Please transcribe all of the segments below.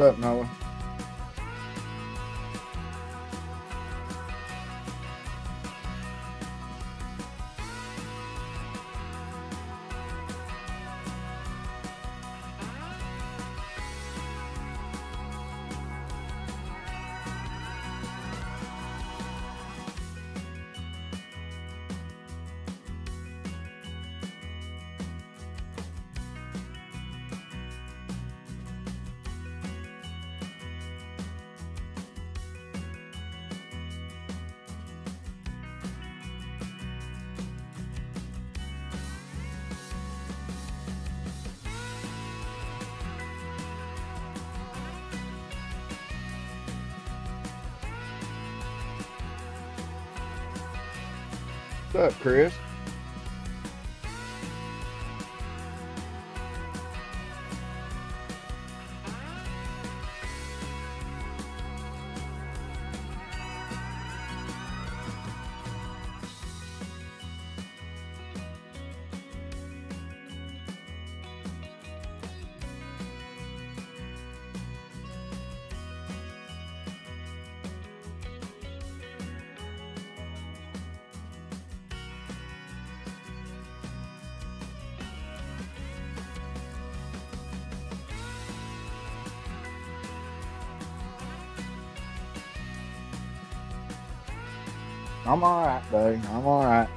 What's up, Noah? What's up, Chris? I'm all right, buddy. I'm all right.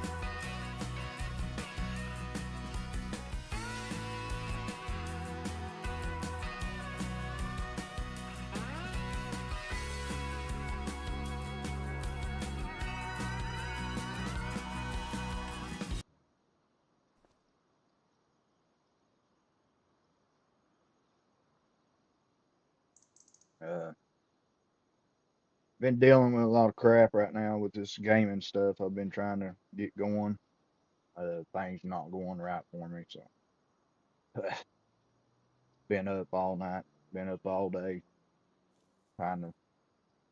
Uh, been dealing with a lot of crap right now with this gaming stuff. I've been trying to get going. Things not going right for me, so been up all night, been up all day, trying to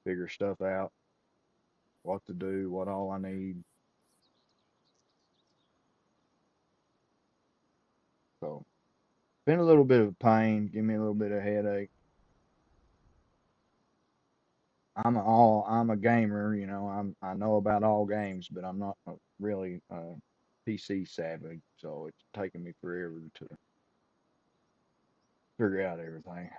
figure stuff out, what to do, what all I need. So been a little bit of pain, give me a little bit of headache. I'm a gamer, you know. I know about all games, but I'm not really PC savvy, so it's taking me forever to figure out everything.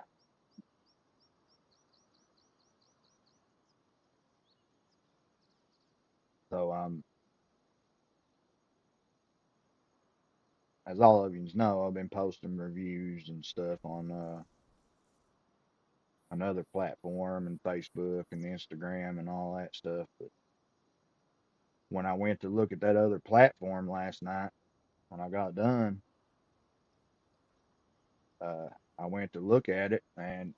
So as all of you know, I've been posting reviews and stuff on another platform and Facebook and Instagram and all that stuff. But when I went to look at that other platform last night, when I got done, uh, I went to look at it, and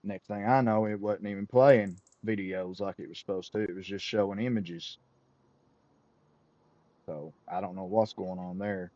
next thing I know, it wasn't even playing videos like it was supposed to. It was just showing images. So I don't know what's going on there.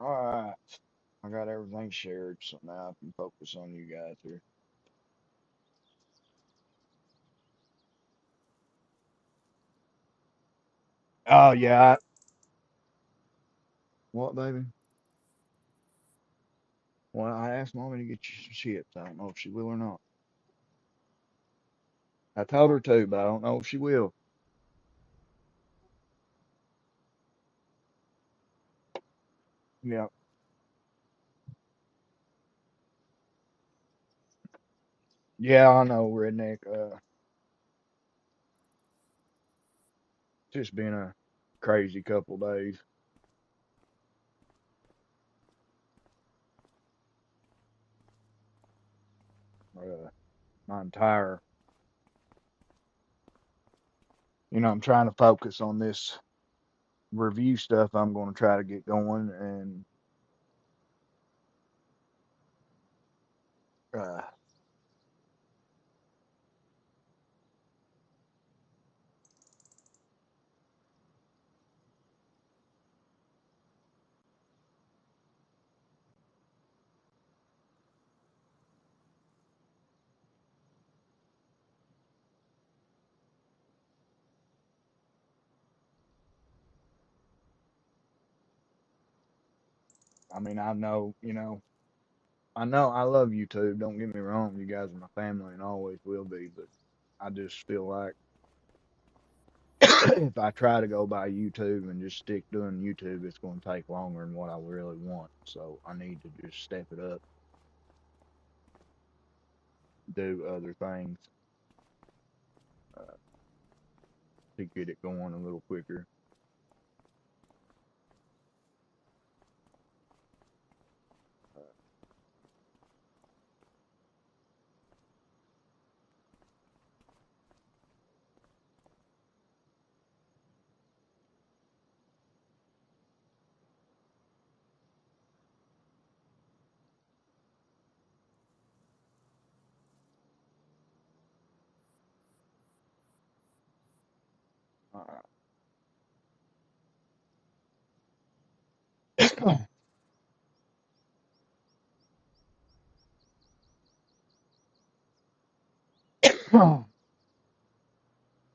All right. I got everything shared, so now I can focus on you guys here. Oh yeah. What, baby? Well, I asked mommy to get you some chips. I don't know if she will or not. I told her to, but I don't know if she will. Yeah. Yeah, I know, redneck. Just been a crazy couple days. My entire, I'm trying to focus on this review stuff I'm going to try to get going. And, uh, I mean, I know I love YouTube. Don't get me wrong. You guys are my family and always will be. But I just feel like if I try to go by YouTube and just stick doing YouTube, it's going to take longer than what I really want. So I need to just step it up, do other things uh, to get it going a little quicker.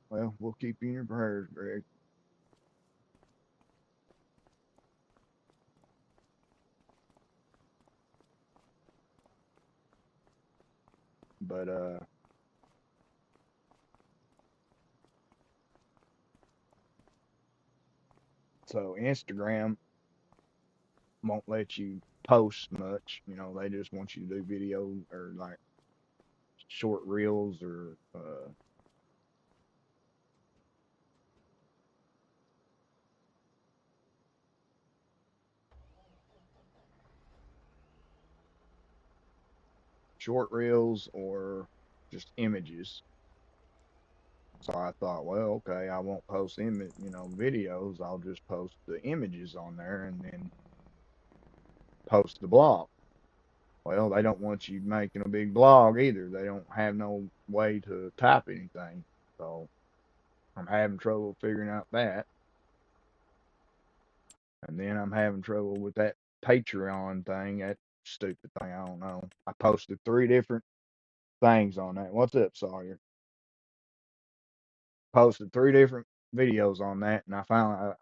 Well, we'll keep you in your prayers, Greg. But so Instagram won't let you post much. They just want you to do video or like short reels or short reels or just images. So I thought, well, okay, I won't post videos. I'll just post the images on there and then post the blog. Well, they don't want you making a big blog either. They don't have no way to type anything. So I'm having trouble figuring out that. And then I'm having trouble with that Patreon thing, that stupid thing. I don't know. I posted three different things on that. What's up, Sawyer? Posted three different videos on that, and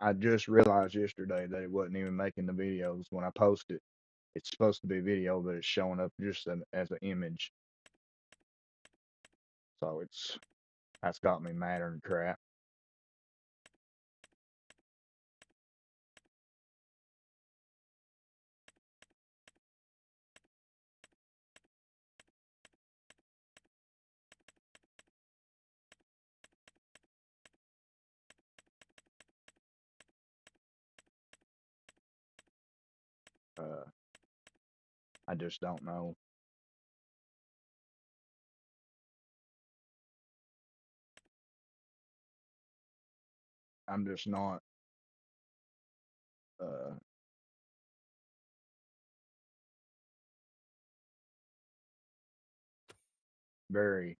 I just realized yesterday that it wasn't even making the videos when I post it. It's supposed to be video, but it's showing up just as an image. So that's got me madder than crap. Uh, I just don't know. I'm just not uh, very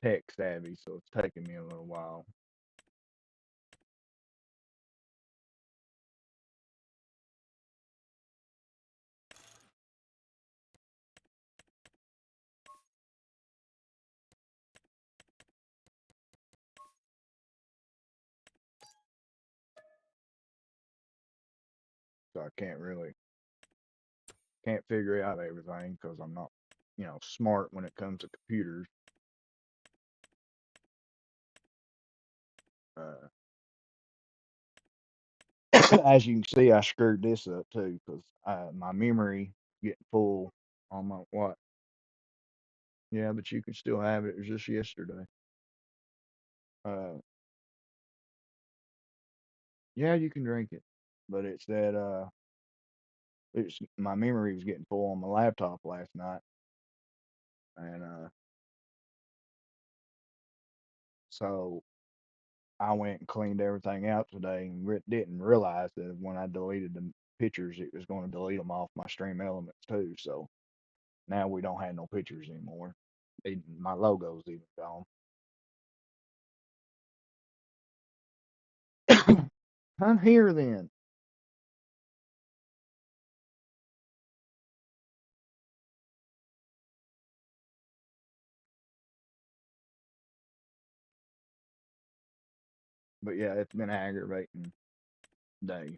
tech savvy, so it's taking me a little while. so I can't figure out everything because I'm not, smart when it comes to computers. Uh, as you can see, I screwed this up too because my memory getting full on my what? Yeah, but you can still have it. It was just yesterday. Uh, yeah, you can drink it, but it's that it's my memory was getting full on my laptop last night, and so I went and cleaned everything out today and didn't realize that when I deleted the pictures, it was going to delete them off my stream elements too. So now we don't have no pictures anymore. My logo's even gone. I'm here then. But yeah, it's been an aggravating day.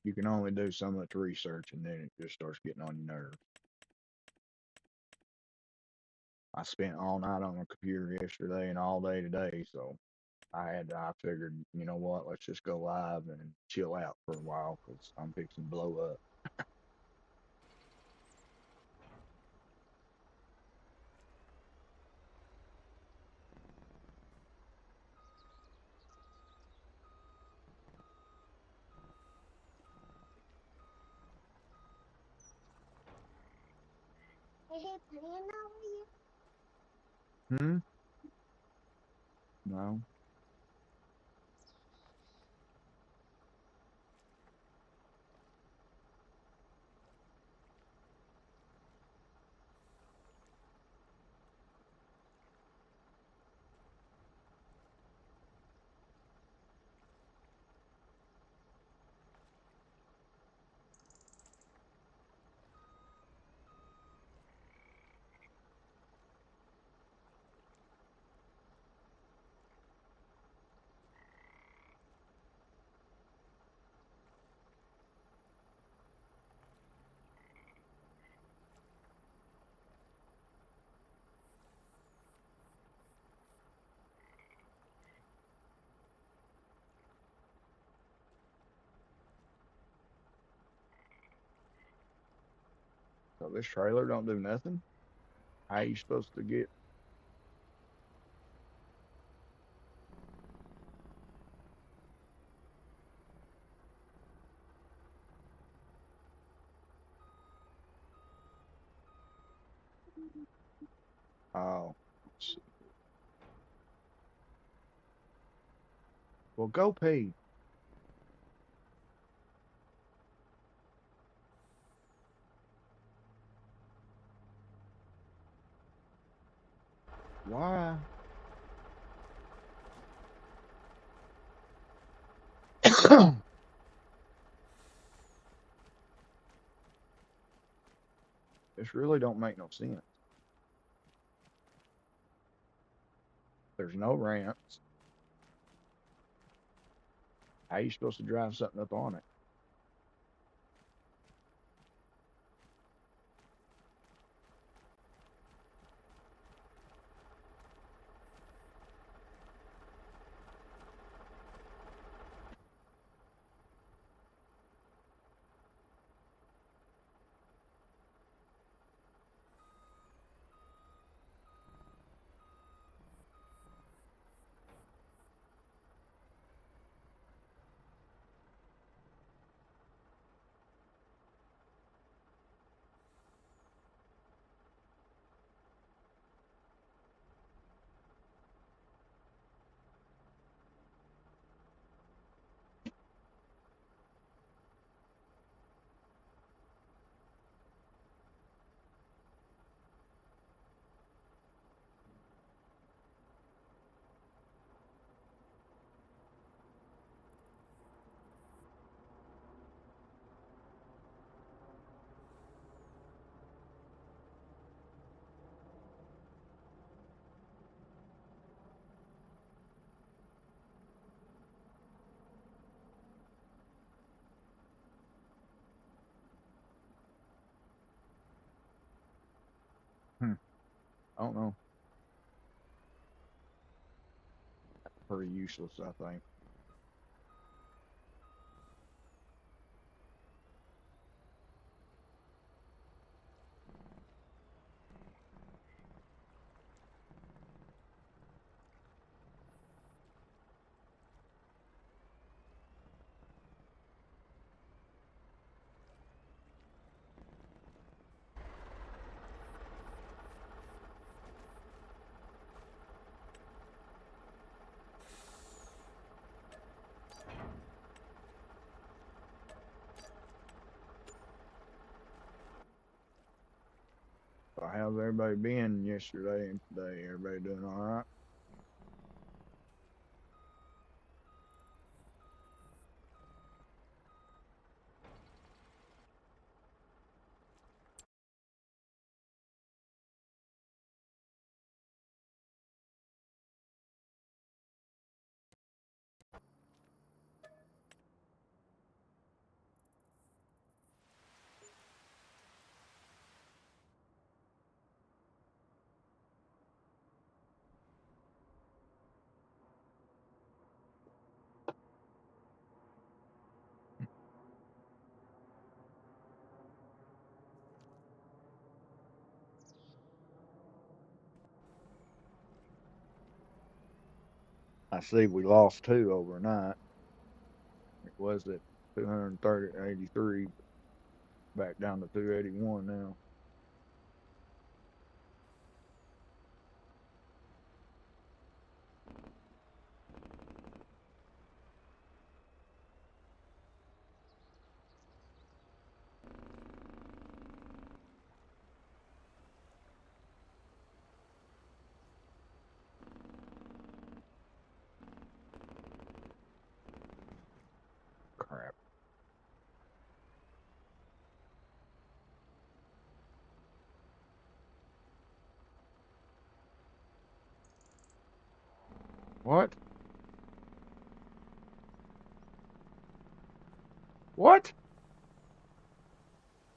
You can only do so much research and then it just starts getting on your nerves. I spent all night on the computer yesterday and all day today, so I figured, you know what, let's just go live and chill out for a while because I'm fixing to blow up. Hmm? No. So this trailer don't do nothing? How you supposed to get? Oh, well, go pee. Why? This really don't make no sense. There's no ramps. How you supposed to drive something up on it? Hmm. I don't know. Pretty useless, I think. So how's everybody been yesterday and today? Everybody doing all right? I see we lost two overnight. It was at 283, back down to 281 now. Crap. What? What?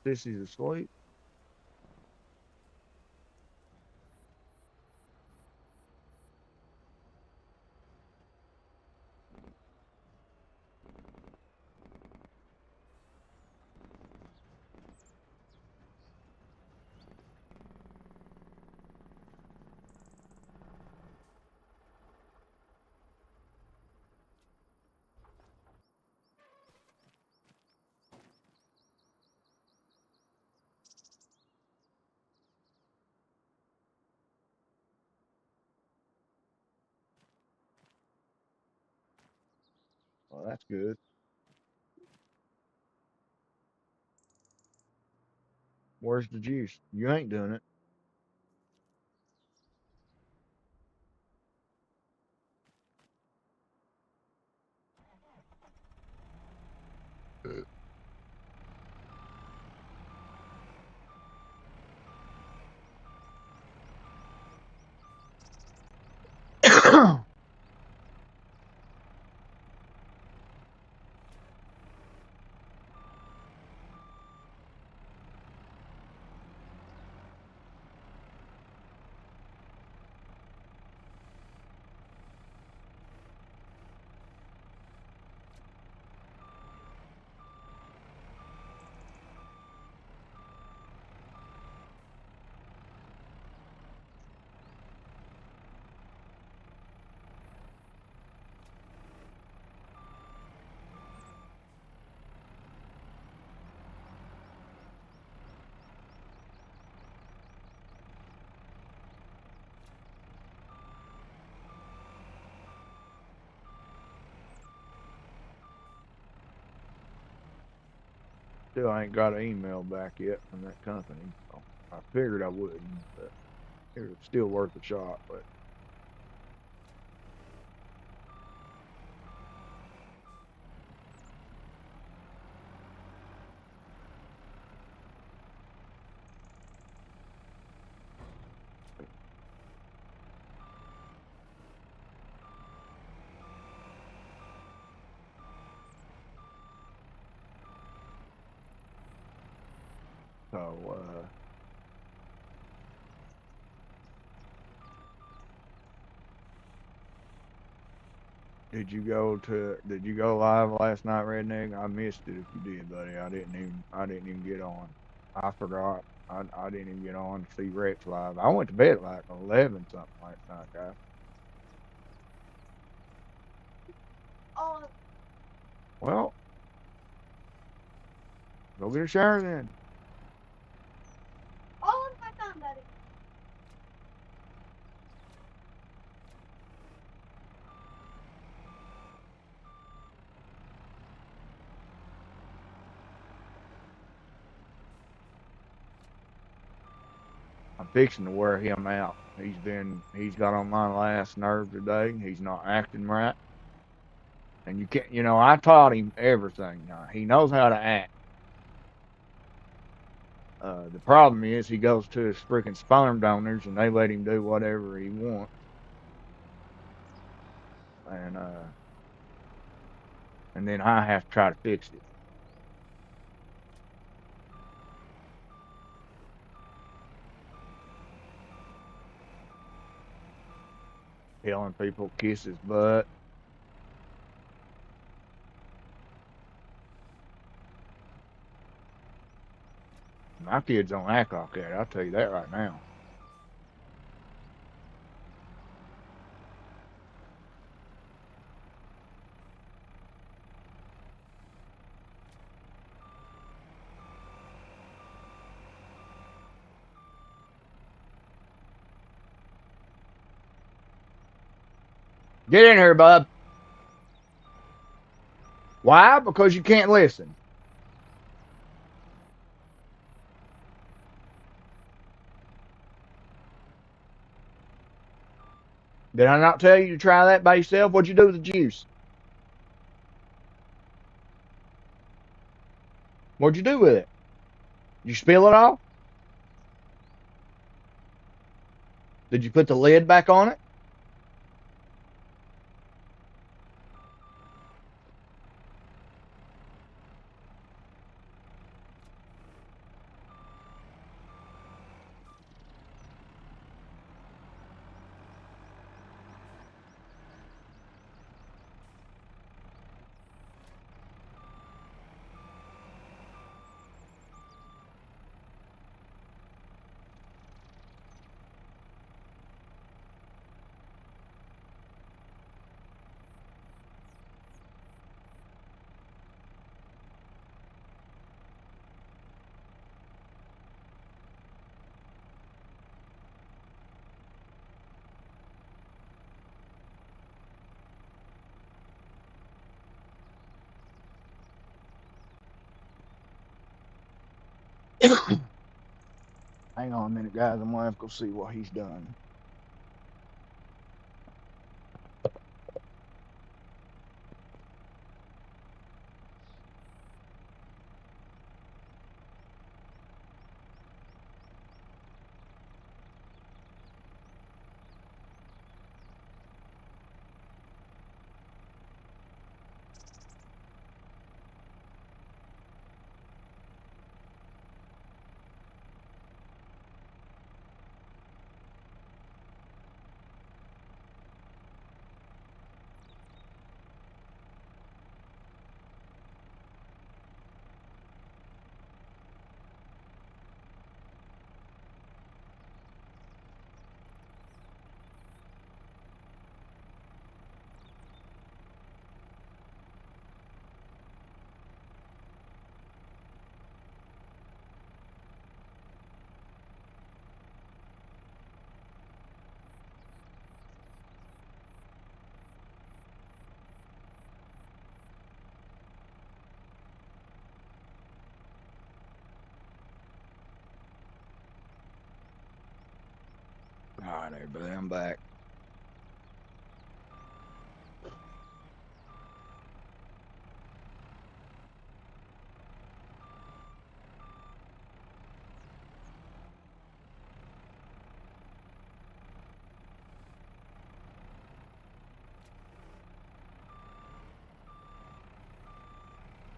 Sissy's asleep? Well, that's good. Where's the juice? You ain't doing it. Still ain't got an email back yet from that company. So I figured I wouldn't, but it's still worth a shot. But so Did you go live last night, Redneck? I missed it if you did, buddy. I didn't even get on. I forgot. I didn't even get on to see Rex live. I went to bed at like 11 something last night, guys. Well, go get a shower then. I'm fixing to wear him out. He's got on my last nerve today. He's not acting right. And you can't, I taught him everything now. He knows how to act. The problem is he goes to his freaking sperm donors and they let him do whatever he wants. And and then I have to try to fix it. Telling people kiss his butt. My kids don't act like that. I'll tell you that right now. Get in here, bub. Why? Because you can't listen. Did I not tell you to try that by yourself? What'd you do with the juice? What'd you do with it? Did you spill it all? Did you put the lid back on it? Hang on a minute, guys. I'm gonna have to go see what he's done. All right, everybody, I'm back.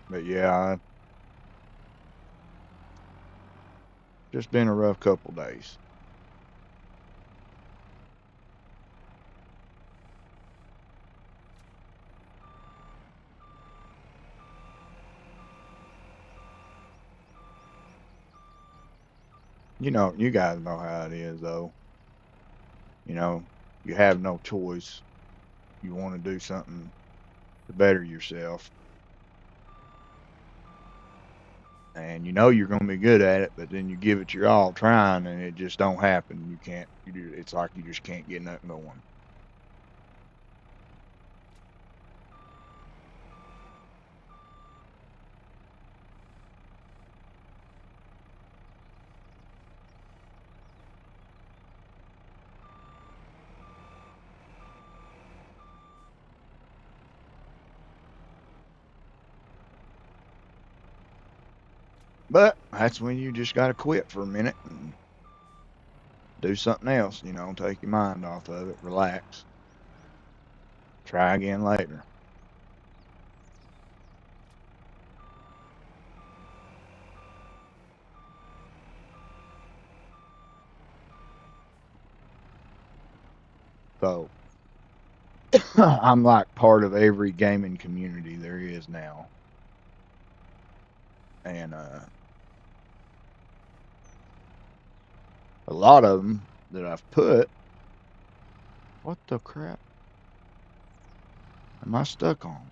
But yeah, just been a rough couple days. You guys know how it is, though. You know, you have no choice. You want to do something to better yourself, and you know you're going to be good at it, but then you give it your all trying, and it just don't happen. You can't. It's like you just can't get nothing going. But that's when you just got to quit for a minute and do something else. Take your mind off of it, relax, try again later. So I'm like part of every gaming community there is now, and a lot of them that I've put. What the crap am I stuck on?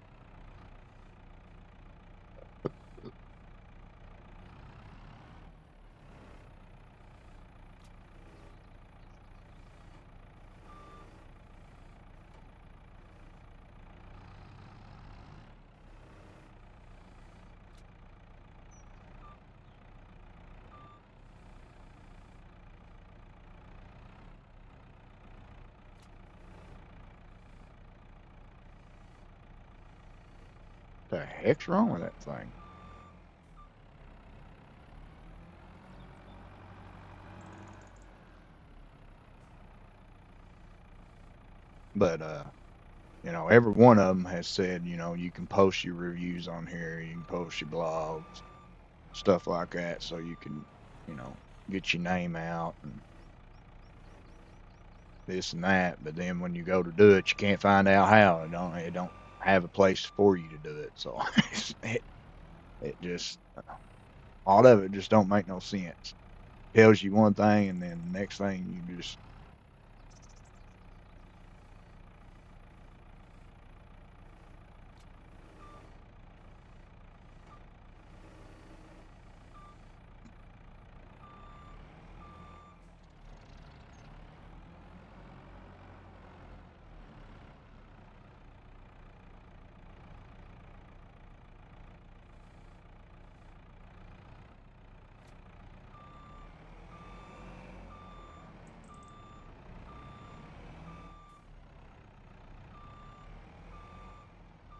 The heck's wrong with that thing? But every one of them has said, you can post your reviews on here, you can post your blogs, stuff like that, so you can, you know, get your name out and this and that. But then when you go to do it, you can't find out how. It don't have a place for you to do it. So it just all of it just don't make no sense. Tells you one thing, and then the next thing you just.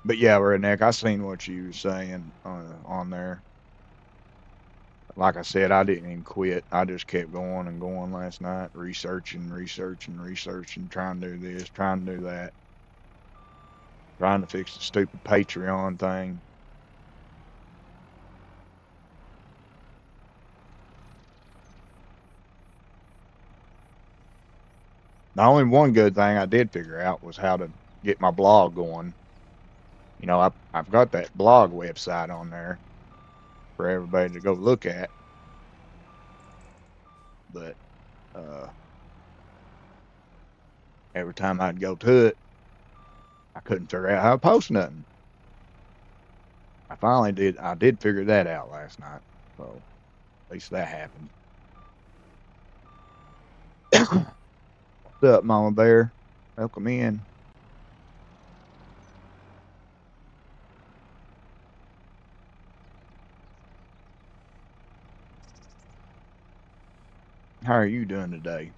But yeah, Redneck, I seen what you were saying on there. Like I said, I didn't even quit. I just kept going and going last night, researching, trying to do this, trying to do that, trying to fix the stupid Patreon thing. The only one good thing I did figure out was how to get my blog going. I've got that blog website on there for everybody to go look at, but uh, every time I'd go to it, I couldn't figure out how to post nothing. I did figure that out last night, so at least that happened. What's up, Mama Bear? Welcome in. How are you doing today?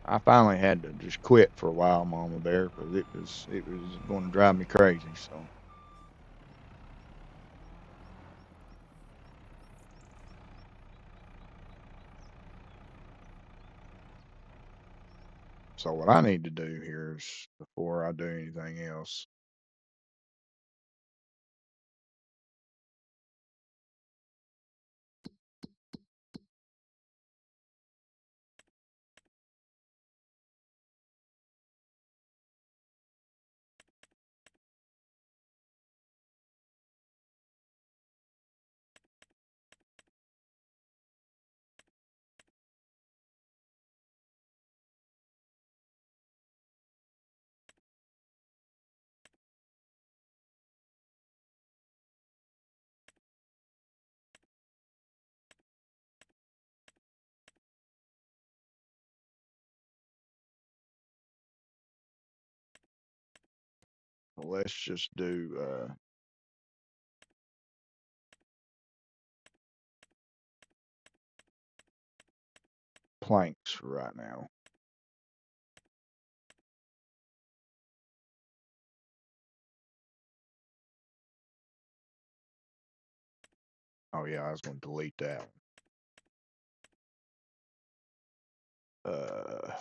I finally had to just quit for a while, Mama Bear, because it was going to drive me crazy. So what I need to do here is before I do anything else, let's just do planks for right now. Oh yeah, I was gonna delete that one.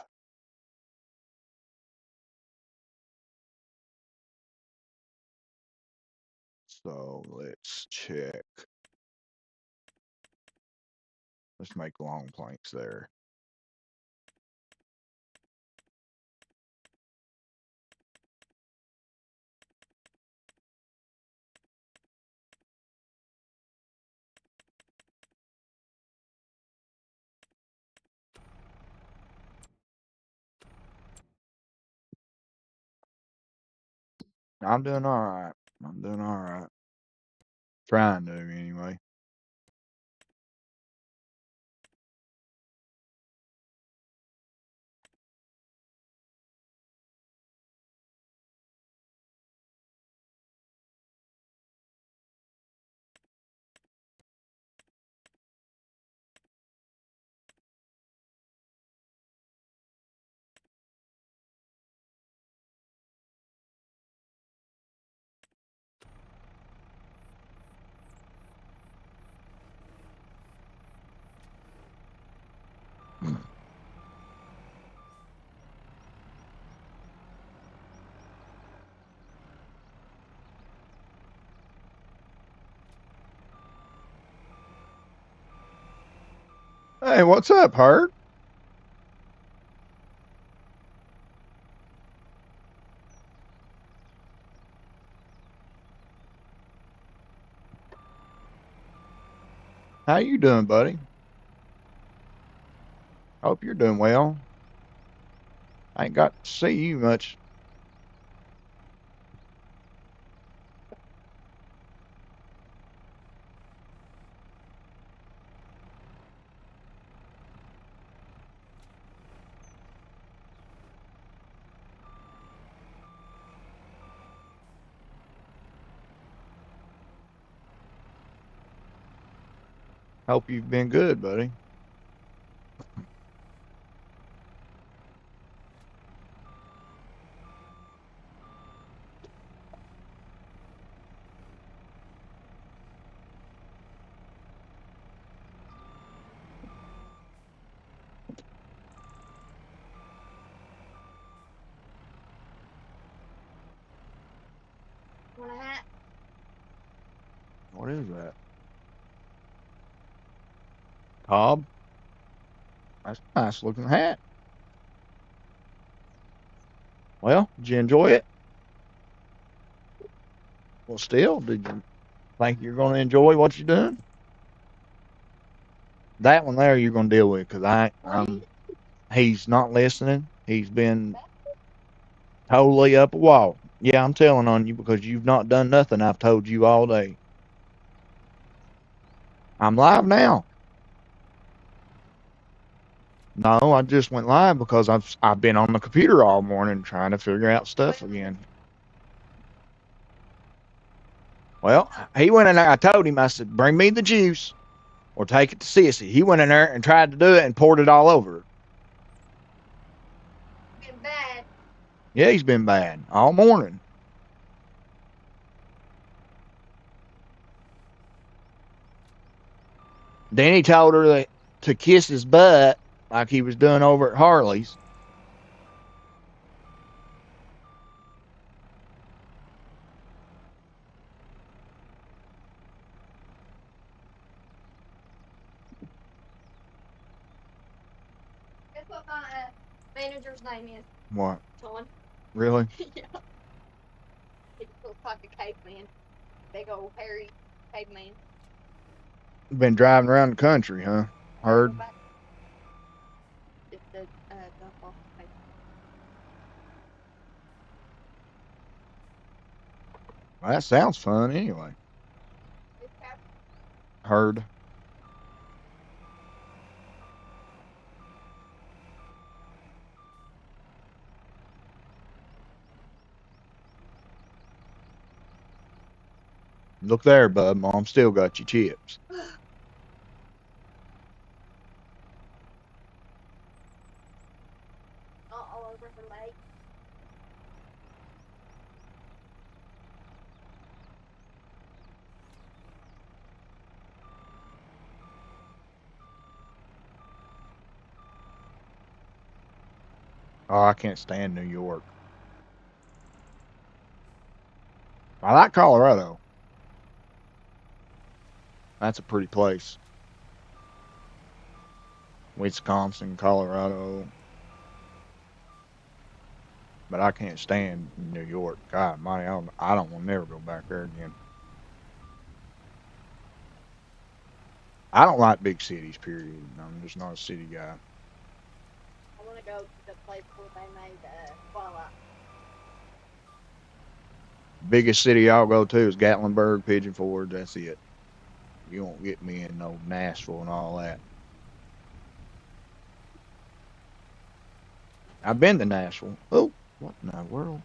So let's check. Let's make long planks there. I'm doing all right. I'm doing all right. Trying to anyway. Hey, what's up, Hurt? How you doing, buddy? Hope you're doing well. I ain't got to see you much. Hope you've been good, buddy. Want a hat? What is that? Cobb? That's a nice looking hat. Well, did you enjoy it? Well, still, did you think you're going to enjoy what you're doing? That one there you're going to deal with because he's not listening. He's been totally up a wall. Yeah, I'm telling on you because you've not done nothing I've told you all day. I'm live now. No, I just went live because I've been on the computer all morning trying to figure out stuff again. Well, he went in there. I told him, I said, bring me the juice or take it to Sissy. He went in there and tried to do it and poured it all over. Been bad. Yeah, he's been bad all morning. Then he told her to kiss his butt like he was doing over at Harley's. Guess what my manager's name is? What? Sean. Really? Yeah. He looks like a caveman. Big old hairy caveman. Been driving around the country, huh? Heard. Just a dump off the paper. Well, that sounds fun anyway. Heard. Look there, bud. Mom still got your chips. All over her leg. Oh, I can't stand New York. I like Colorado. That's a pretty place. Wisconsin, Colorado. But I can't stand New York. God, mighty, I don't want to never go back there again. I don't like big cities, period. I'm just not a city guy. I want to go to the place where they made Twilight. Biggest city I'll go to is Gatlinburg, Pigeon Forge. That's it. You won't get me in no Nashville and all that. I've been to Nashville. Oh, what in the world?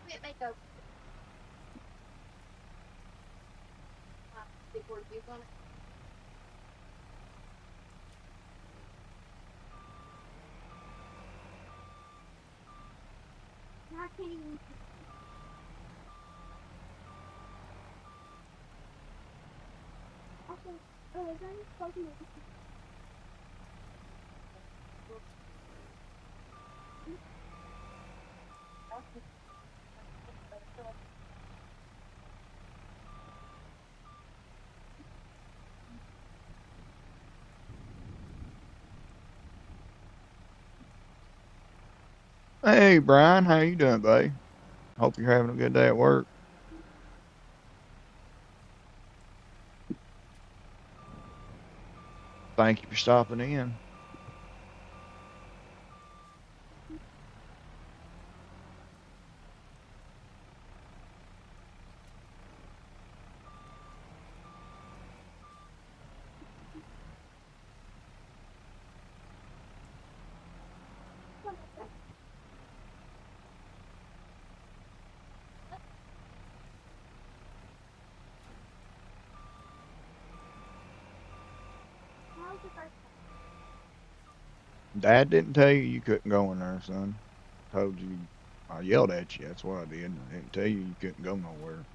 It may go before you gonna. I can't even. Also, is that supposed to Hey, Brian, how you doing, buddy? Hope you're having a good day at work. Thank you for stopping in. Dad didn't tell you you couldn't go in there, son. Told you, I yelled at you. That's what I did. I didn't tell you you couldn't go nowhere.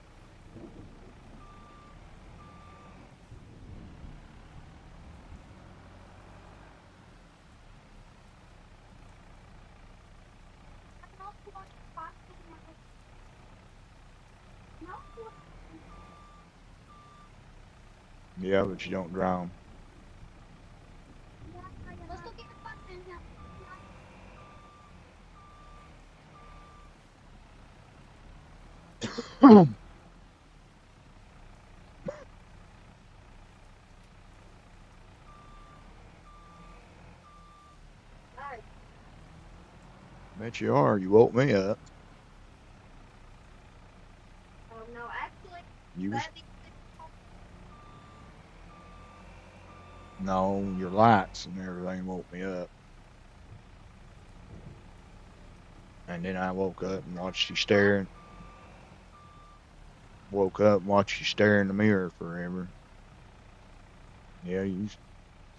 Yeah, but you don't drown. Let's go get the button now. Alright. Bet you are. You woke me up. Oh no, actually, You was that is no, your lights and everything woke me up. And then I woke up and watched you staring. Woke up and watched you stare in the mirror forever. Yeah, you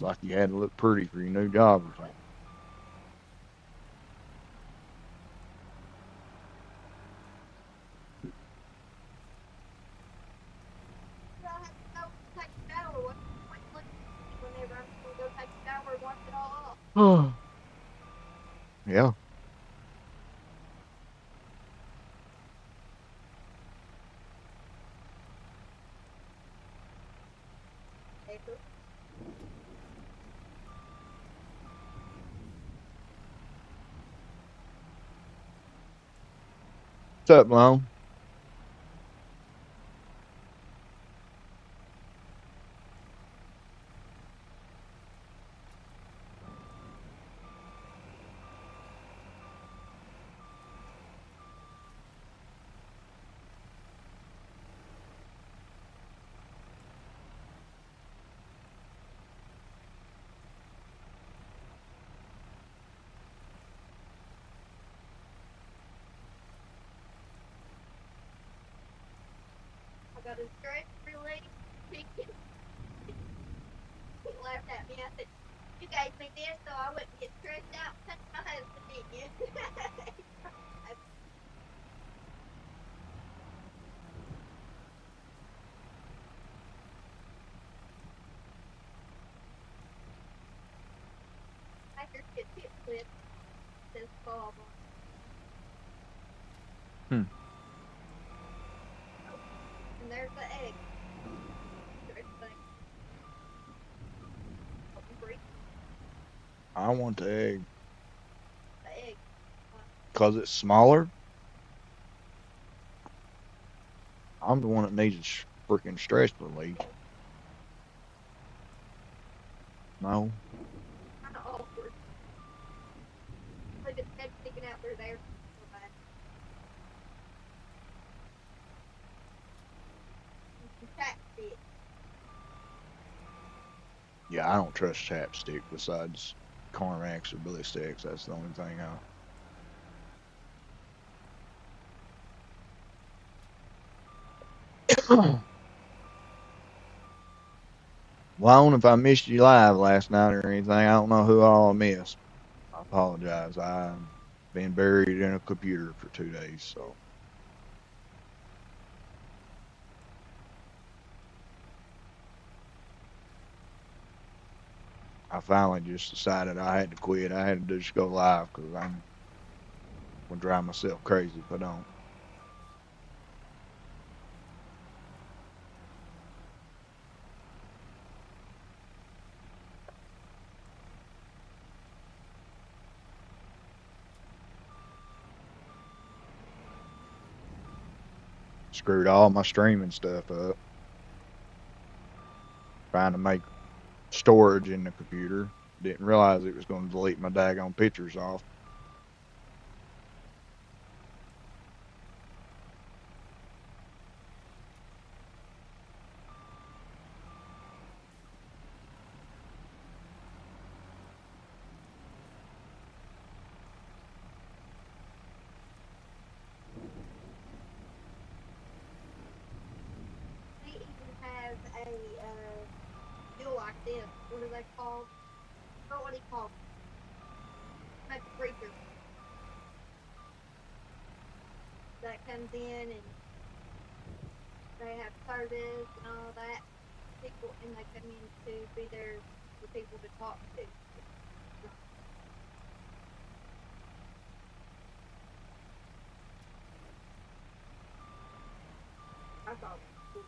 like you had to look pretty for your new job or something. Yeah. April. What's up, Lone? I got a stress relief ticket. He laughed at me. I said, "You gave me this so I wouldn't get stressed out and touch my husband, didn't you?" I hear tip tip clip says Bob on it. Hmm. Oh, and there's the egg. Stress thing. Help me breathe. I want the egg The egg. because it's smaller. I'm the one that needs a freaking stress relief. No. Kind of awkward. With its head sticking out through there. So bad. And some chapstick. Yeah, I don't trust chapstick besides Carmex or Billy Sticks. That's the only thing I. Lone, if I missed you live last night or anything, I don't know who all I missed. I apologize. I've been buried in a computer for 2 days, so I finally just decided I had to quit. I had to just go live because I'm gonna drive myself crazy if I don't. Screwed all my streaming stuff up trying to make storage in the computer. Didn't realize it was going to delete my daggone pictures off. They even have a deal like this. What are they called? I what do you call them? Like a preacher that comes in and they have service and all that. People and they come in to be there for people to talk to. I thought it was cool.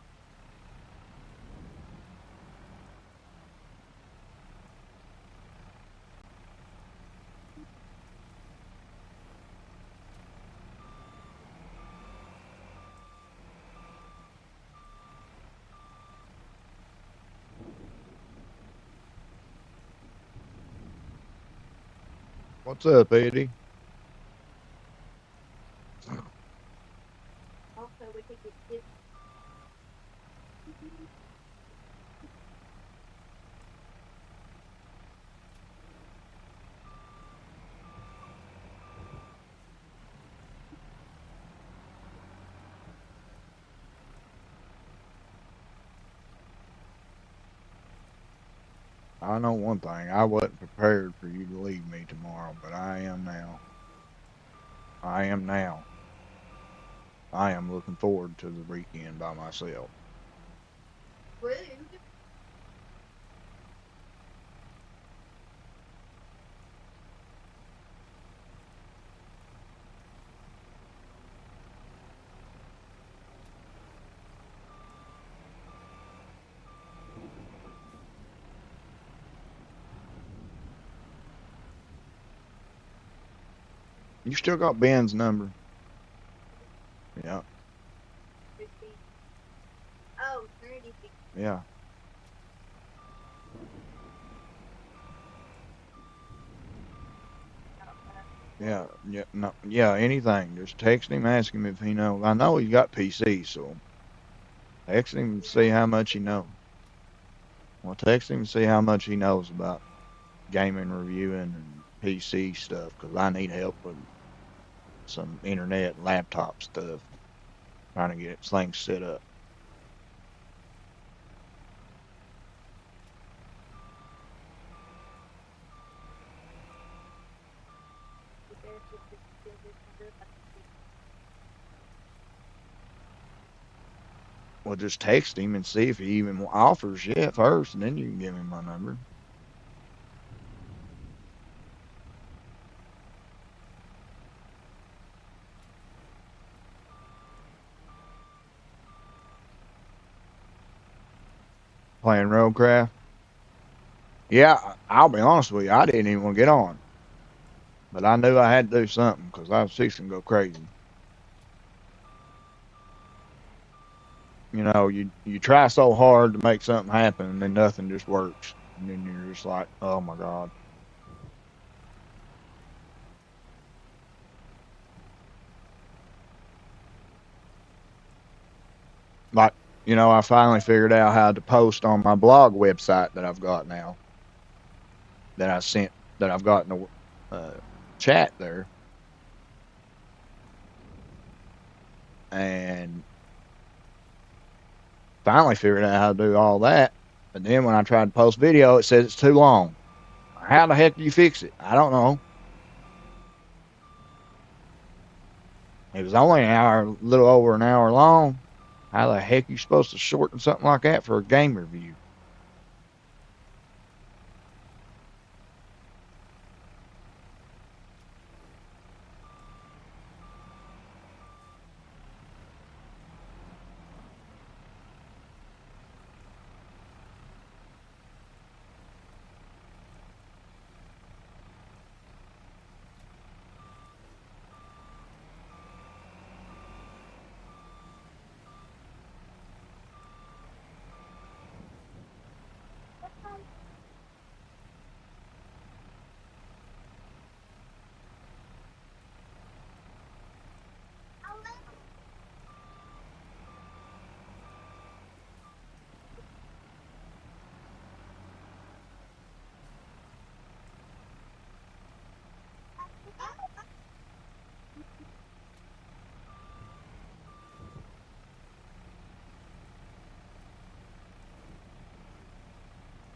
What's up, Eddie? Also, we could get kids. I know one thing. I wasn't prepared for you to leave me tomorrow, but I am now. I am now. I am looking forward to the weekend by myself. Rude. You still got Ben's number. Yeah, Oh, Trinity. yeah, yeah, yeah. No, yeah. Anything. Just text him, ask him if he knows. I know he's got PC, so text him and see how much he knows. Well, text him and see how much he knows about gaming reviewing and PC stuff, because I need help with some internet and laptop stuff, trying to get things set up. Well, just text him and see if he even offers yet first, and then you can give him my number. Playing Roadcraft. Yeah, I'll be honest with you, I didn't even want to get on, but I knew I had to do something because I was fixing to go crazy. You try so hard to make something happen, and then nothing just works, and then you're just like, oh my god. Like, I finally figured out how to post on my blog website that I've got now, that I sent, that I've got in the chat there, and finally figured out how to do all that. But then when I tried to post video, it says it's too long. How the heck do you fix it? I don't know. It was only an hour, a little over an hour long. How the heck are you supposed to shorten something like that for a game review?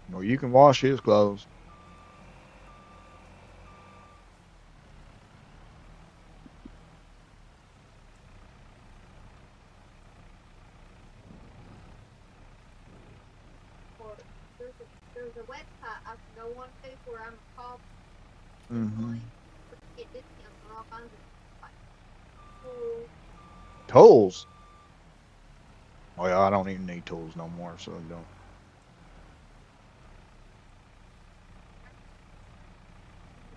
Well, you can wash his clothes. Or there's a website I can go on to where I'm called Mm-hmm. get discounts on all kinds of like tools. Tools. Well, I don't even need tools no more, so you don't.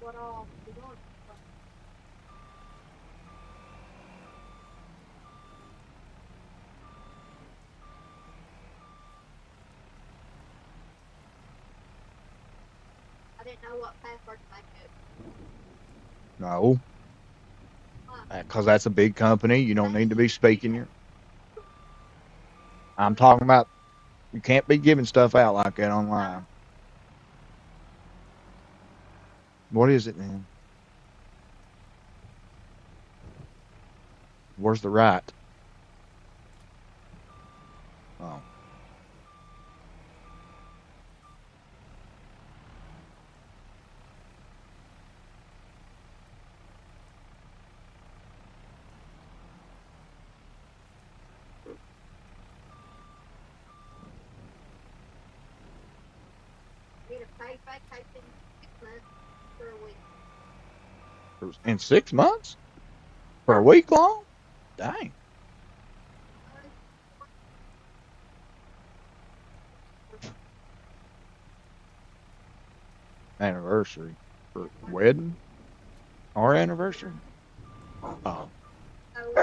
What all we want. I didn't know what password to make it. No, Huh. because that's a big company. You don't need to be speaking your. I'm talking about you can't be giving stuff out like that online. What is it then? Where's the right? Oh, Get a paid vacation 6 months for a week. in 6 months for a week long? Dang. Anniversary for wedding or anniversary? Oh. So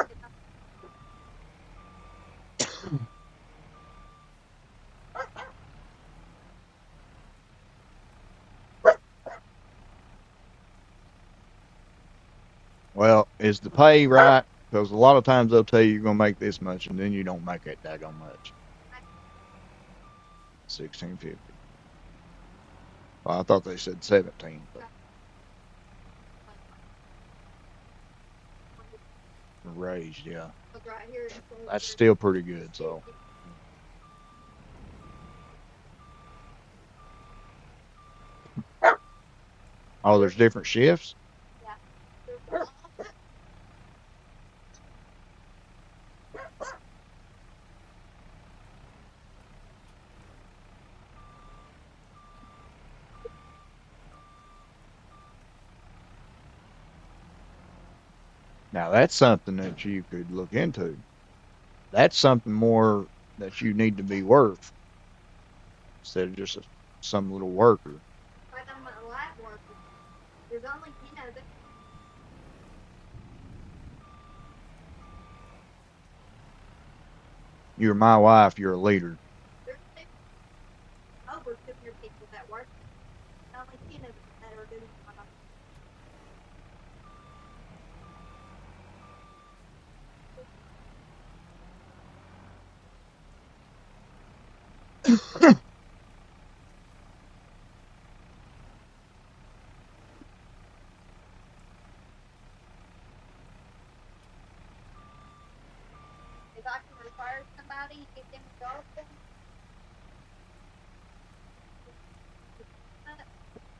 Well, is the pay right? Because a lot of times they'll tell you you're gonna make this much, and then you don't make it daggone much. 16.50. Well, I thought they said 17, but raised, yeah. right here, That's still pretty good. So, oh, there's different shifts. yeah. Now that's something that you could look into. That's something more that you need to be worth instead of just some little worker. Like I'm a lab worker. There's only, You're my wife. You're a leader. there's over 200 people that work. Only 10 of them that are doing what I'm If I can require somebody, get them a job done,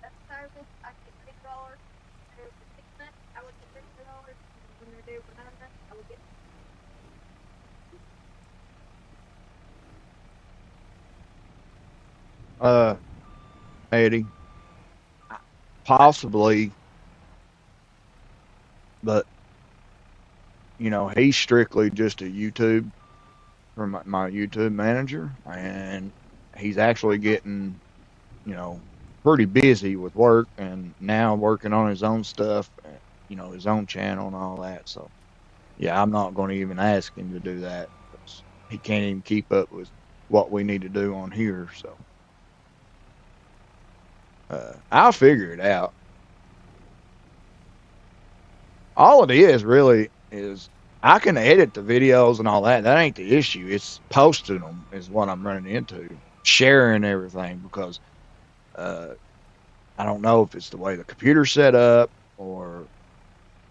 that's service, I get $50. There's for 6 months, I would get $50. When they're there for 9 months, I would get. Uh, Eddie, possibly, but he's strictly just a YouTube from my YouTube manager, and he's actually getting, you know, pretty busy with work and now working on his own stuff, his own channel and all that. So, yeah, I'm not going to even ask him to do that because he can't even keep up with what we need to do on here. So, I'll figure it out. All it is really is I can edit the videos and all that. That ain't the issue. It's posting them is what I'm running into, sharing everything because uh, I don't know if it's the way the computer's set up or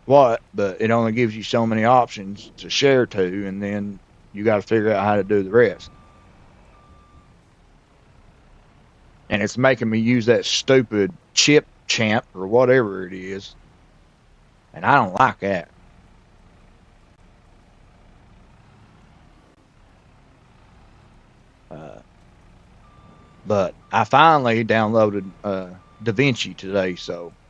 what, but it only gives you so many options to share to, and then you got to figure out how to do the rest. And it's making me use that stupid chip champ or whatever it is, and I don't like that. Uh, but I finally downloaded DaVinci today, so of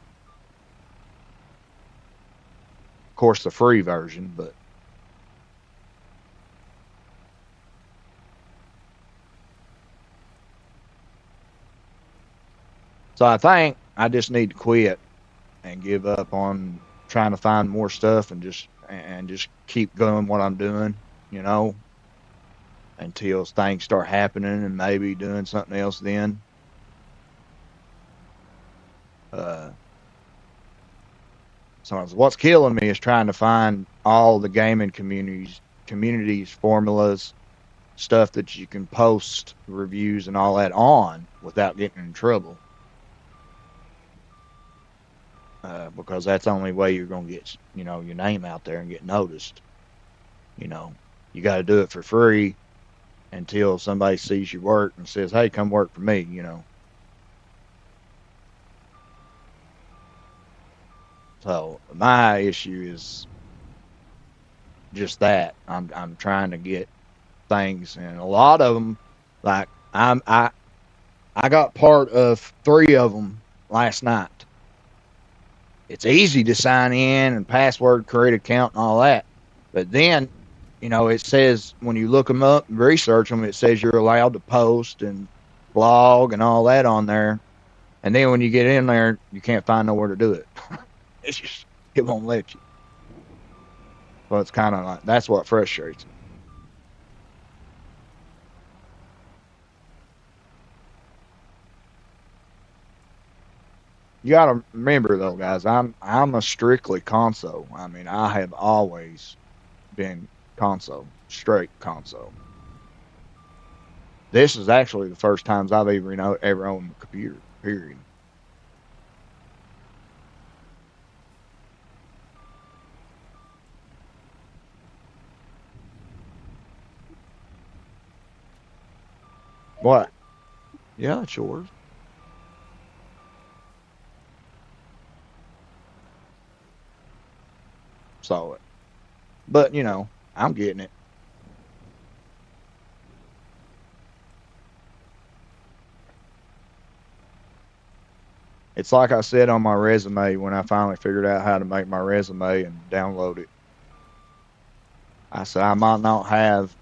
course the free version, but so I think I just need to quit and give up on trying to find more stuff and just keep going what I'm doing, you know, until things start happening and maybe doing something else then. Uh, so what's killing me is trying to find all the gaming communities formulas, stuff that you can post reviews and all that on without getting in trouble. Because that's the only way you're going to get, your name out there and get noticed. You know, you got to do it for free until somebody sees your work and says, "Hey, come work for me." So my issue is just that I'm trying to get things, and a lot of them, like I got part of 3 of them last night. It's easy to sign in and password, create account, and all that, but then it says when you look them up and research them, it says you're allowed to post and blog and all that on there. And then when you get in there, you can't find nowhere to do it. It's just, it won't let you. So it's kind of like that's what frustrates me. You got to remember though, guys. I'm a strictly console. I mean, I have always been console, straight console. This is actually the first times I've ever owned a computer. Period. What? Yeah, it's yours. So, but I'm getting it. It's like I said on my resume when I finally figured out how to make my resume and download it. I said I might not have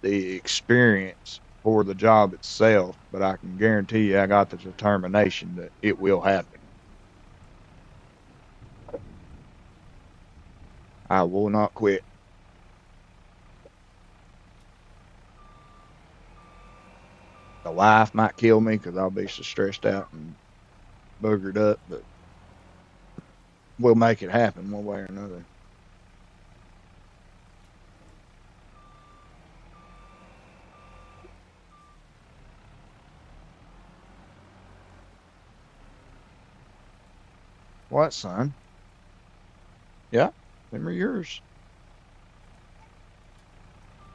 the experience for the job itself, but I can guarantee you I got the determination that it will happen. I will not quit. The wife might kill me because I'll be so stressed out and boogered up, but we'll make it happen one way or another. What, son? Yeah, them are yours.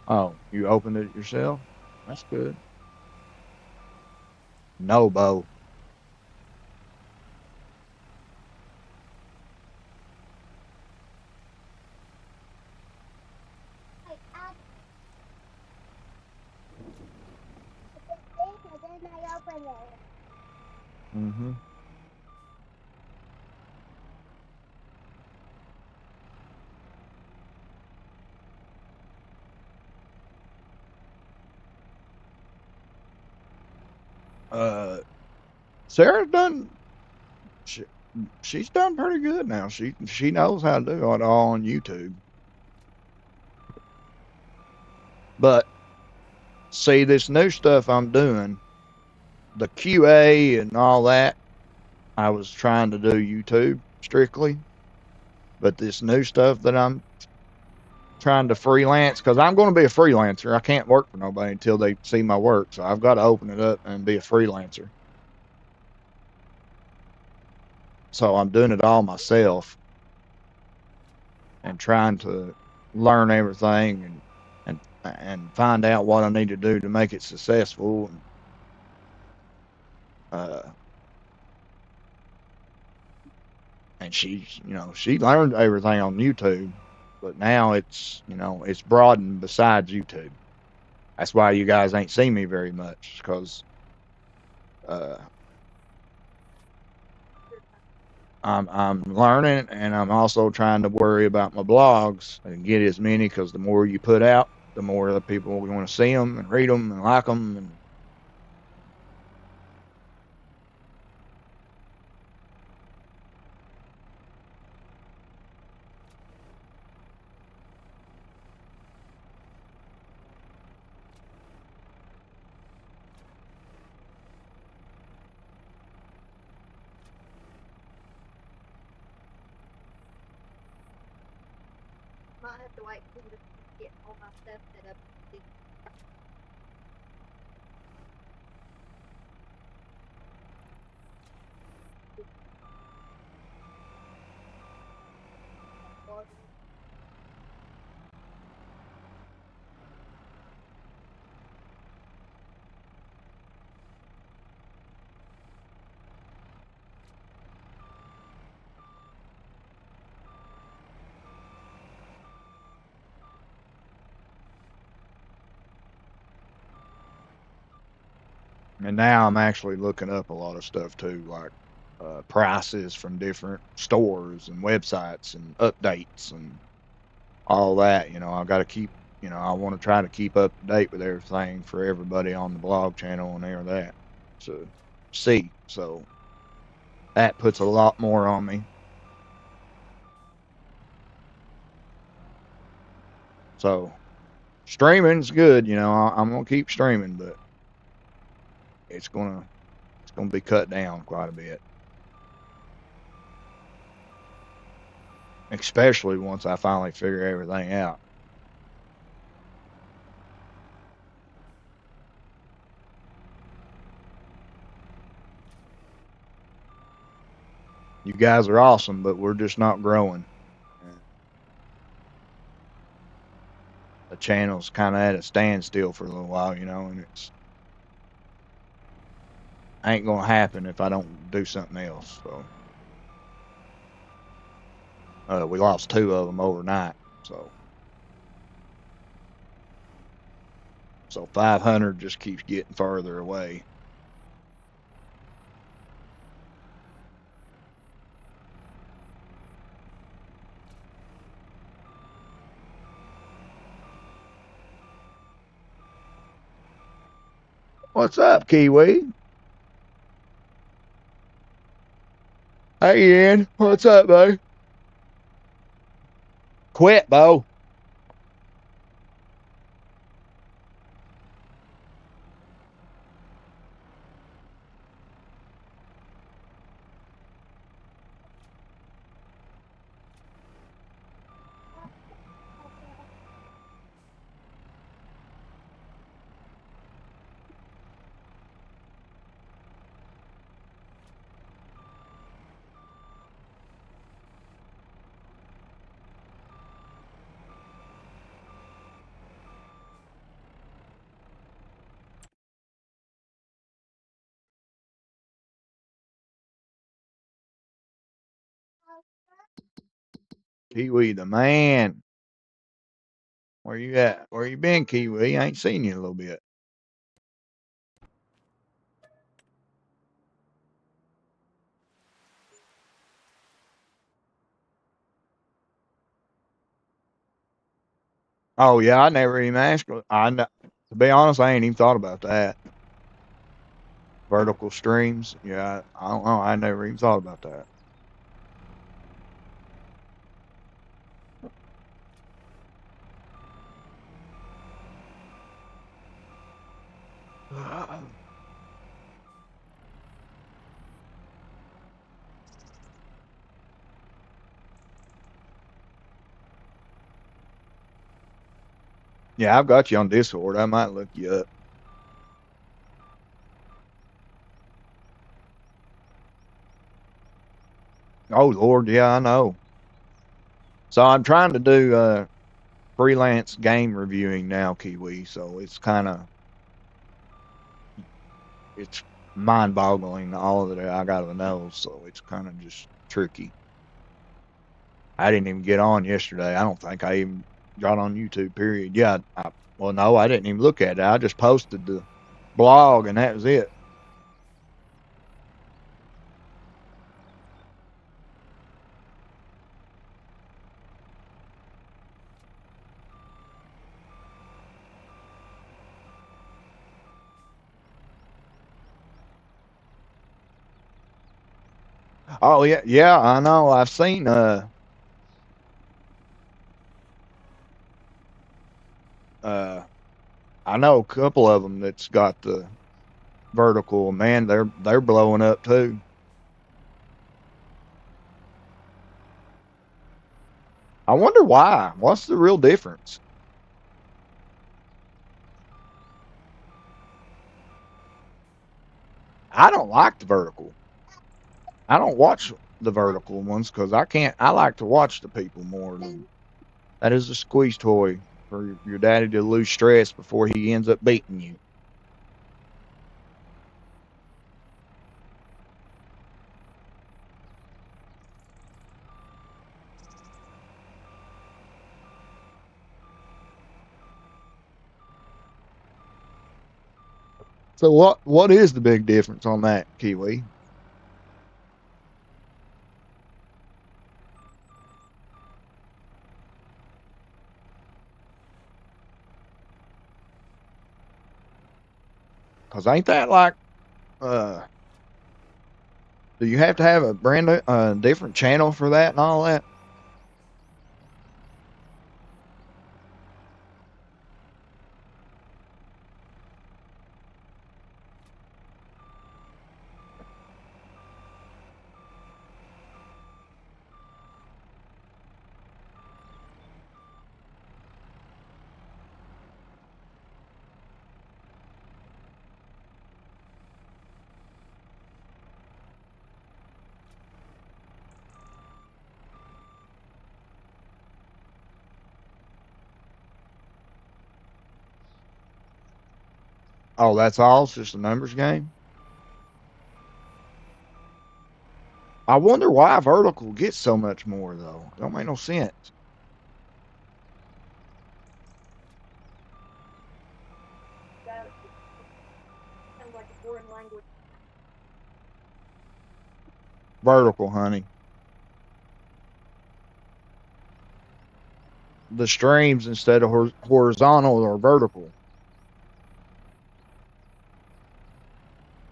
Oh, you opened it yourself? That's good. No, Bo. Like, then I open it. Mm-hmm. Uh, Sarah's done. She, she's done pretty good now. She knows how to do it all on YouTube. But see, this new stuff I'm doing, the QA and all that, I was trying to do YouTube strictly. But this new stuff that I'm trying to freelance, because I'm going to be a freelancer. I can't work for nobody until they see my work. So I've got to open it up and be a freelancer. So I'm doing it all myself and trying to learn everything and find out what I need to do to make it successful. Uh, and she learned everything on YouTube, but now it's broadened besides YouTube. That's why you guys ain't seen me very much because uh, I'm learning and I'm also trying to worry about my blogs and get as many because the more you put out, the more the people are going to see them and read them and like them and Might have to wait till to get all my stuff set up. now I'm actually looking up a lot of stuff too, like prices from different stores and websites and updates and all that. I got to keep. I want to try to keep up to date with everything for everybody on the blog channel and all that. So see, so that puts a lot more on me. So streaming's good, you know. I'm gonna keep streaming, but it's gonna be cut down quite a bit, especially once I finally figure everything out. You guys are awesome, but we're just not growing. The channel's kind of at a standstill for a little while, you know, and it's ain't gonna happen if I don't do something else. So we lost 2 of them overnight. So 500 just keeps getting further away. What's up, Kiwi? Hey, Ian. What's up, Bo? Quit, Bo. Kiwi, the man. Where you at? Where you been, Kiwi? I ain't seen you in a little bit. Oh yeah, I never even asked. To be honest, I ain't even thought about that. Vertical streams. Yeah, I don't know. I never even thought about that. Yeah, I've got you on Discord. I might look you up. Oh Lord, yeah, I know. So I'm trying to do freelance game reviewing now, Kiwi. So it's mind-boggling all that I gotta know. So it's kind of just tricky. I didn't even get on yesterday. I don't think I even got on YouTube. Period. Yeah. Well, no, I didn't even look at it. I just posted the blog, and that was it. Oh yeah, yeah. I know. I've seen. Uh. I know a couple of them that's got the vertical. Man, they're blowing up too. I wonder why. What's the real difference? I don't like the vertical. I don't watch the vertical ones because I can't. I like to watch the people more than that is a squeeze toy for your daddy to lose stress before he ends up beating you. So what is the big difference on that, Kiwi? Because ain't that like uh do you have to have a different channel for that and all that? Oh, that's all? It's just a numbers game? I wonder why vertical gets so much more, though. Don't make no sense. That sounds like a foreign language. Vertical, honey. The streams instead of horizontal or vertical.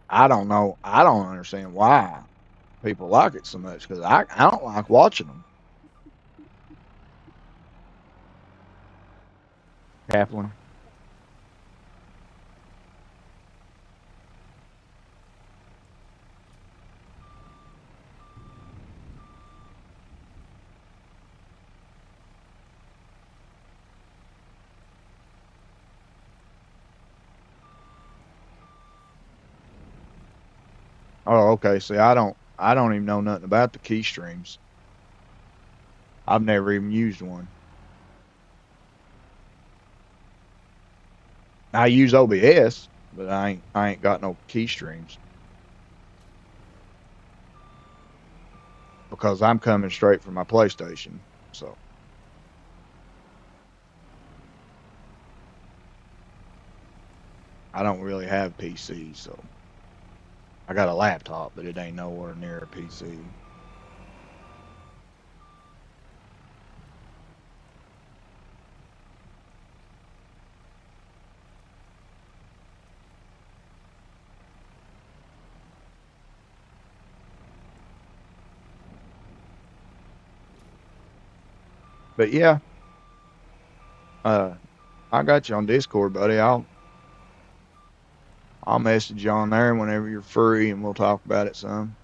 I don't know. I don't understand why people like it so much because I don't like watching them. Kaplan. Oh, okay. See, I don't even know nothing about the key streams. I've never even used one. I use OBS, but I ain't got no key streams because I'm coming straight from my PlayStation. So I don't really have PC. So I got a laptop, but it ain't nowhere near a PC. But yeah, uh, I got you on Discord, buddy. I'll message you on there whenever you're free, and we'll talk about it some.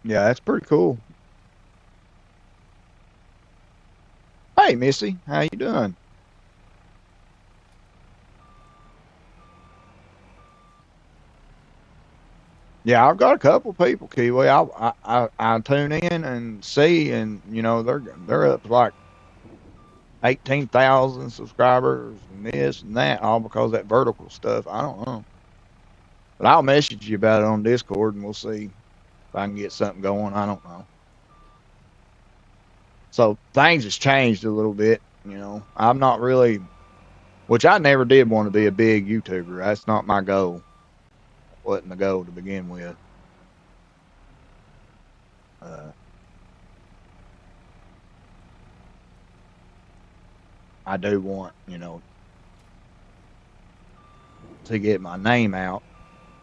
Yeah, that's pretty cool. Hey, Missy, how you doing? Yeah, I've got a couple people, Kiwi. I tune in and see, and they're up to like 18,000 subscribers and this and that, all because of that vertical stuff. I don't know, but I'll message you about it on Discord, and we'll see if I can get something going. I don't know. So things has changed a little bit. I'm not really, which I never did want to be a big YouTuber. That's not my goal. Wasn't the goal to begin with. Uh, I do want, to get my name out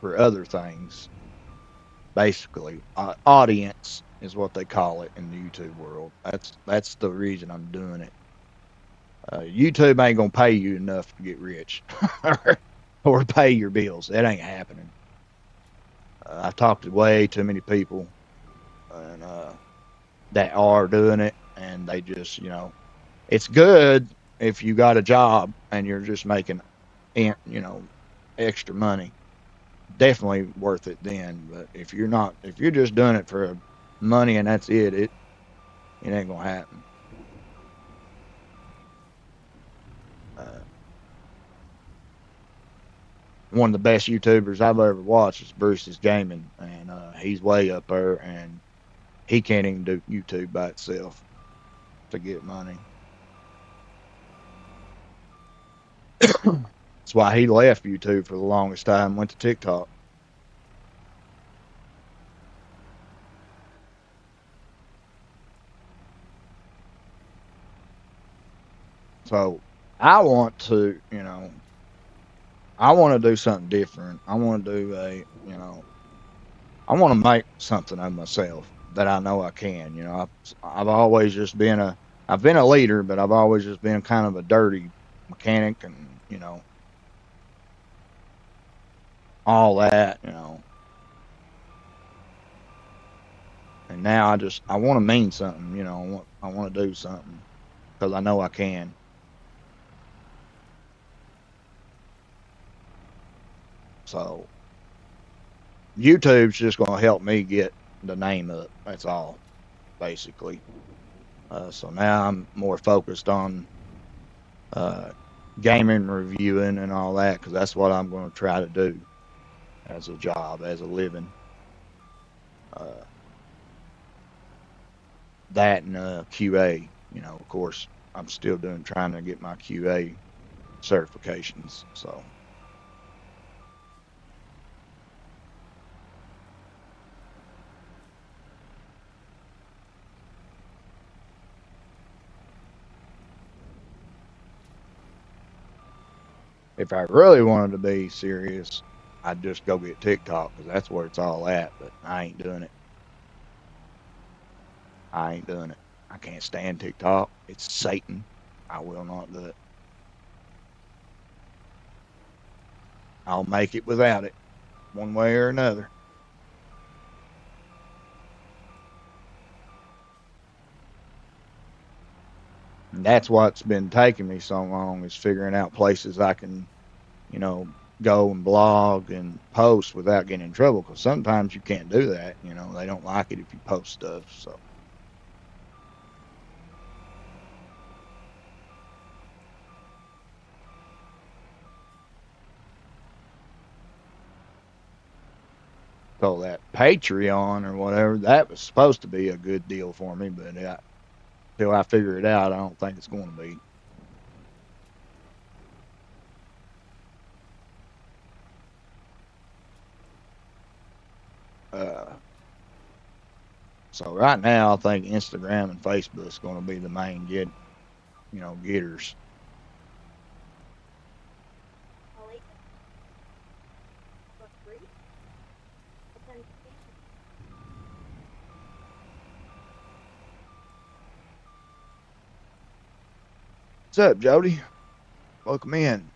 for other things. Basically, audience is what they call it in the YouTube world. That's the reason I'm doing it. YouTube ain't gonna pay you enough to get rich, or pay your bills. That ain't happening. I've talked to way too many people, and that are doing it, and they just, it's good if you got a job and you're just making, you know, extra money. Definitely worth it then. But if you're not, if you're just doing it for money and that's it ain't gonna happen. Uh, One of the best YouTubers I've ever watched is Bruce's Gaming, and he's way up there, and he can't even do YouTube by itself to get money. That's why he left YouTube for the longest time, went to TikTok. So I want to, I want to do something different. I want to do I want to make something of myself that I know I can. I've always just been I've been a leader, but I've always just been kind of a dirty mechanic, and all that. And now I want to mean something, you know. I want to do something because I know I can. So YouTube's just going to help me get the name up. That's all, basically. So now I'm more focused on uh, gaming, reviewing, and all that because that's what I'm going to try to do as a job, as a living. Uh, that and QA. You know, of course, I'm still trying to get my QA certifications. So if I really wanted to be serious, I'd just go get TikTok because that's where it's all at. But I ain't doing it. I ain't doing it. I can't stand TikTok. It's Satan. I will not do it. I'll make it without it, one way or another. And that's what's been taking me so long is figuring out places I can, you know, go and blog and post without getting in trouble. Because sometimes you can't do that. You know, they don't like it if you post stuff. So that Patreon or whatever, that was supposed to be a good deal for me, but until I figure it out, I don't think it's going to be. Uh, so right now, I think Instagram and Facebook is going to be the main getters. What's up, Jody? Welcome in.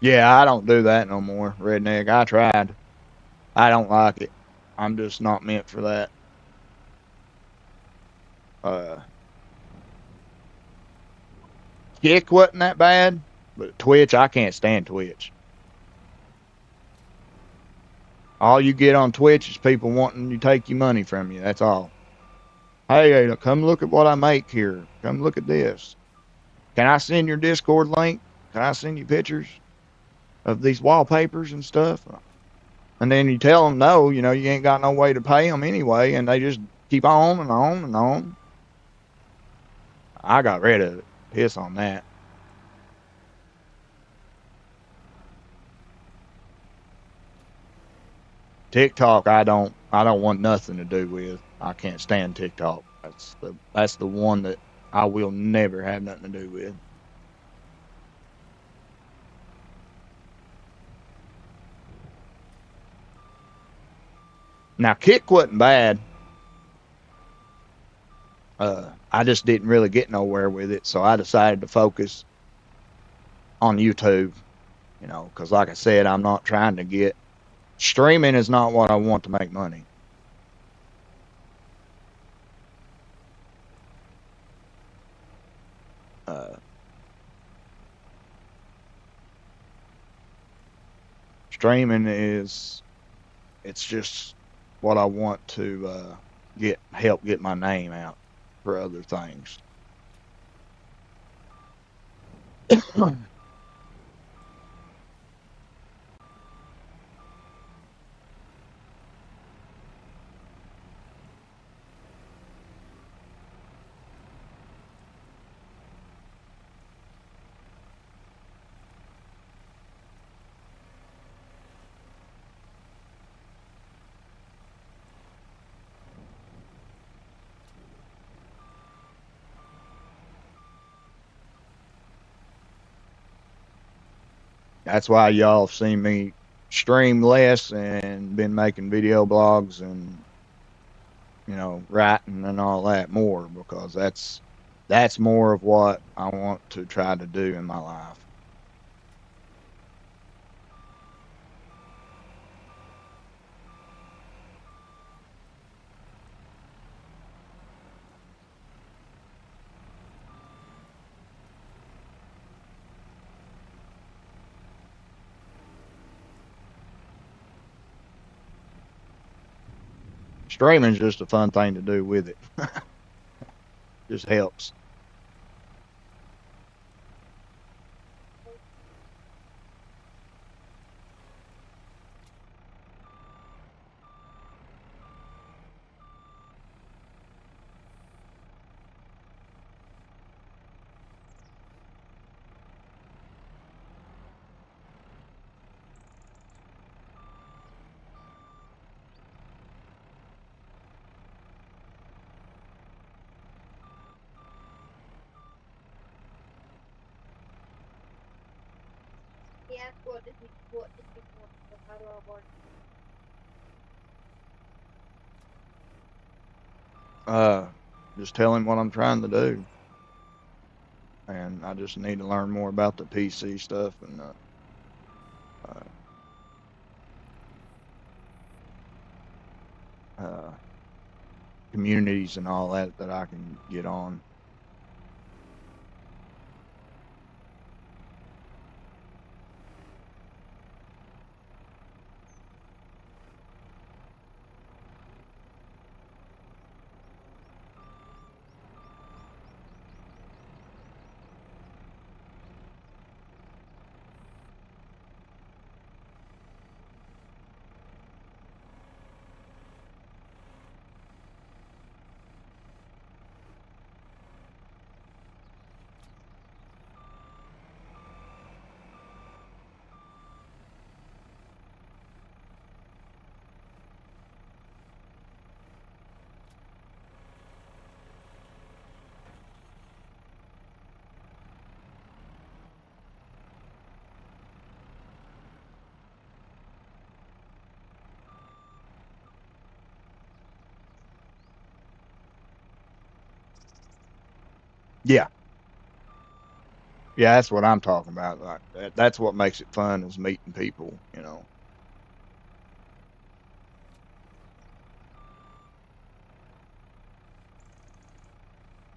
Yeah, I don't do that no more, redneck. I tried. I don't like it. I'm just not meant for that. Uh, Kick wasn't that bad, but Twitch, I can't stand Twitch. All you get on Twitch is people wanting to take your money from you. That's all. Hey, come look at what I make here. Come look at this. Can I send your Discord link? Can I send you pictures of these wallpapers and stuff? And then you tell them no, you know, you ain't got no way to pay them anyway, and they just keep on and on and on. I got rid of it. Piss on that. TikTok, I don't want nothing to do with. I can't stand TikTok. That's the one that I will never have nothing to do with. Now, Kick wasn't bad. I just didn't really get nowhere with it, so I decided to focus on YouTube. You know, because like I said, I'm not trying to get streaming is not what I want to make money. Uh, Streaming it's just what I want to help get my name out for other things. That's why y'all have seen me stream less and been making video blogs and writing and all that more, because that's more of what I want to try to do in my life. Streaming's just a fun thing to do with it. Just helps. He asked, what did he want? So how do I work? Just tell him what I'm trying to do, and I just need to learn more about the PC stuff and uh, uh, communities and all that I can get on. Yeah, yeah, that's what I'm talking about. Like that's what makes it fun, is meeting people.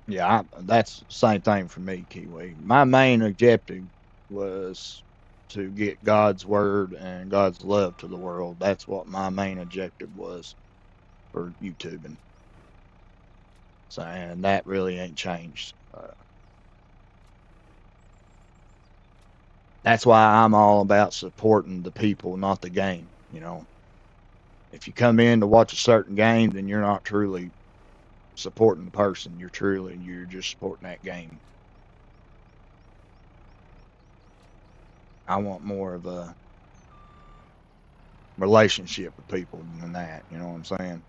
Yeah, that's the same thing for me, Kiwi. My main objective was to get God's word and God's love to the world. That's what my main objective was for YouTubing. So, and that really ain't changed. That's why I'm all about supporting the people, not the game. If you come in to watch a certain game, then you're not truly supporting the person. You're just supporting that game. I want more of a relationship with people than that. You know what I'm saying?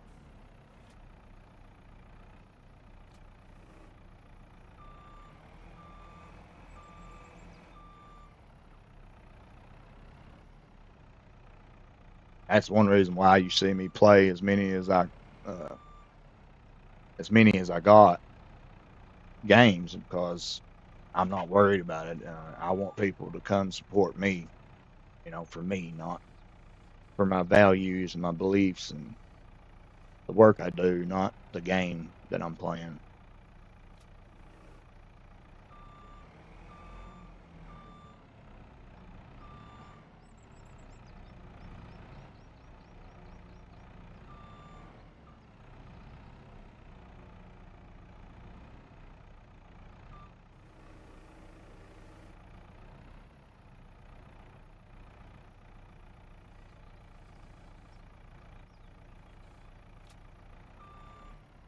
That's one reason why you see me play uh, as many as I got games, because I'm not worried about it. I want people to come support me. For me, not for my values and my beliefs and the work I do, not the game that I'm playing.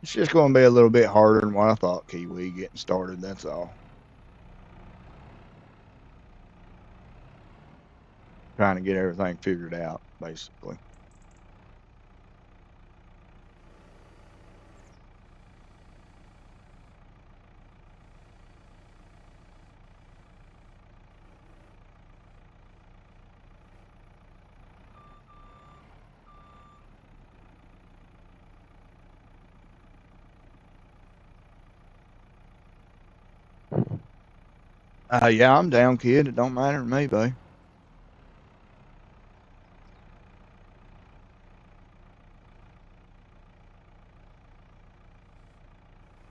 It's just going to be a little bit harder than what I thought, Kiwi, getting started. That's all. Trying to get everything figured out, basically. Yeah, I'm down, kid. It don't matter to me, babe.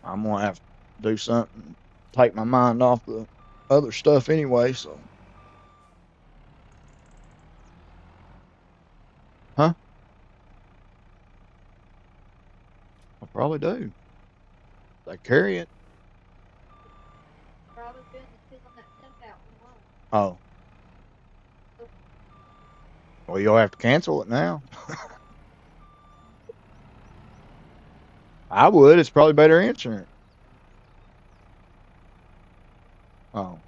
I'm gonna have to do something, take my mind off the other stuff anyway. So, huh? I probably do. They carry it. I was doing the filling that stuff out online. Oh, So well, you'll have to cancel it now. I would. It's probably better insurance. Oh,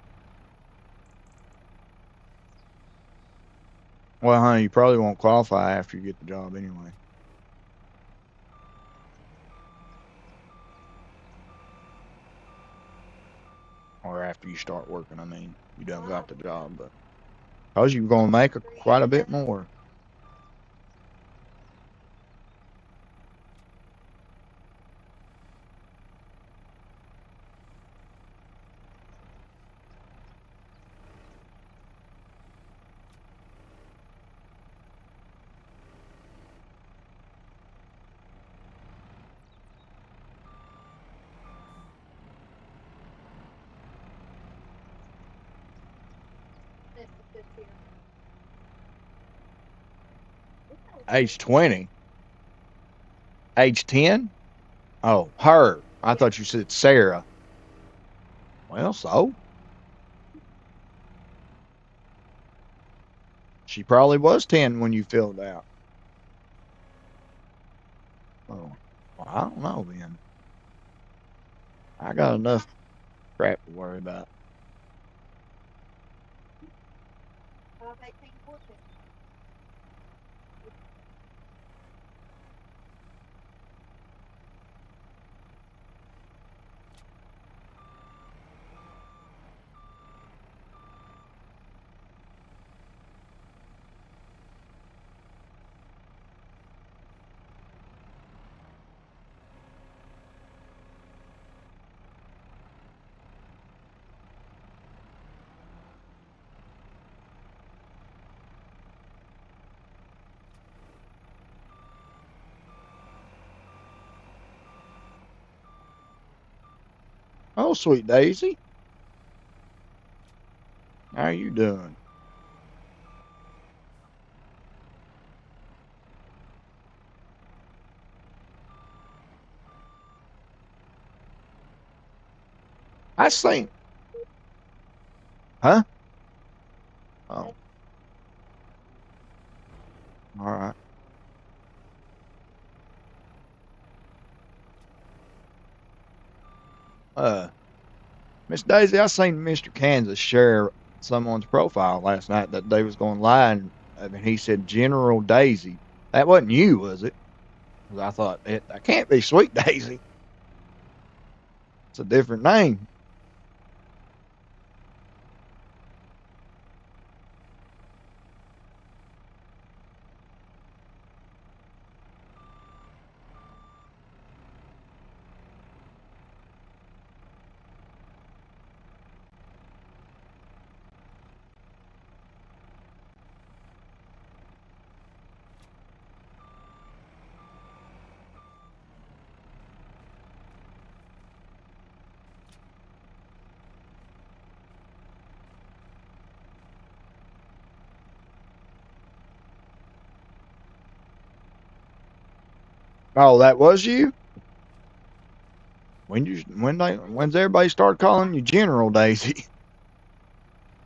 well, honey, you probably won't qualify after you get the job anyway, or after you start working. I mean, you done wow, got the job, but cause you're gonna make quite a bit more. that's a good fear. Age 20, age 10. Oh, her. I Yeah, thought you said Sarah. Well, so she probably was 10 when you filled out. Oh, well, I don't know then. I got enough crap to worry about. 18, 14. Oh, sweet Daisy, how you doing? I seen, huh? Oh, all right. Uh, Miss Daisy, I seen Mr. Kansas share someone's profile last night that they was going live, and I mean, he said General Daisy. That wasn't you, was it? 'Cause I thought that can't be Sweet Daisy. It's a different name. Oh, that was you. When's everybody start calling you General Daisy?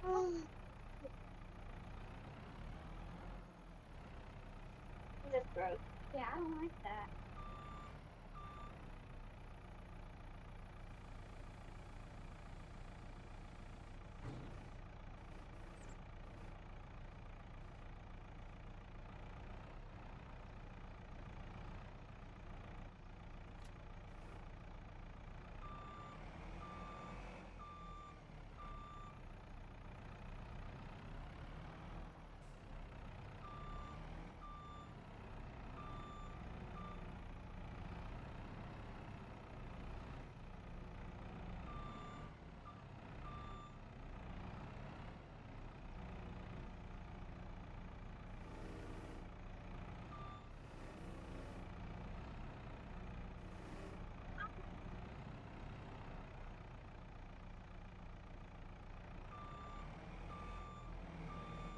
Oh, that's gross. Yeah, I don't like that.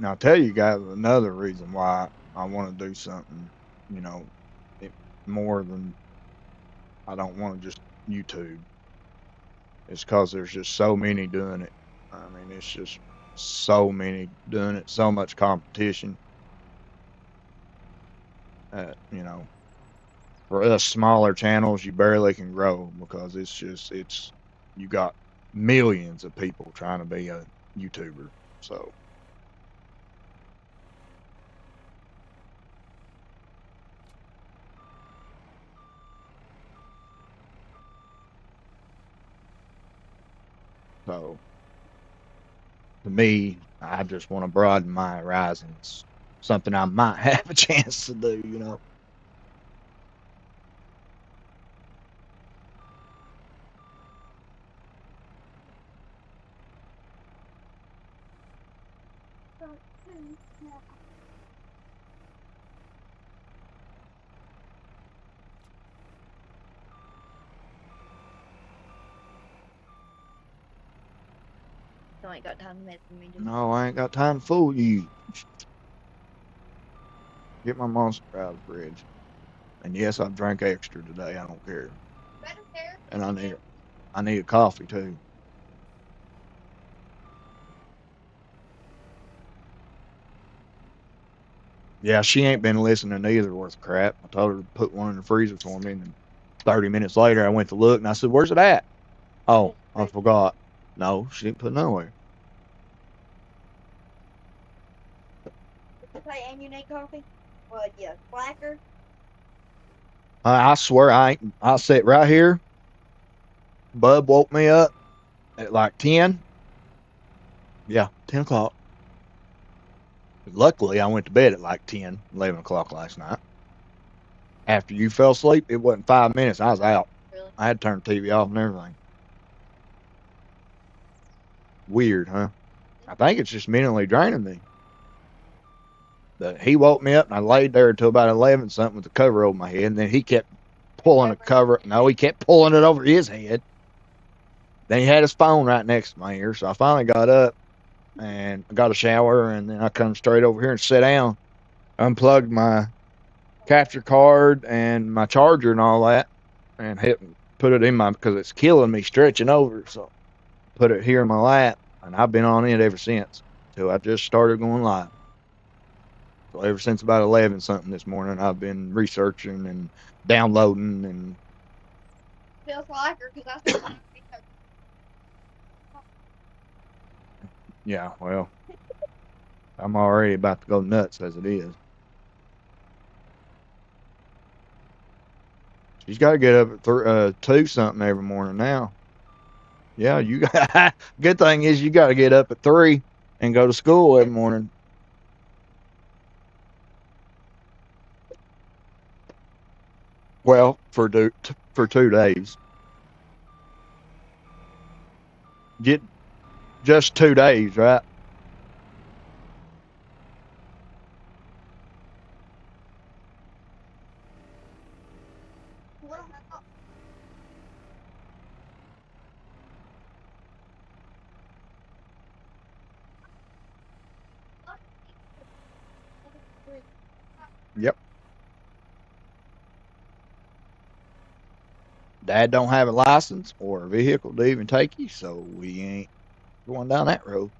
Now I'll tell you guys another reason why I want to do something, you know, it, more than I don't want to just YouTube. It's because there's just so many doing it. I mean, it's just so many doing it, so much competition. You know, for us smaller channels, you barely can grow because it's you got millions of people trying to be a YouTuber. So so to me, I just want to broaden my horizons. Something I might have a chance to do, you know. So I ain't got time to mess with me. No, I ain't got time to fool you. Get my monster out of the fridge. And yes, I've drank extra today. I don't care. I don't care. And I need a coffee too. Yeah, she ain't been listening either worth crap. I told her to put one in the freezer for me, and then 30 minutes later I went to look and I said, "Where's it at?" Oh, I forgot. No, she didn't put it nowhere. Okay, and you need coffee? Well, yeah, blacker. I swear I sit right here. Bub woke me up at like 10. Yeah, 10 o'clock. Luckily, I went to bed at like 10, 11 o'clock last night. After you fell asleep, it wasn't 5 minutes. I was out. Really? I had to turn the TV off and everything. Weird, huh? I think it's just mentally draining me. But he woke me up and I laid there until about 11 something with the cover over my head. And then he kept pulling the cover. No, he kept pulling it over his head. Then he had his phone right next to my ear. So I finally got up and I got a shower. And then I come straight over here and sat down, unplugged my capture card and my charger and all that, and put it in my, because it's killing me stretching over. So put it here in my lap. And I've been on it ever since till I just started going live. So ever since about 11 something this morning, I've been researching and downloading and. Feels like her because I said Yeah, well, I'm already about to go nuts as it is. She's got to get up at 2 something every morning now. Yeah, you got. Good thing is you got to get up at 3 and go to school every morning. Well, for 2 days. Get just 2 days, right? Yep. Dad don't have a license or a vehicle to even take you, so we ain't going down that road.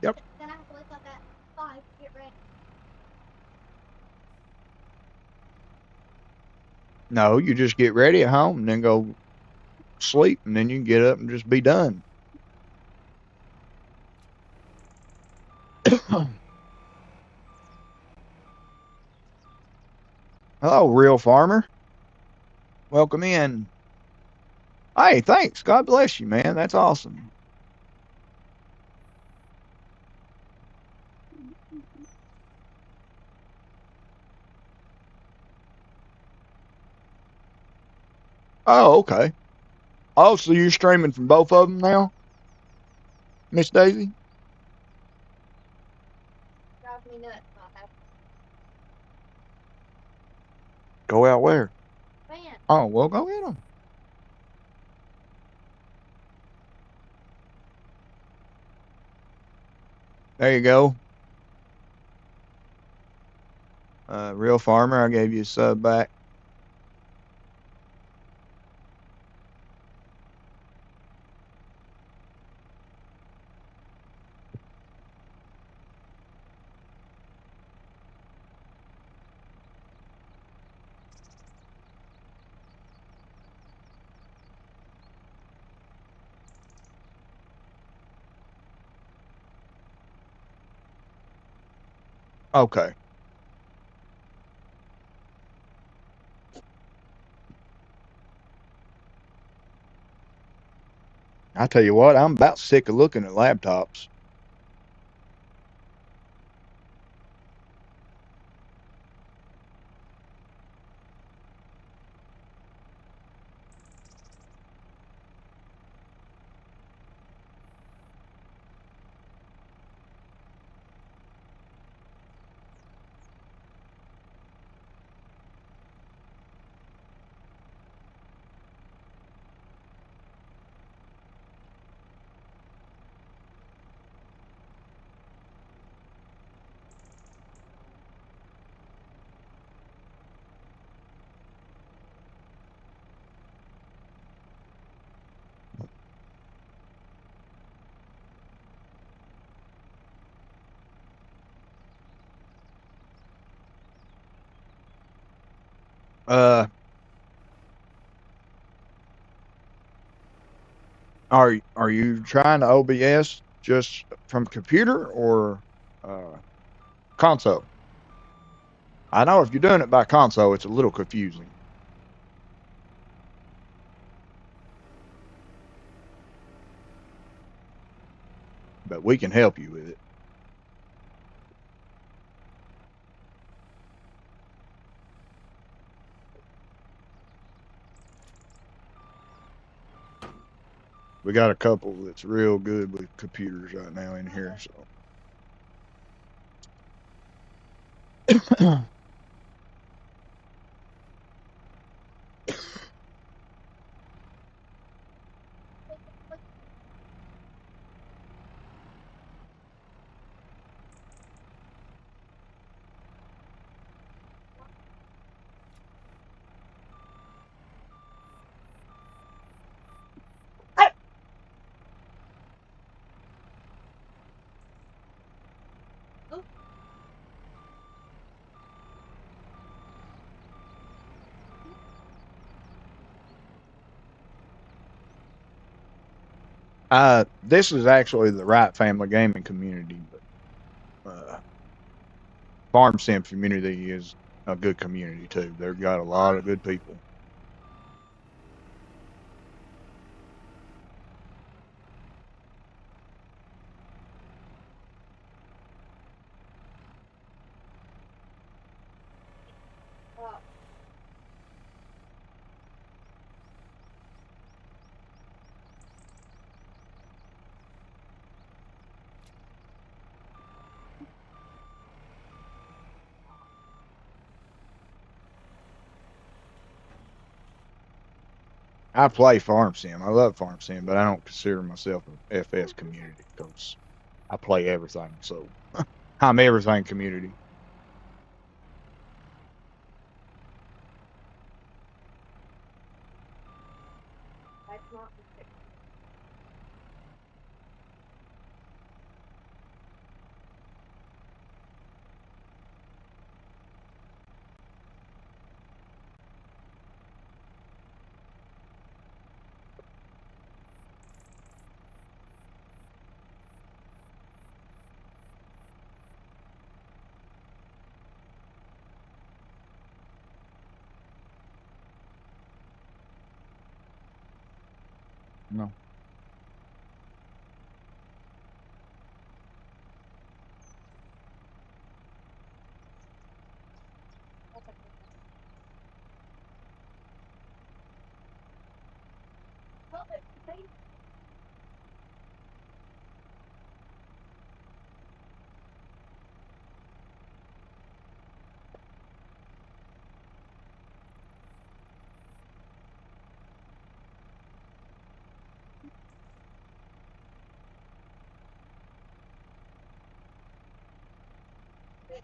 Yep. Then I have to wake up at 5 to get ready. No, you just get ready at home and then go sleep, and then you can get up and just be done. Hello, real farmer. Welcome in. Hey, thanks. God bless you, man. That's awesome. Oh, okay. Oh, so you're streaming from both of them now, Miss Daisy? Drives me nuts not having. Go out where? Man, Oh, well, go get them. There you go. Real farmer, I gave you a sub back. Okay. I tell you what, I'm about sick of looking at laptops. Uh, are you trying to OBS just from computer or console? I know if you're doing it by console, it's a little confusing, but we can help you with it. We got a couple that's real good with computers right now in here, so. oh, This is actually the right family gaming community, but Farm Sim community is a good community too. They've got a lot of good people. uh, I play Farm Sim. I love Farm Sim, but I don't consider myself an FS community because I play everything. So I'm everything community. that's not No.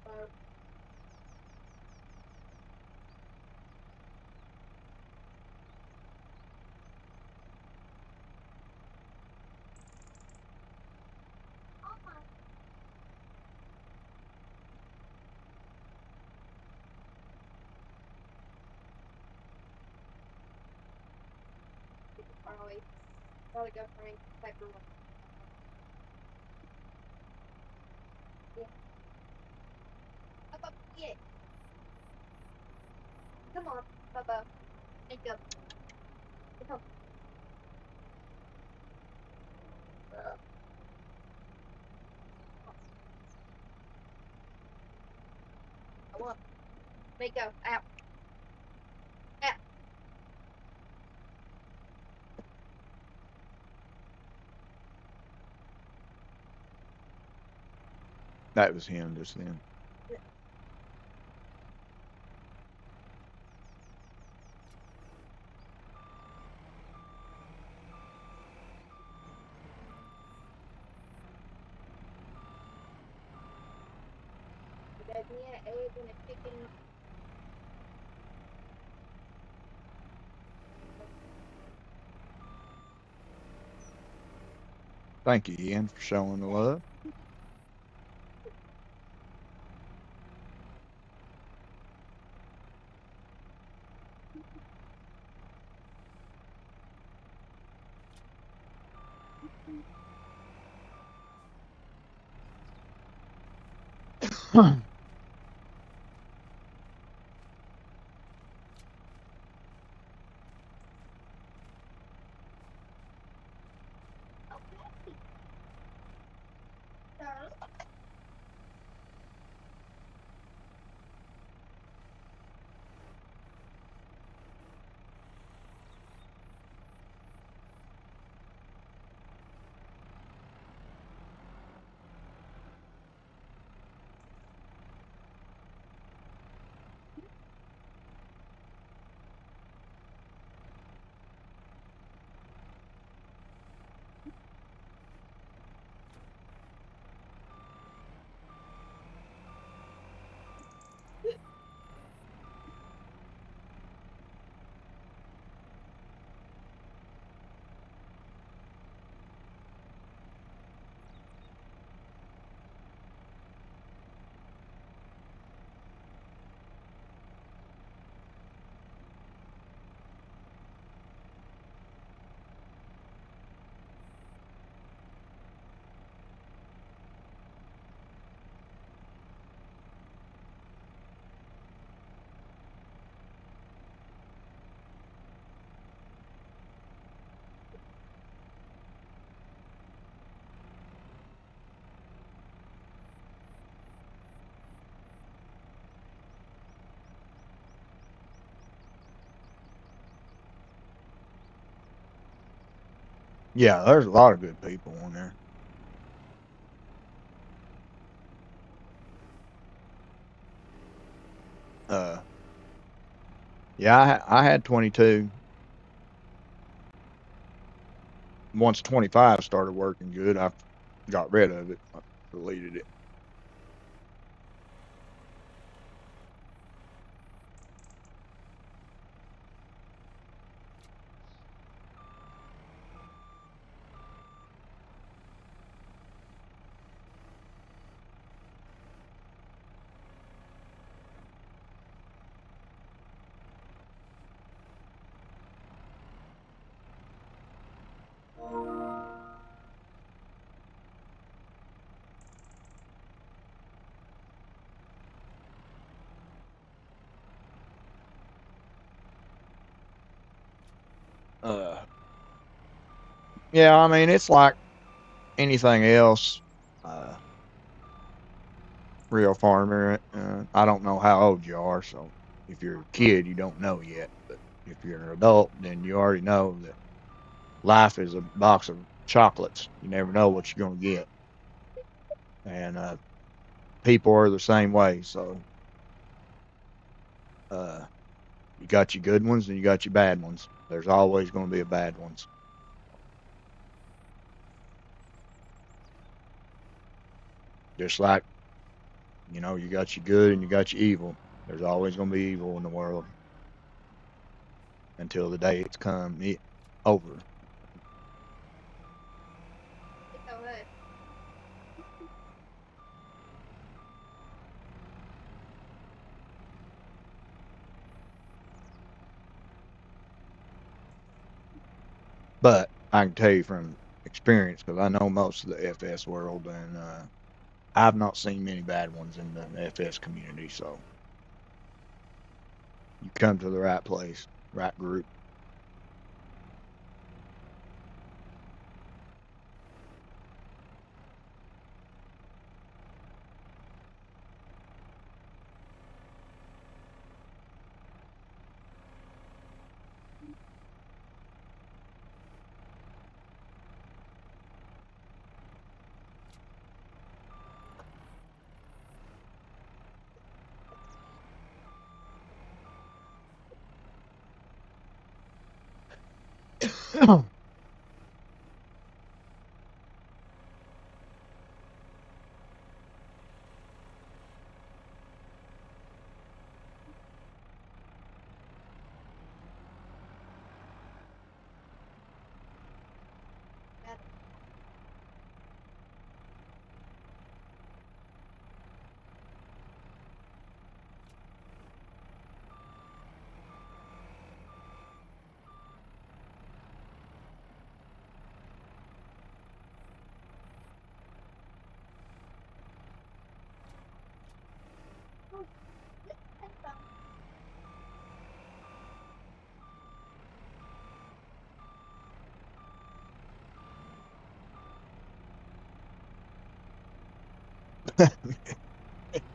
So, Charlie, gotta go bring paperwork. Yeah. Yeah. Come on, Bubba. Let's go. Come on. Let go. Out. Out. That was him just then. There's me an egg and a chicken. Thank you, Ian, for showing the love. Okay. Darling. Yeah, there's a lot of good people on there. Uh, yeah, I had 22. Once 25 started working good, I got rid of it. I deleted it. Uh, yeah, I mean, it's like anything else. Uh, Real farmer. I don't know how old you are, so if you're a kid, you don't know yet. But if you're an adult, then you already know that life is a box of chocolates. You never know what you're going to get. And people are the same way. So uh, you got your good ones and you got your bad ones. There's always going to be a bad ones. Just like You know, you got your good and you got your evil. There's always going to be evil in the world until the day it's come over. So, But I can tell you from experience, because I know most of the FS world, and I've not seen many bad ones in the FS community. So you come to the right place, right group.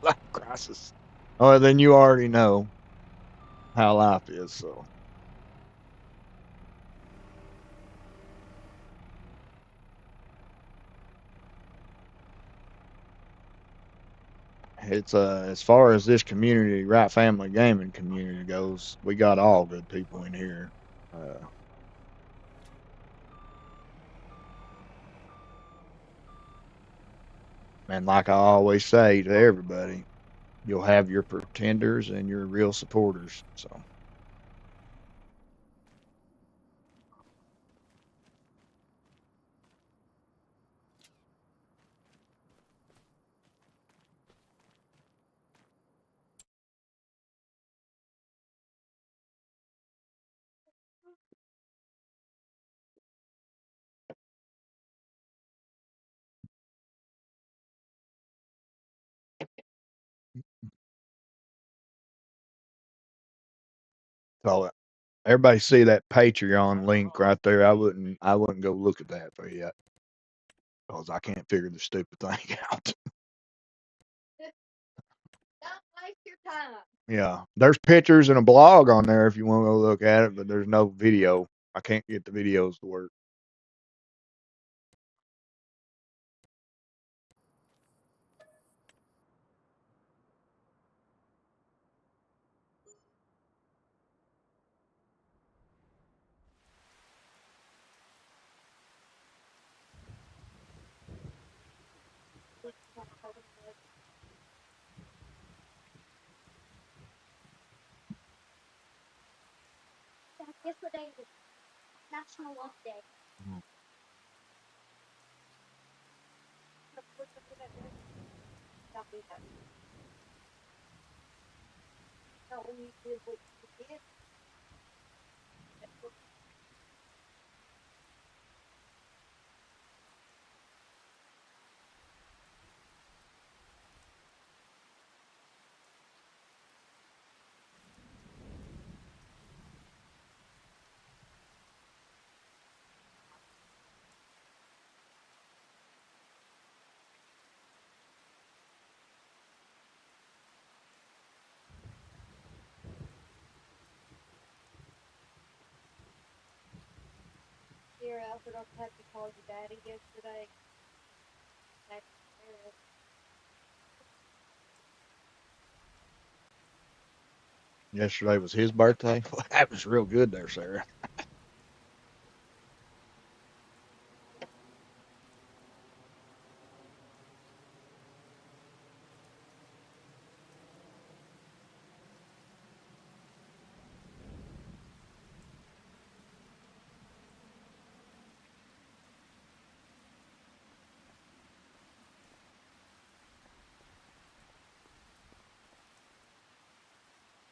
Life crisis. Oh, then you already know how life is. So it's as far as this community, right family gaming community goes, we got all good people in here. Uh, and like I always say to everybody, you'll have your pretenders and your real supporters. So so everybody see that Patreon link right there. I wouldn't go look at that for yet because I can't figure the stupid thing out. don't waste your time. Yeah, there's pictures and a blog on there if you want to go look at it, but there's no video. I can't get the videos to work. Guess what day it is? National Love Day. Don't do that. No, when you do what you did, dear Alfred, I'll have to call your daddy yesterday. Yesterday was his birthday. That was real good there, Sarah.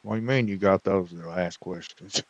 What do you mean you got those are the last questions?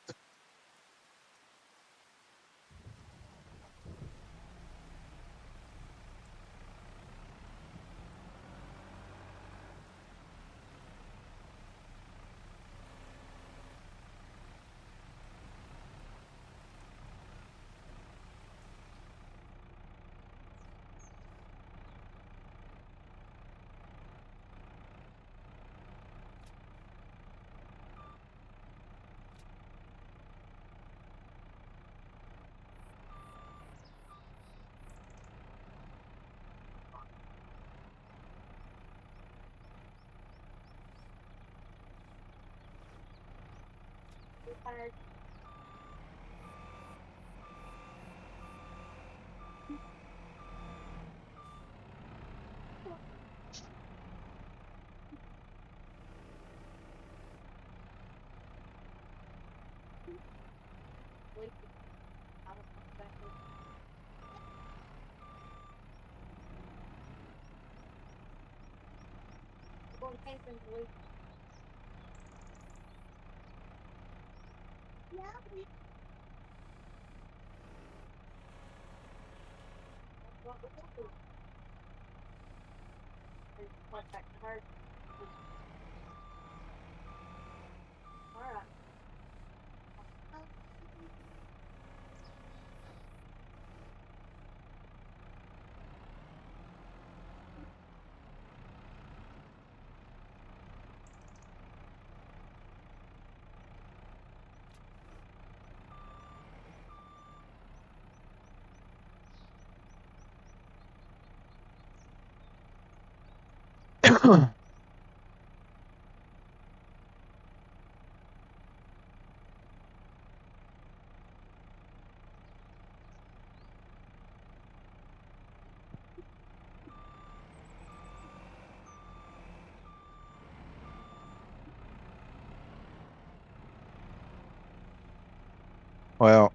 Tired. Sleepy. I don't know exactly. We're going camping the week. Yeah, that's what we're going to do. We went back to her. All right. Well,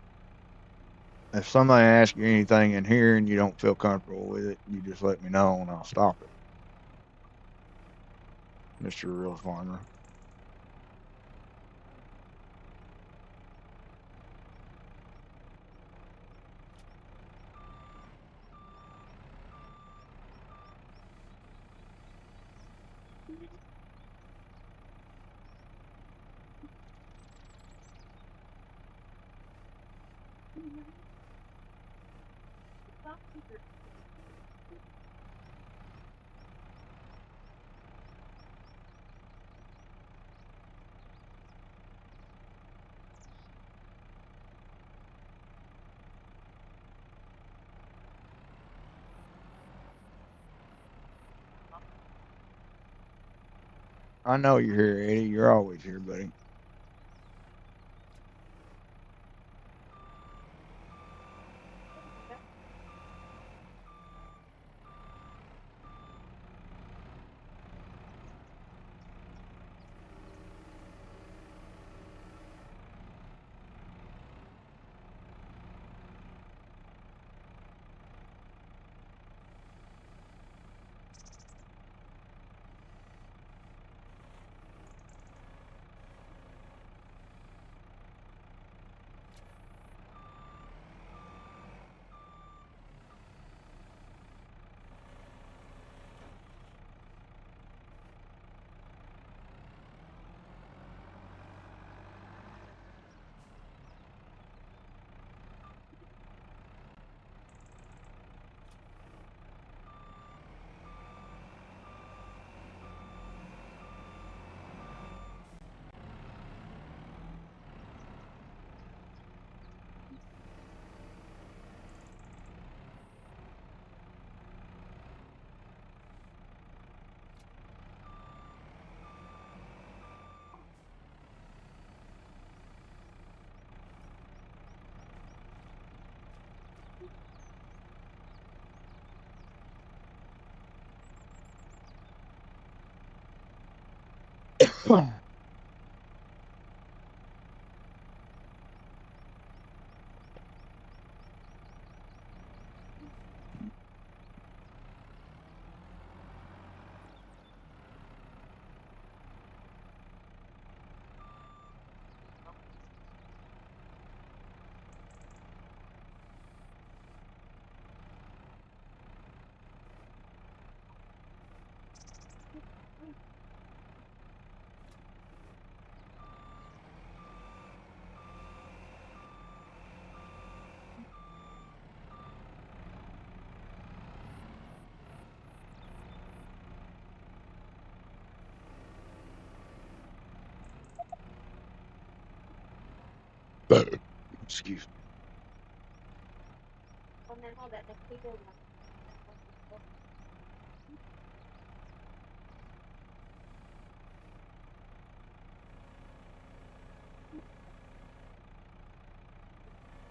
if somebody asks you anything in here and you don't feel comfortable with it, you just let me know and I'll stop it, Mr. Real Farmer. I know you're here, Eddie. You're always here, buddy. Excuse Well, now that Nikita went,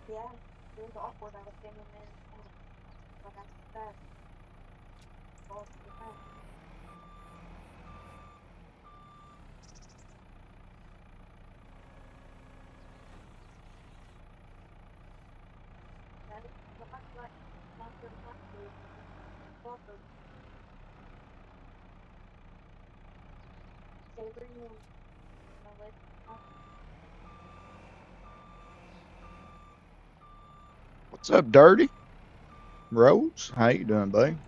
yeah, it was awkward. I was standing there, but I said, well, that is like not very much to welcome every meal. Let What's up, Dirty? Rose, how you doing, babe?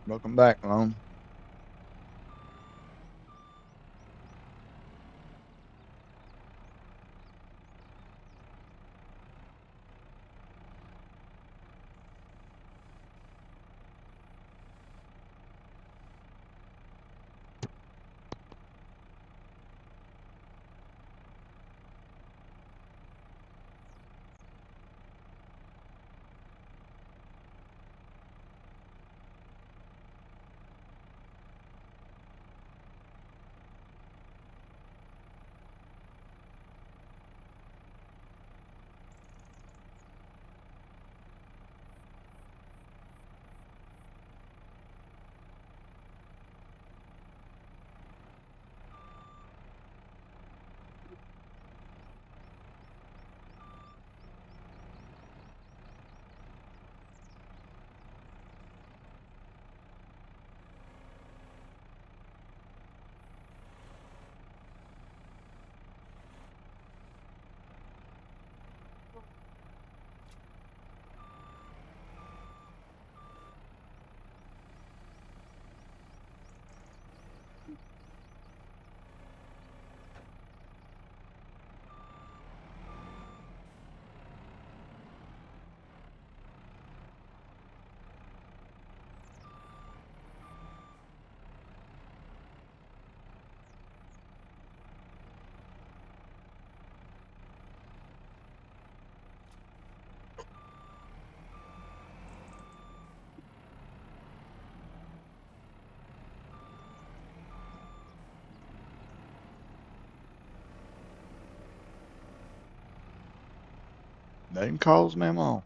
Welcome back, Lone. Name calls, Memo.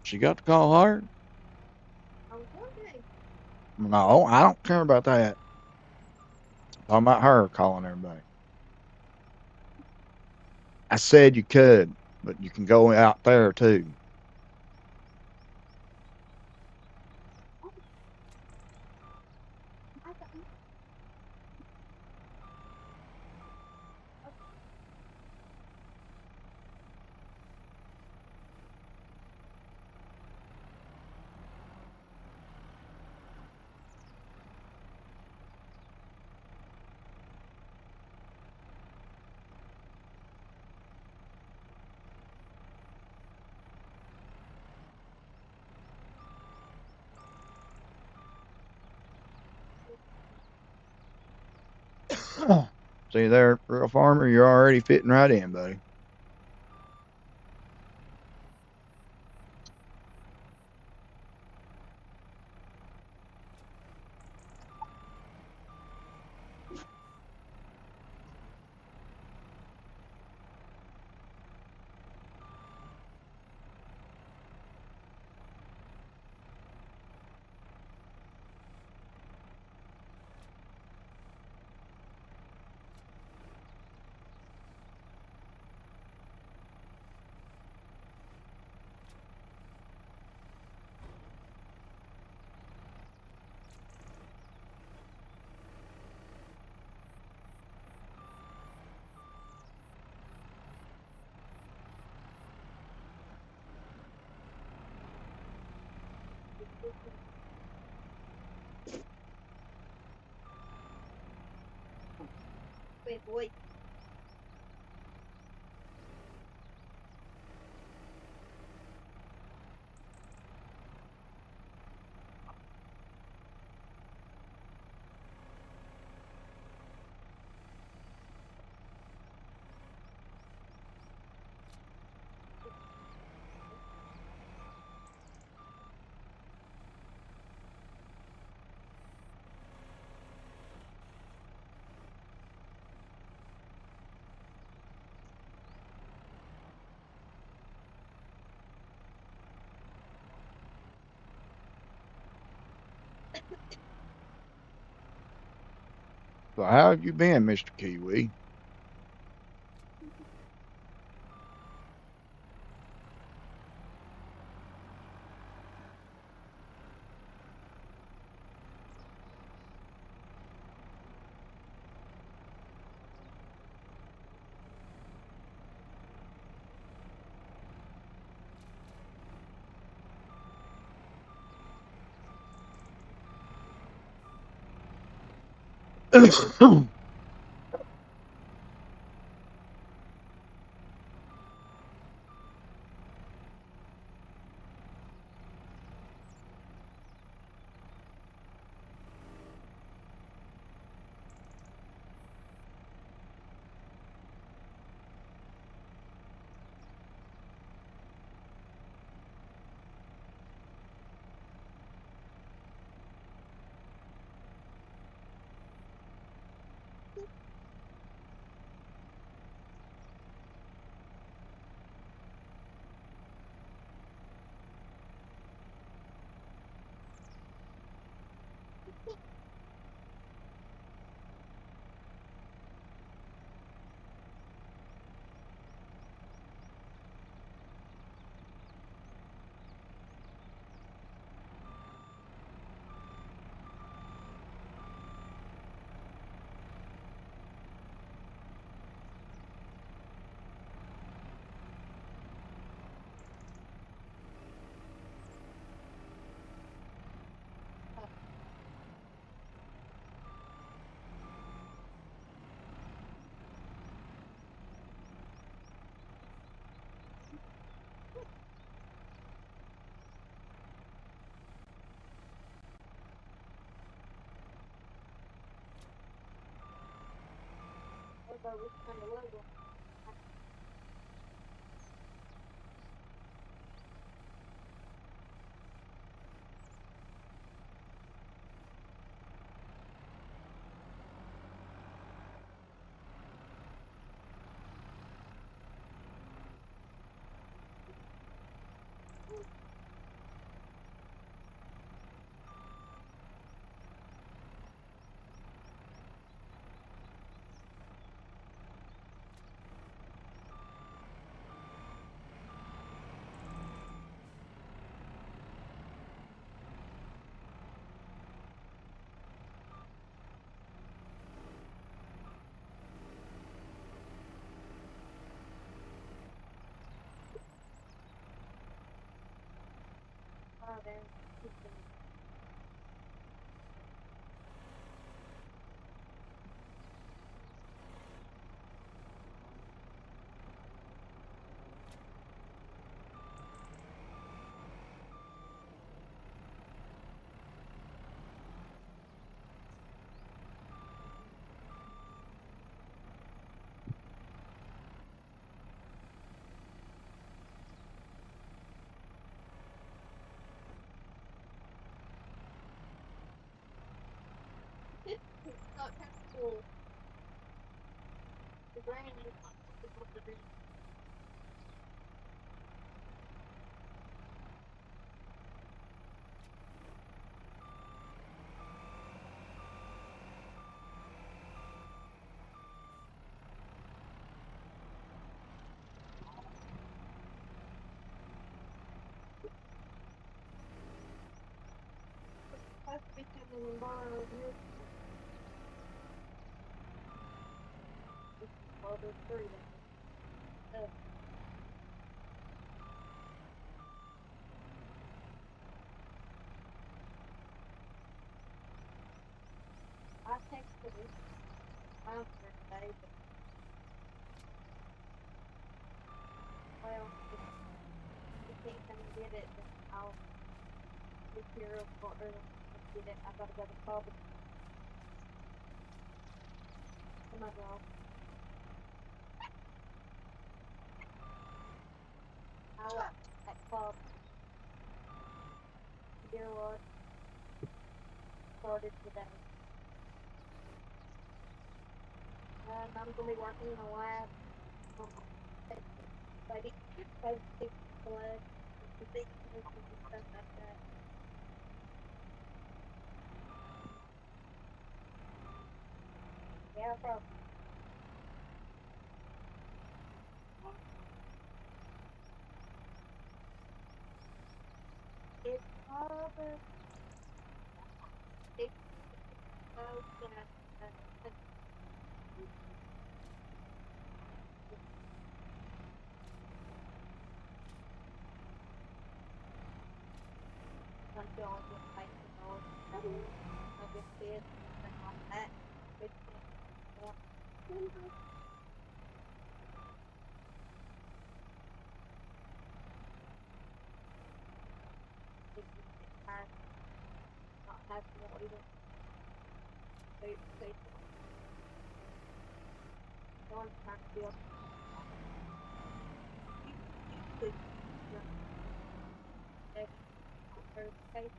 She got to call her? I was wondering. No, I don't care about that. I'm talking about her calling everybody. I said you could, but you can go out there too. Oh, I thought, See there, real farmer, you're already fitting right in, buddy. wait, boy. So how have you been, Mr. Kiwi? I thought which kind of was. Oh, there. It's not kind of cool. The brain is not typical to do. Supposed to be coming and borrow your well, there's three then. I texted his mom today, but well, if he can't come and get it, then I'll be here for early to get it. I gotta go to call the my dog. I was at club. Dearwood started today. I'm gonna be working in a lab. Basic blood, basic and stuff like that. Yeah, probably. It's probably six until I get like I just did something like that. It's more tired not having to eat it. Food. So I'm trying to feel good. Face.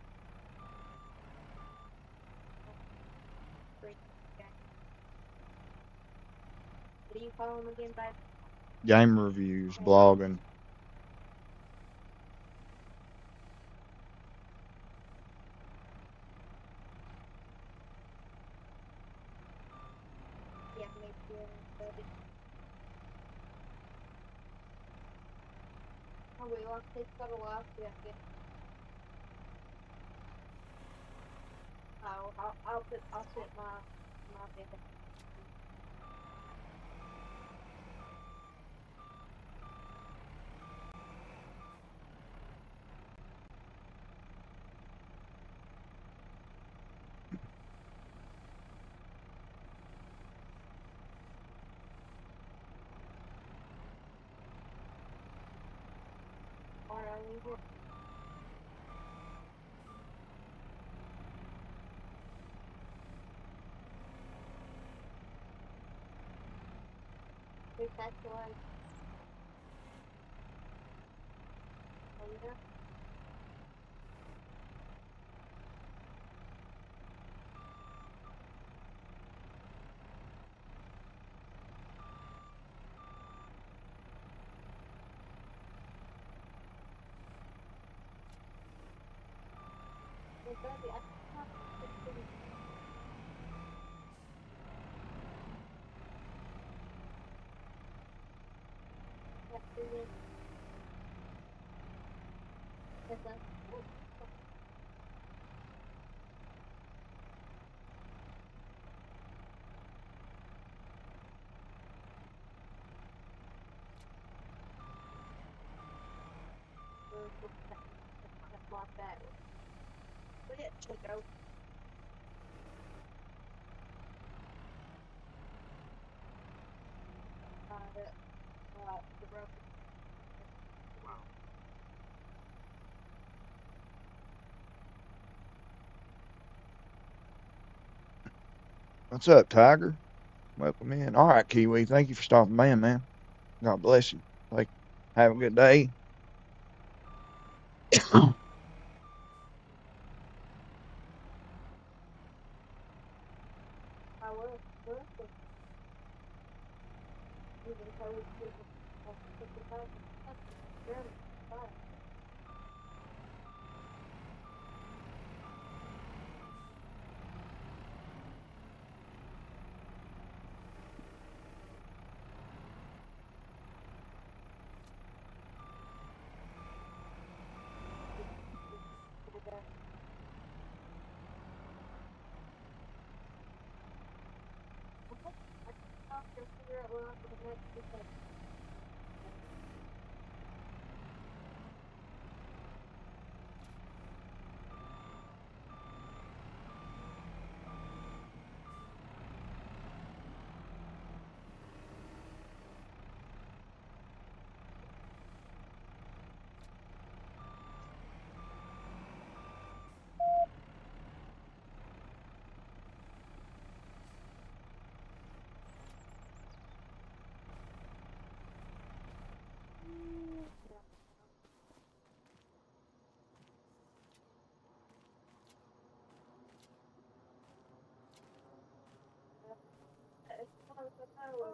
What do you call them again, babe? Game reviews, blogging. Yeah, maybe I will. It's got a lot. Yeah, yeah. I'll put my bed. Or I leave it. If that's the way. Oh, yeah. Well, baby, I just have to put it back to it. Because I'm like that. eventually go it, the road. What's up, Tiger? Welcome in. All right, Kiwi. Thank you for stopping by, man. God bless you. Like, have a good day. I will. Even encourage people to take the time. Very fun. I can figure out what I'm going to make because it's one of the power.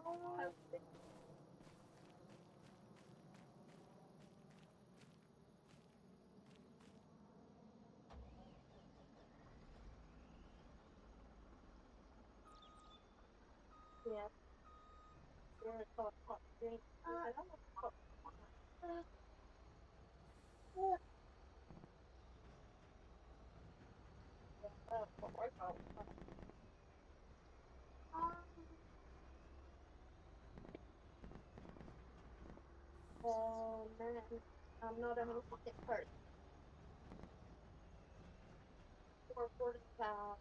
Yeah, you're a hot drink. I don't know hot. Man, I'm not 100% certain. 4:45.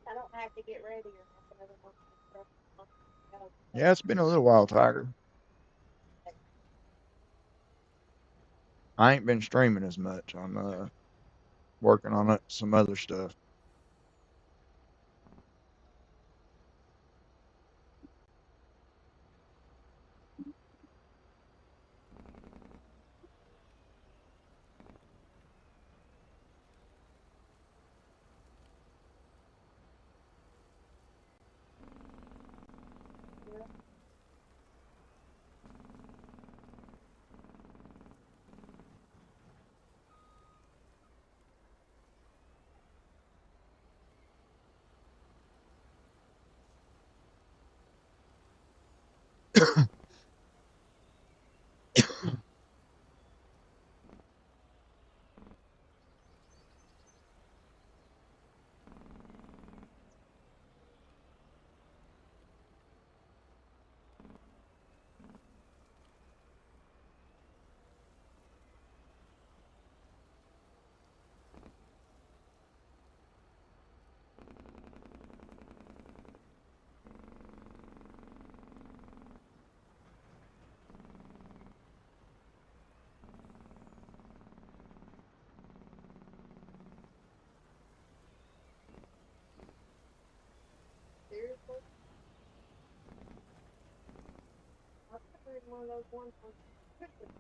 I don't have to get ready or nothing other than go. Yeah, it's been a little while, Tiger. I ain't been streaming as much. I'm working on some other stuff. Seriously? I figured one of those ones was Christmas.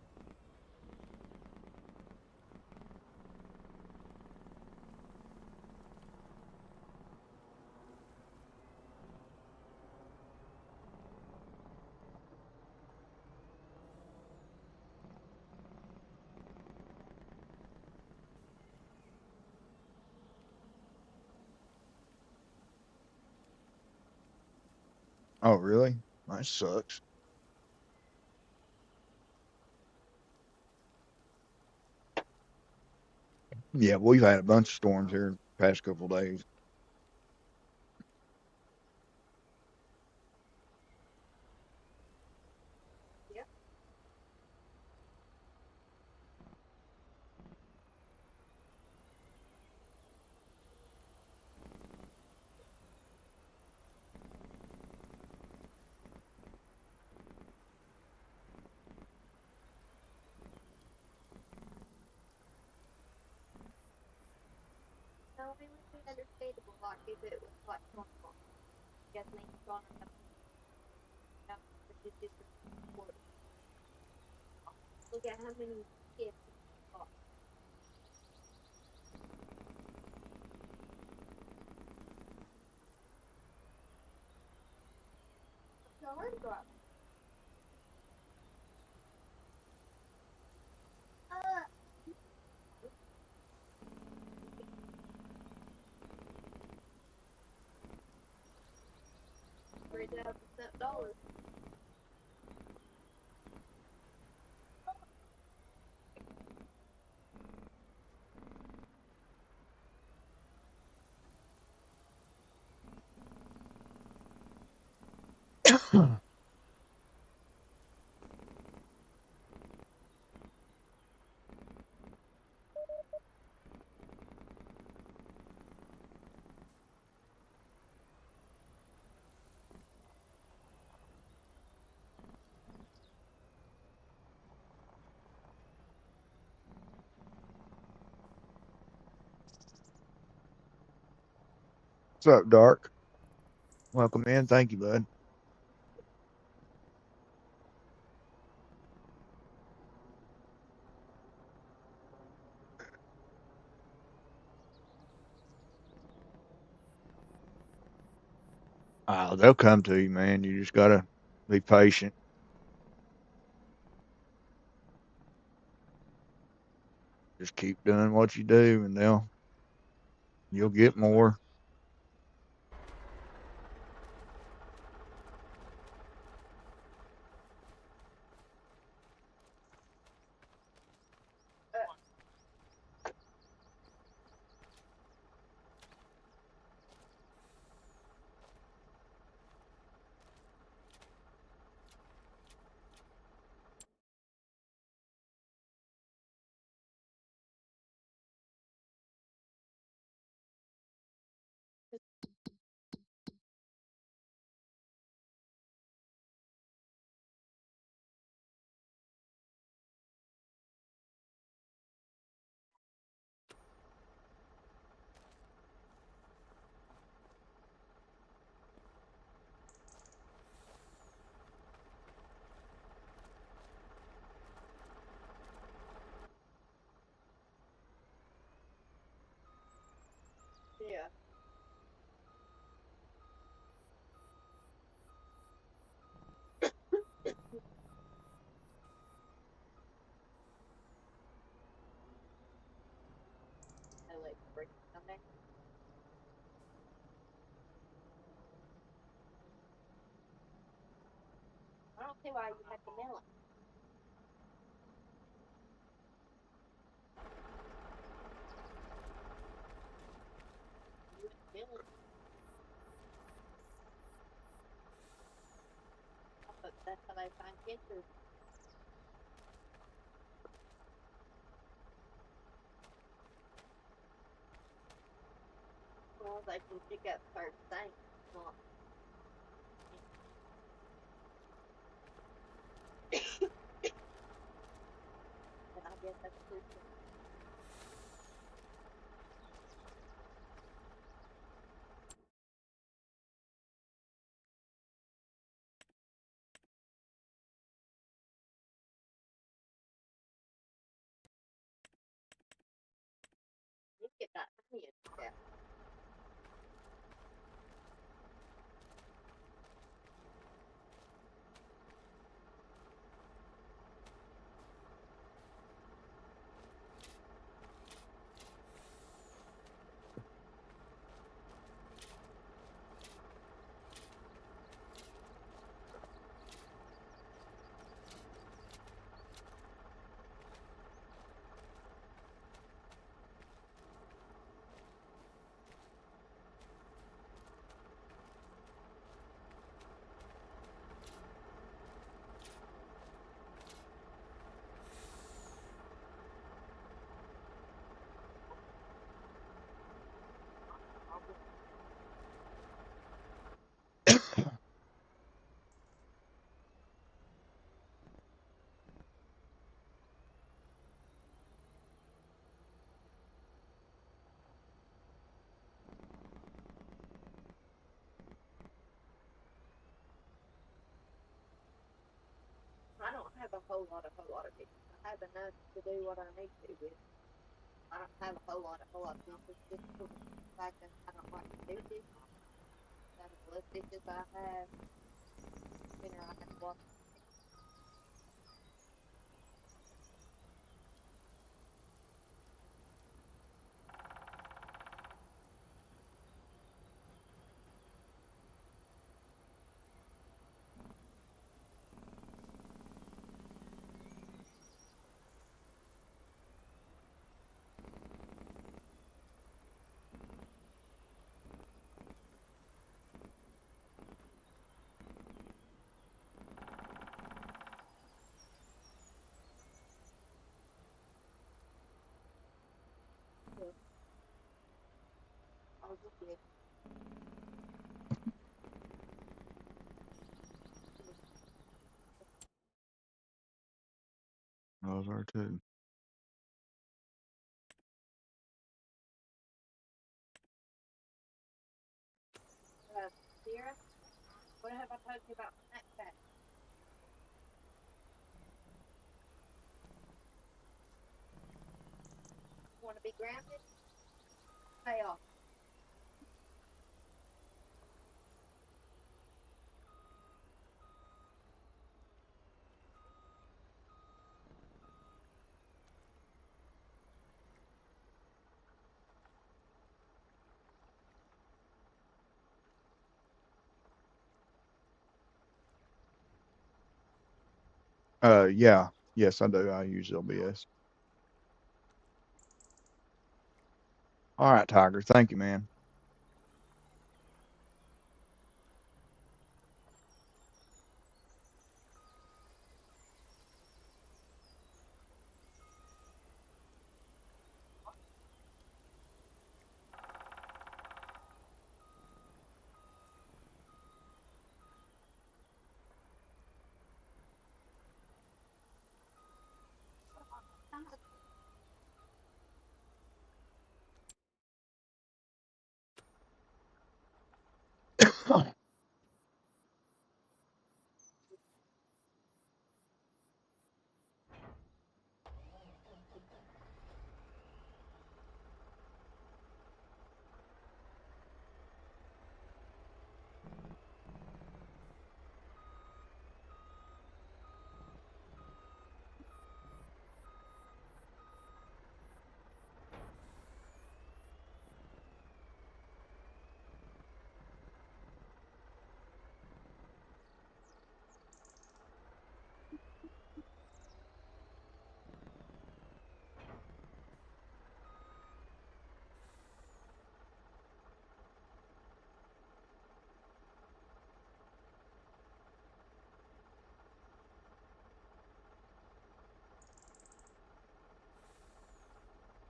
Oh, really? That sucks. Yeah, we've had a bunch of storms here the past couple of days. Yep. No, it would be understandable, like if it was like normal. Gasoline gone up, you know, but this is important. Look at how many kids got. So let's go out. Uh, $3,000. What's up, Dark? Welcome in. Thank you, bud. They'll come to you, man. You just gotta be patient. Just keep doing what you do, and you'll get more. Yeah. I like break something. I don't see why you have to mail it. You would mail it. But that's how they find cancers. Well, they can pick up certain things. Not, and I guess that's true. You get that money and stuff. whole lot of pictures. I have enough to do what I need to with. I don't have a whole lot of numbers. Just for the fact that I don't like to do this. That the less dishes I have, the sooner I have to wash. So, I'll just get Those are too. Sierra. What have I told you about Snapchat? Want to be grounded? Pay off. Yeah. Yes, I do. I use LBS. All right, Tiger. Thank you, man.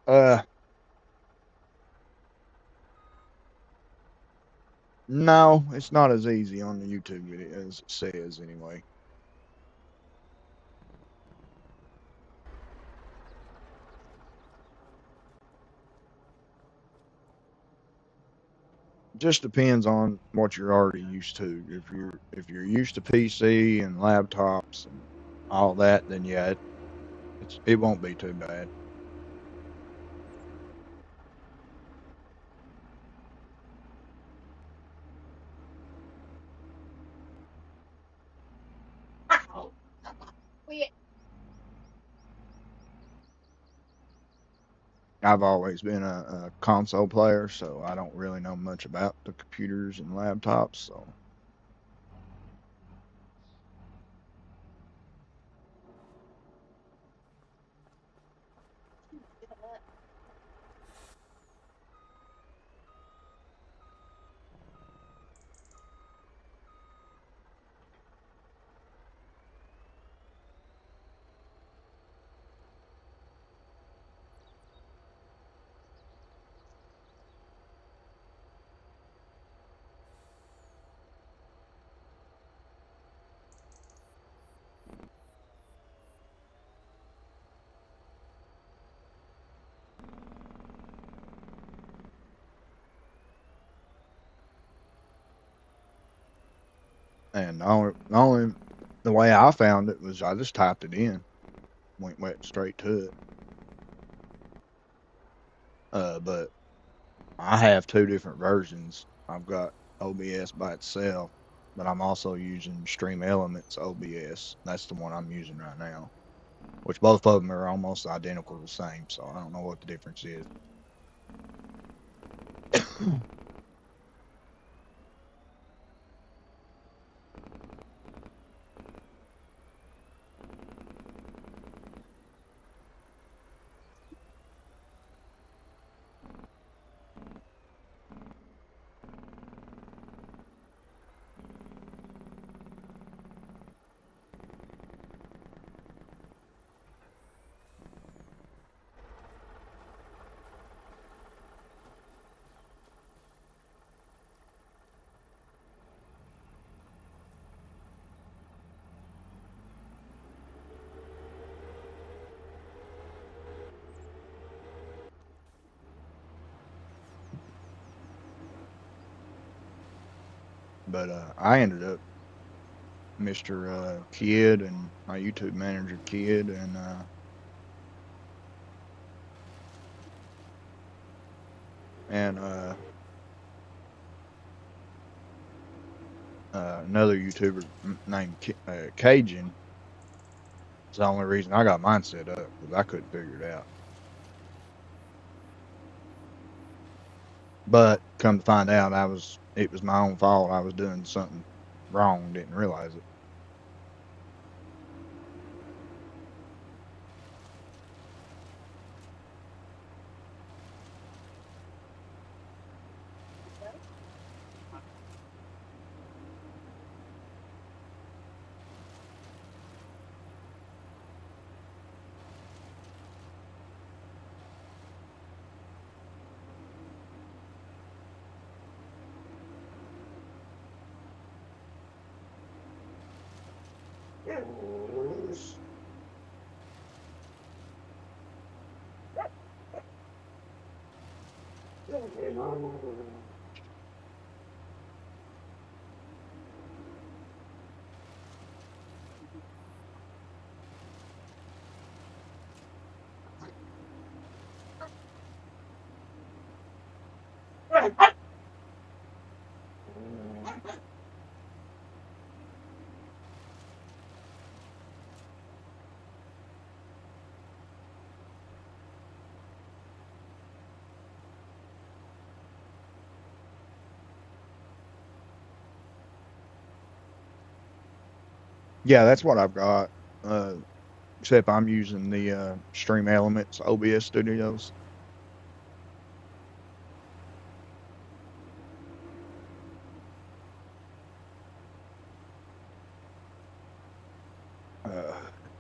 uh, no, it's not as easy on the YouTube video as it says anyway. Just depends on what you're already used to. If you're used to PC and laptops and all that, then yeah, it won't be too bad. Quit. I've always been a console player, so I don't really know much about the computers and laptops. So and the only The way I found it was I just typed it in, went straight to it. But I have two different versions. I've got OBS by itself, but I'm also using Stream Elements OBS. That's the one I'm using right now, which both of them are almost identical the same, so I don't know what the difference is. But I ended up Mr. Kid and my YouTube manager Kid and another YouTuber named Cajun. It's the only reason I got mine set up because I couldn't figure it out. But come to find out, it was my own fault. I was doing something wrong, didn't realize it. Yeah, that's what I've got. Uh, Except I'm using the Stream Elements OBS Studios.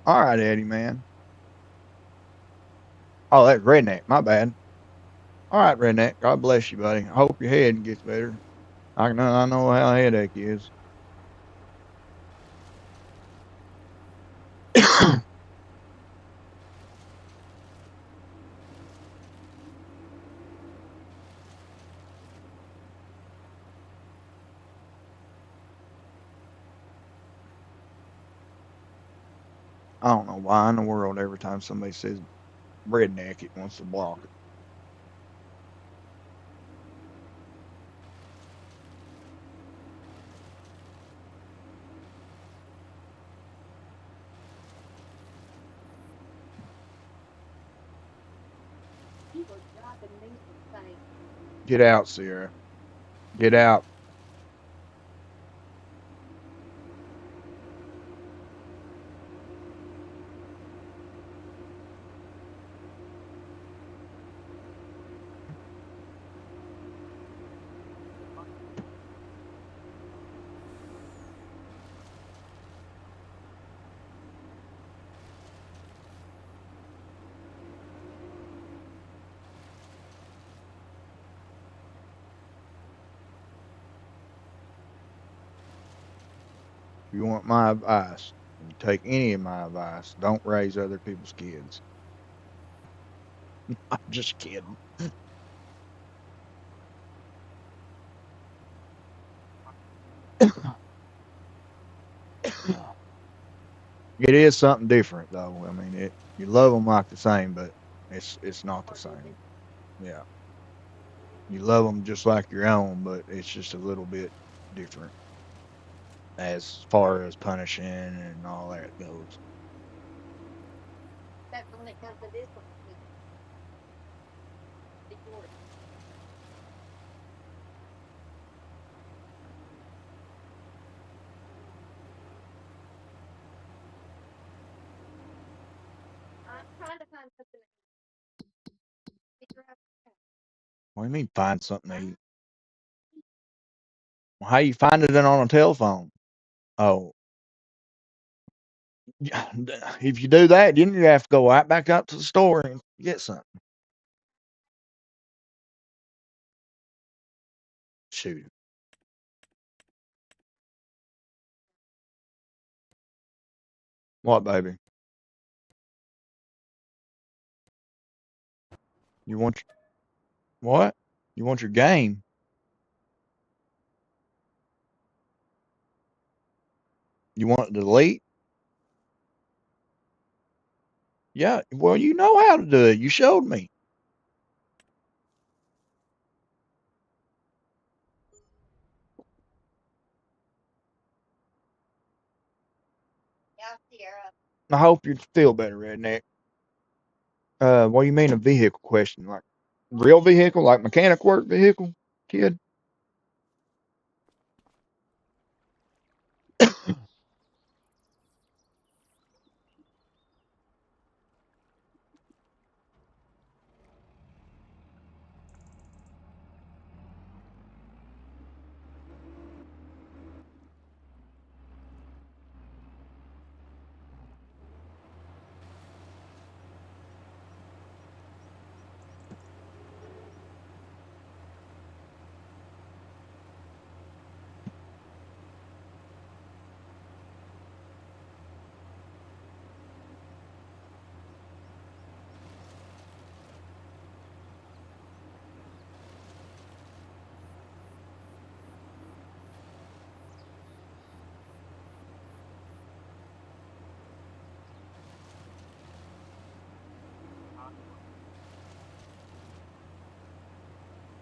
All right, Eddie, man. Oh, that's Redneck. My bad. All right, Redneck. God bless you, buddy. I hope your head gets better. I know how a headache is. I don't know why in the world every time somebody says redneck, it wants to block it. Get out, Sierra. Get out. If you want my advice, and you take any of my advice, don't raise other people's kids. I'm just kidding. It is something different, though. I mean, you love them like the same, but it's not the same. Yeah, you love them just like your own, but it's just a little bit different as far as punishing and all that goes. That's when it comes to this one. It's yours. I'm trying to find something to figure out. What do you mean find something to eat? Well, how you find it on a telephone? Oh, yeah, if you do that, then you have to go right back out to the store and get something. Shoot, what, baby? You want what? You want your game? You want it to delete? Yeah. Well, you know how to do it. You showed me. Yeah, Sierra. I hope you feel better, redneck. What do you mean a vehicle question? Like real vehicle, like mechanic work vehicle, kid?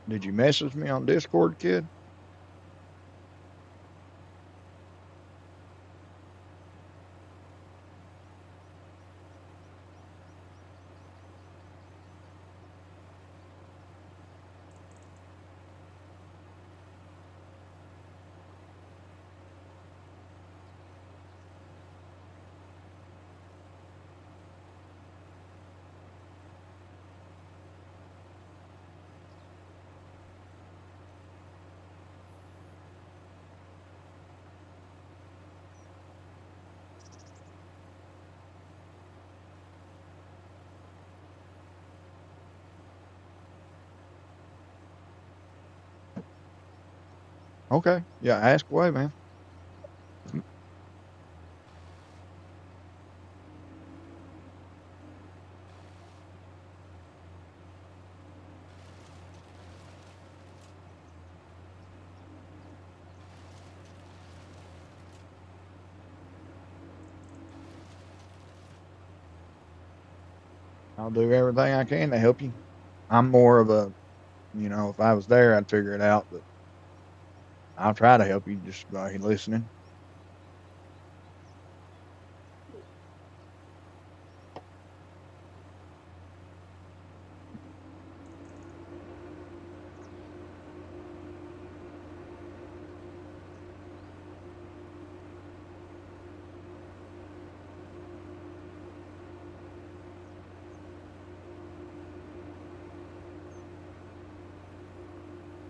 Did you message me on Discord, kid? Okay. Yeah, ask away, man. I'll do everything I can to help you. I'm more of a, if I was there, I'd figure it out, but I'll try to help you just by listening.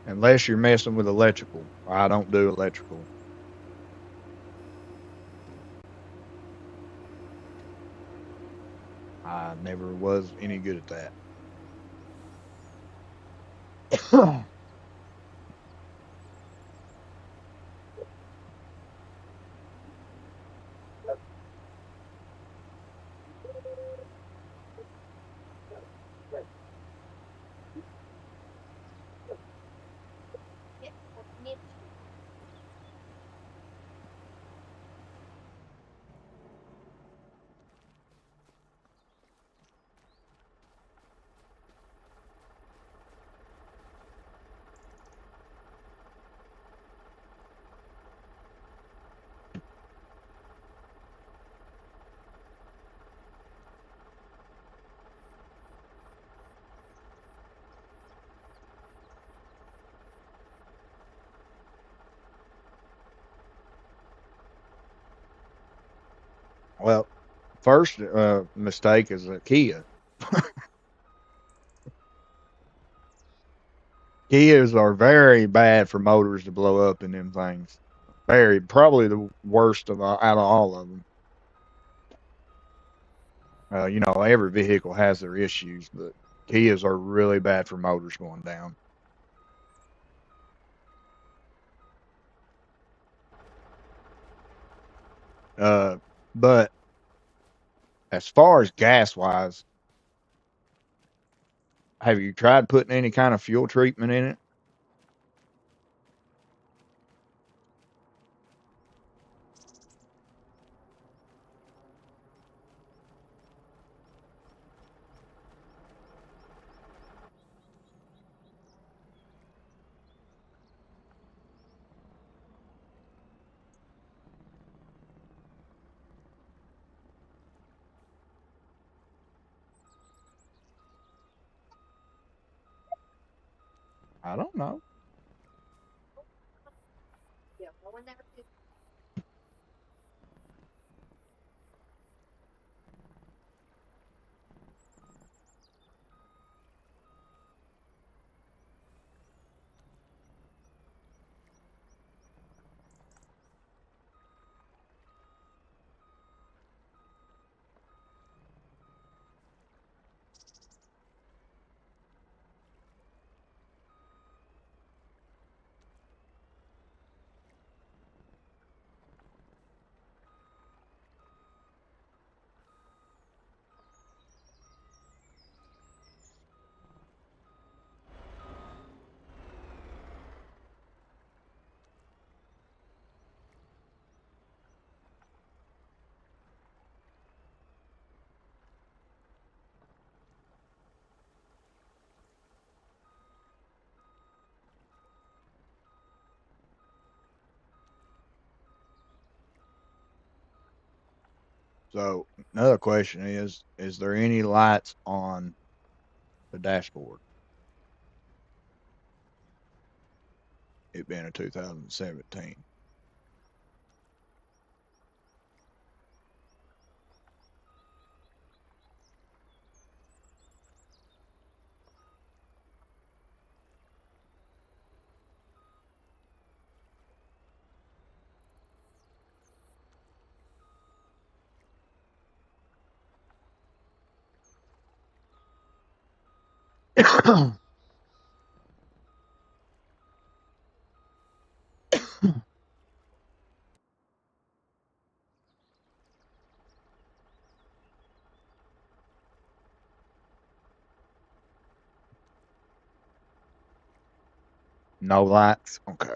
Unless you're messing with electrical. I don't do electrical. I never was any good at that. Get what you need. First mistake is a Kia. Kias are very bad for motors to blow up in them things. Very, probably the worst out of all of them. Every vehicle has their issues, but Kias are really bad for motors going down. But as far as gas wise, have you tried putting any kind of fuel treatment in it? I don't know. Yeah, no one ever did. So another question is there any lights on the dashboard? It being a 2017. No lights? Okay.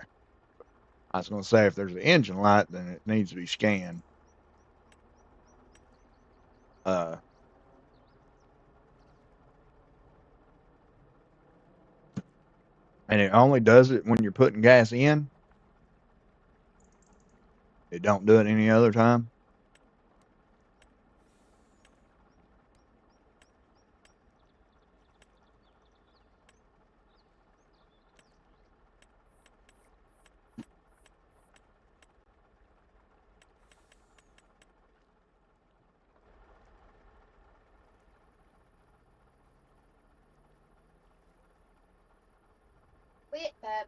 I was going to say if there's an engine light, then it needs to be scanned. Uh, and it only does it when you're putting gas in. It don't do it any other time. Wait, Bab.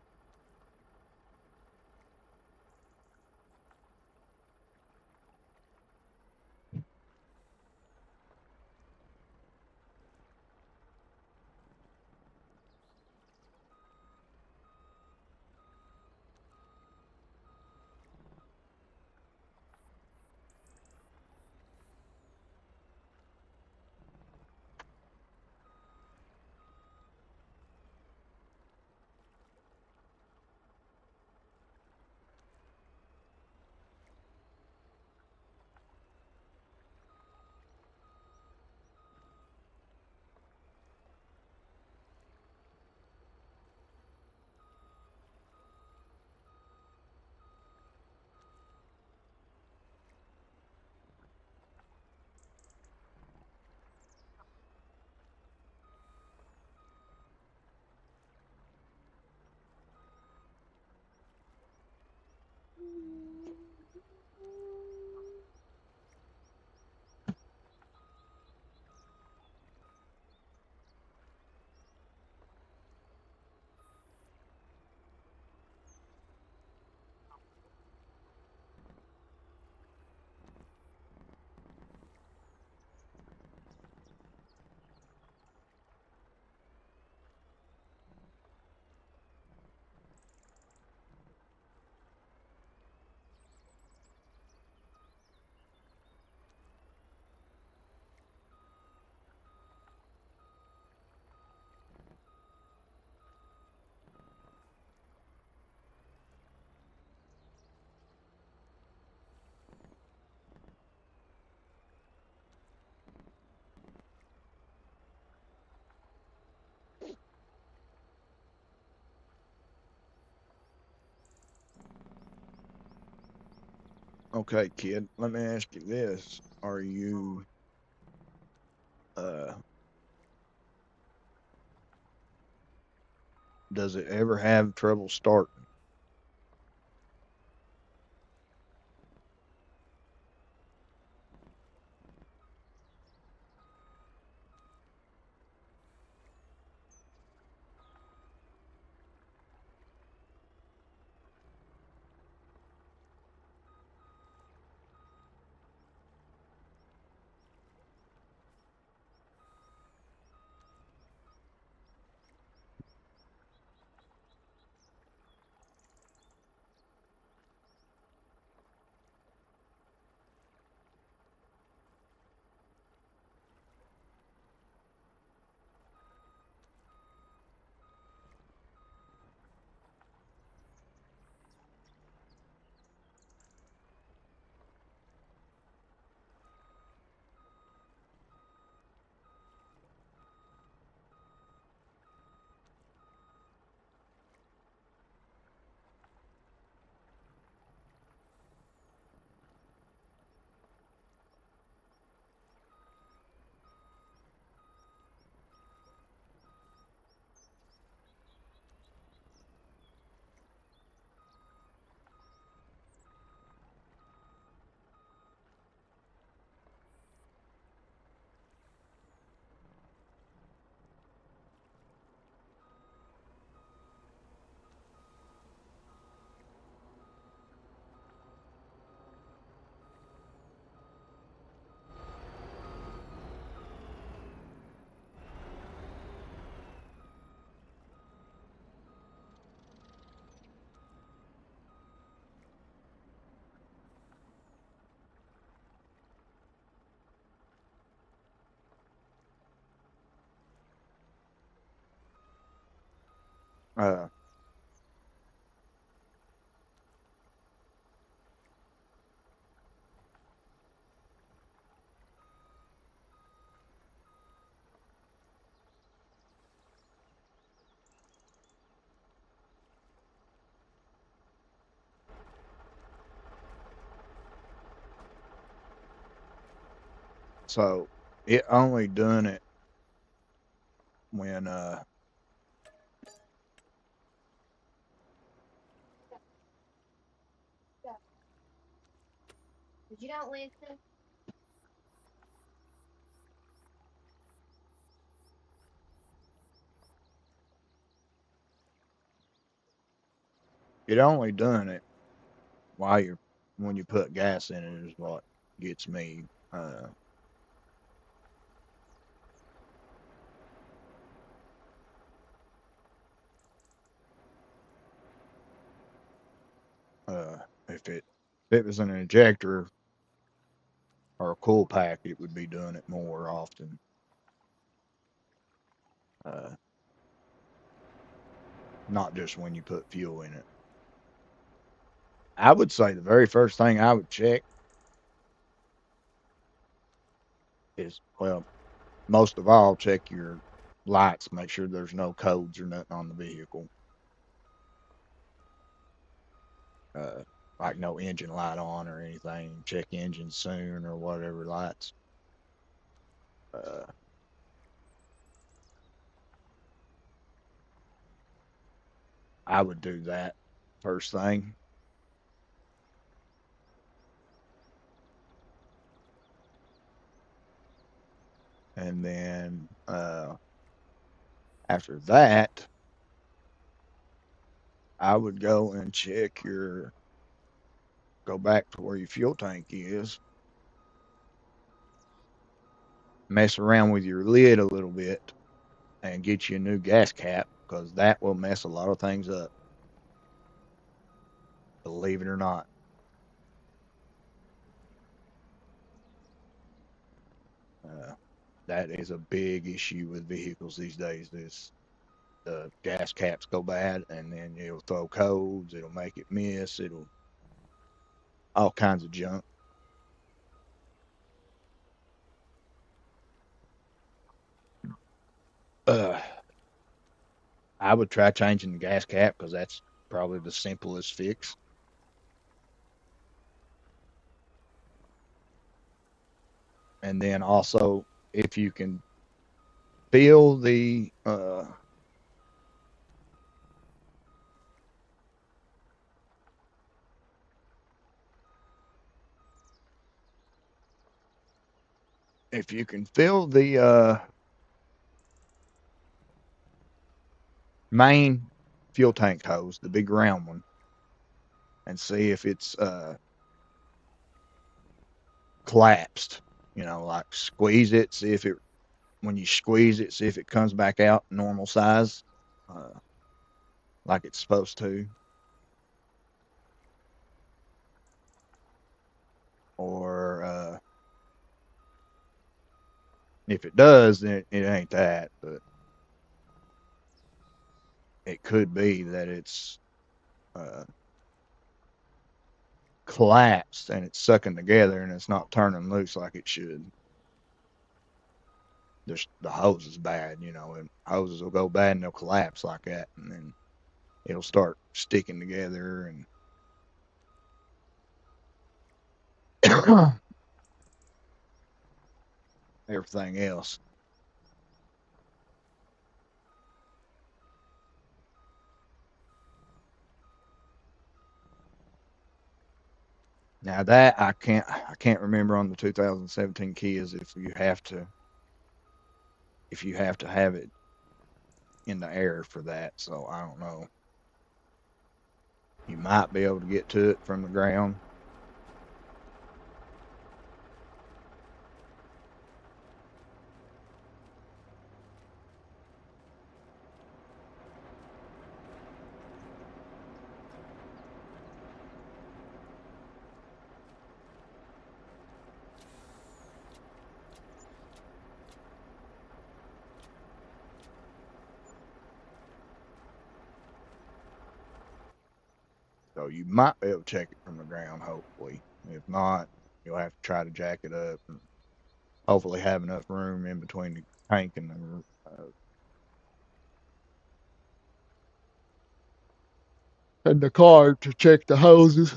Okay, kid, let me ask you this. Are you, uh, does it ever have trouble starting? Uh, so it only done it when, Yeah. But you don't listen. it only done it while you're, when you put gas in it is what gets me. Uh, if it was an injector or a cool pack, it would be doing it more often. Uh, not just when you put fuel in it. I would say the very first thing I would check is, well, most of all, check your lights, make sure there's no codes or nothing on the vehicle. Uh, like no engine light on or anything. Check engine soon or whatever lights. Uh, I would do that first thing. And then after that, I would go and check your, go back to where your fuel tank is, mess around with your lid a little bit, and get you a new gas cap because that will mess a lot of things up, believe it or not. Uh, that is a big issue with vehicles these days. Is the gas caps go bad, and then it'll throw codes, it'll make it miss, it'll all kinds of junk. Uh, I would try changing the gas cap because that's probably the simplest fix. And then also, if you can feel the if you can feel the main fuel tank hose, the big round one, and see if it's collapsed. You know, like squeeze it, see if it when you squeeze it, see if it comes back out normal size, uh, like it's supposed to. Or if it does, then it ain't that. But it could be that it's uh, collapsed and it's sucking together and it's not turning loose like it should. Just the hose is bad, you know, and hoses will go bad and they'll collapse like that, and then it'll start sticking together and everything else. Now that I can't remember on the 2017 Kias if you have to have it in the air for that. So I don't know. You might be able to get to it from the ground. So you might be able to check it from the ground, hopefully. If not, you'll have to try to jack it up and hopefully have enough room in between the tank and the car to check the hoses.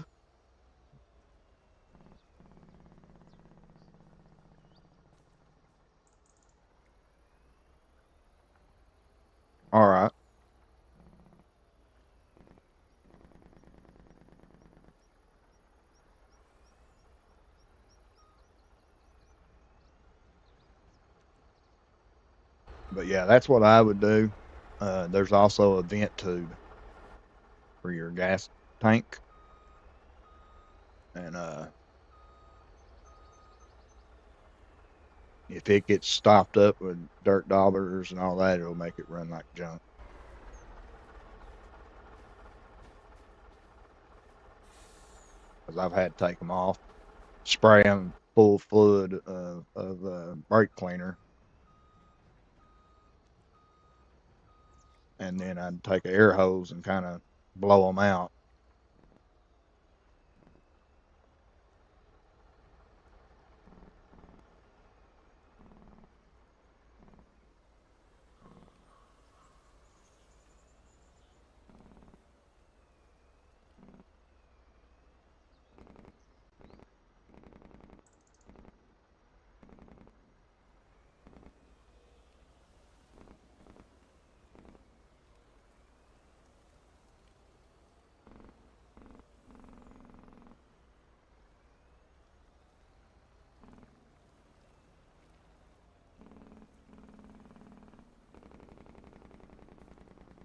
All right. But yeah, that's what I would do. There's also a vent tube for your gas tank, and if it gets stopped up with dirt daubers and all that, it'll make it run like junk. Because I've had to take them off, spray them full fluid of brake cleaner, and then I'd take an air hose and kind of blow them out.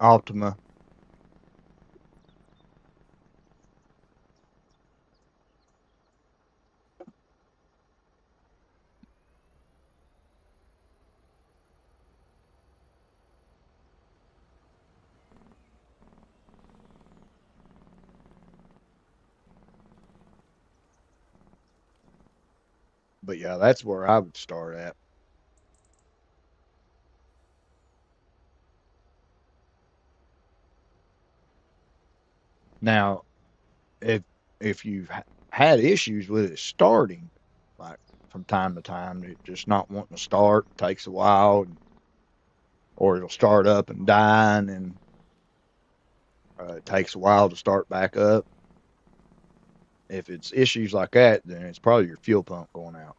Optima. But yeah, that's where I would start at. Now, if you've had issues with it starting, like from time to time, it just not wanting to start, takes a while, or it'll start up and die, and then it takes a while to start back up. If it's issues like that, then it's probably your fuel pump going out.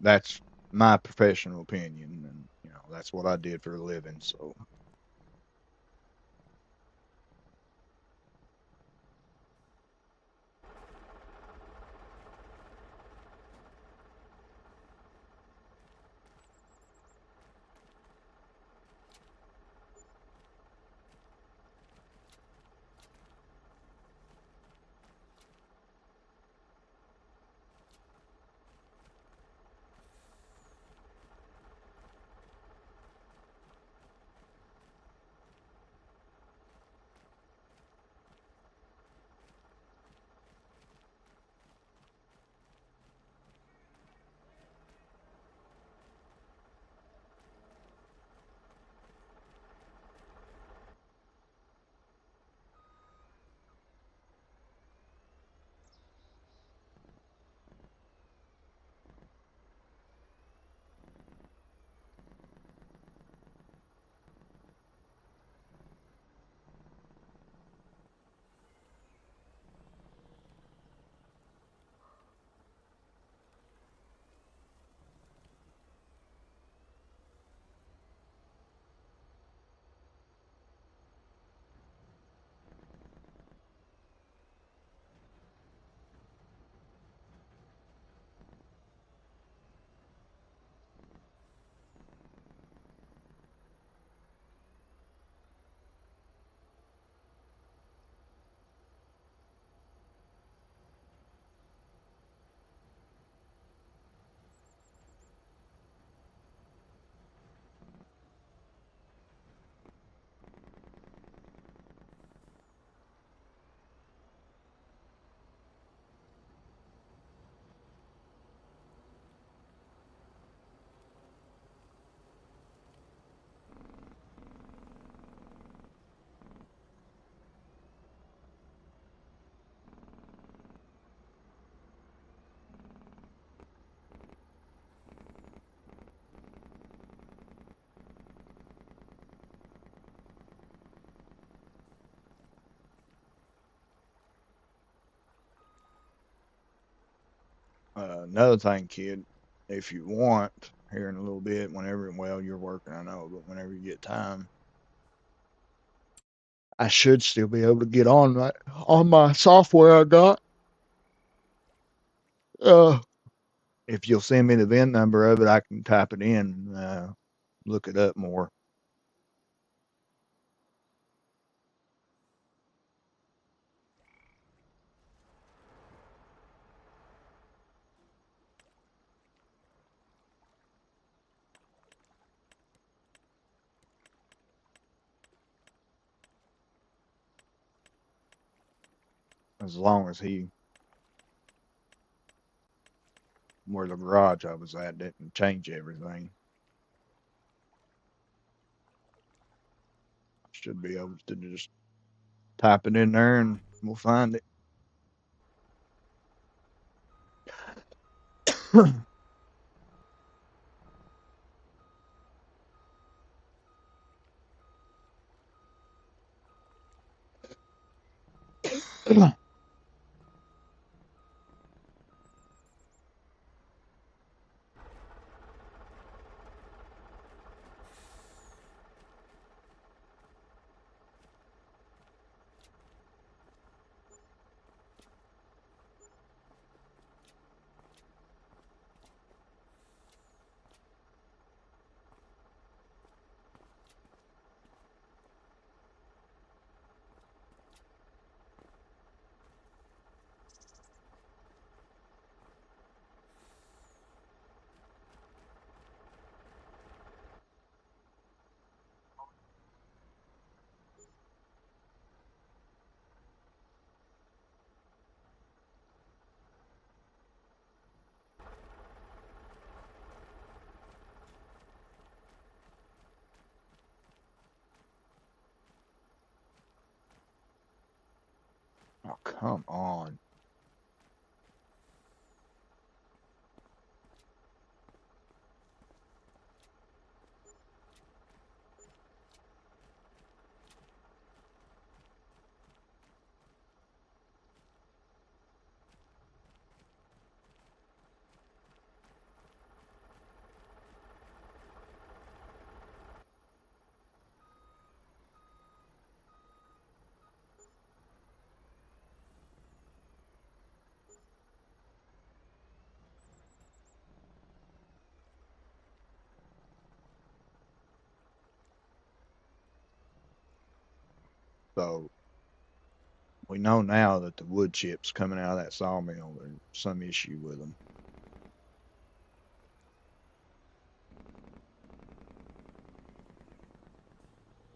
That's my professional opinion, and that's what I did for a living. So another thing, kid, if you want, here in a little bit, whenever, well, you're working, I know, but whenever you get time, I should still be able to get on my software I got. Uh, if you'll send me the VIN number of it, I can type it in, look it up more. As long as where the garage I was at didn't change everything, I should be able to just type it in there and we'll find it. Oh, come on. So we know now that the wood chips coming out of that sawmill, there's some issue with them.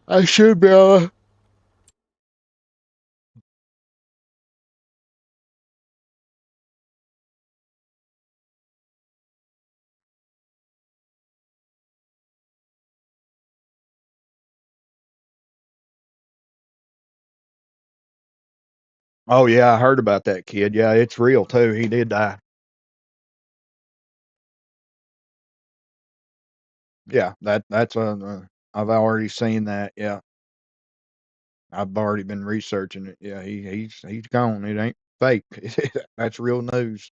I should be able to. Oh yeah, I heard about that kid. Yeah, it's real too. He did die. Yeah, that's I've already seen that. Yeah, I've already been researching it. Yeah, he's gone. It ain't fake. That's real news.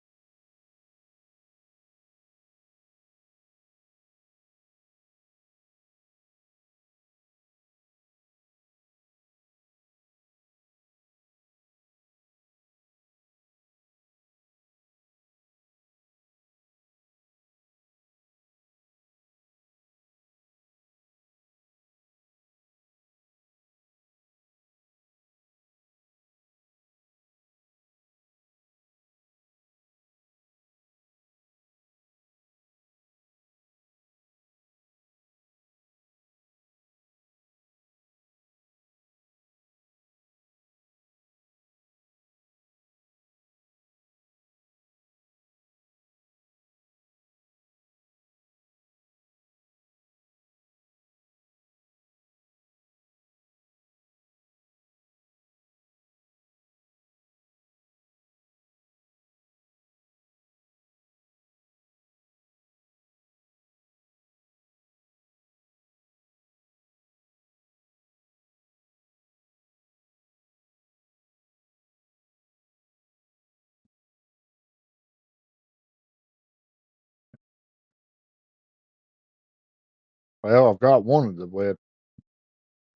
Well,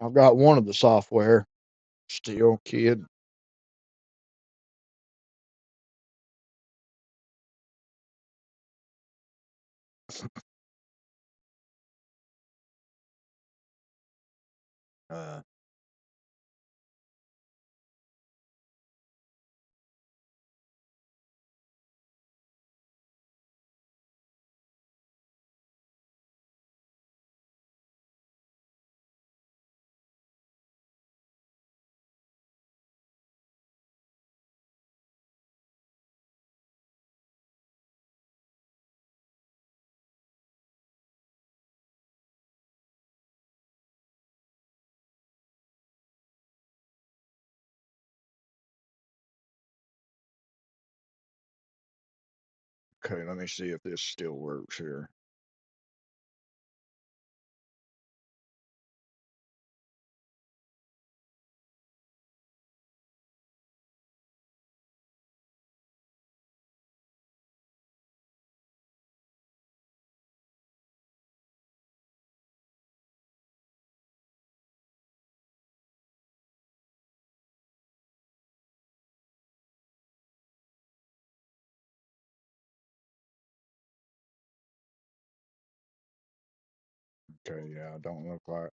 I've got one of the software still, kid. Uh, okay, let me see if this still works here. Okay, yeah, don't look like.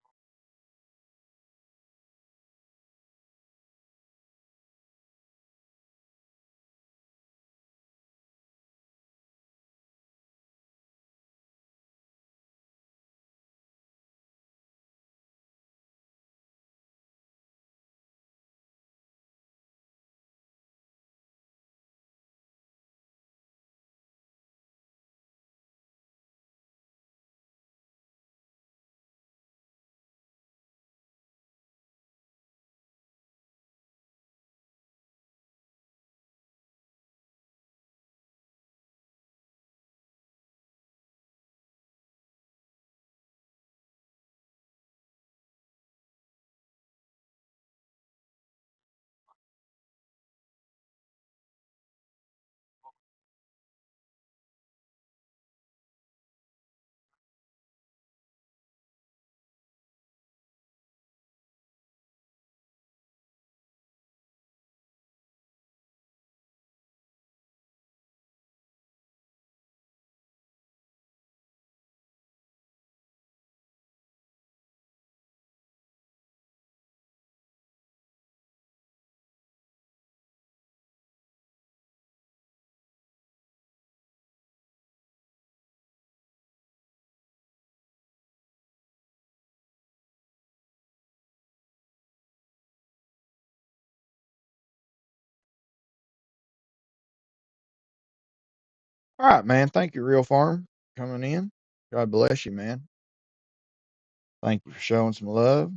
All right, man. Thank you, Real Farm, coming in. God bless you, man. Thank you for showing some love.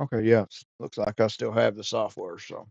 Okay, yeah. Looks like I still have the software, so.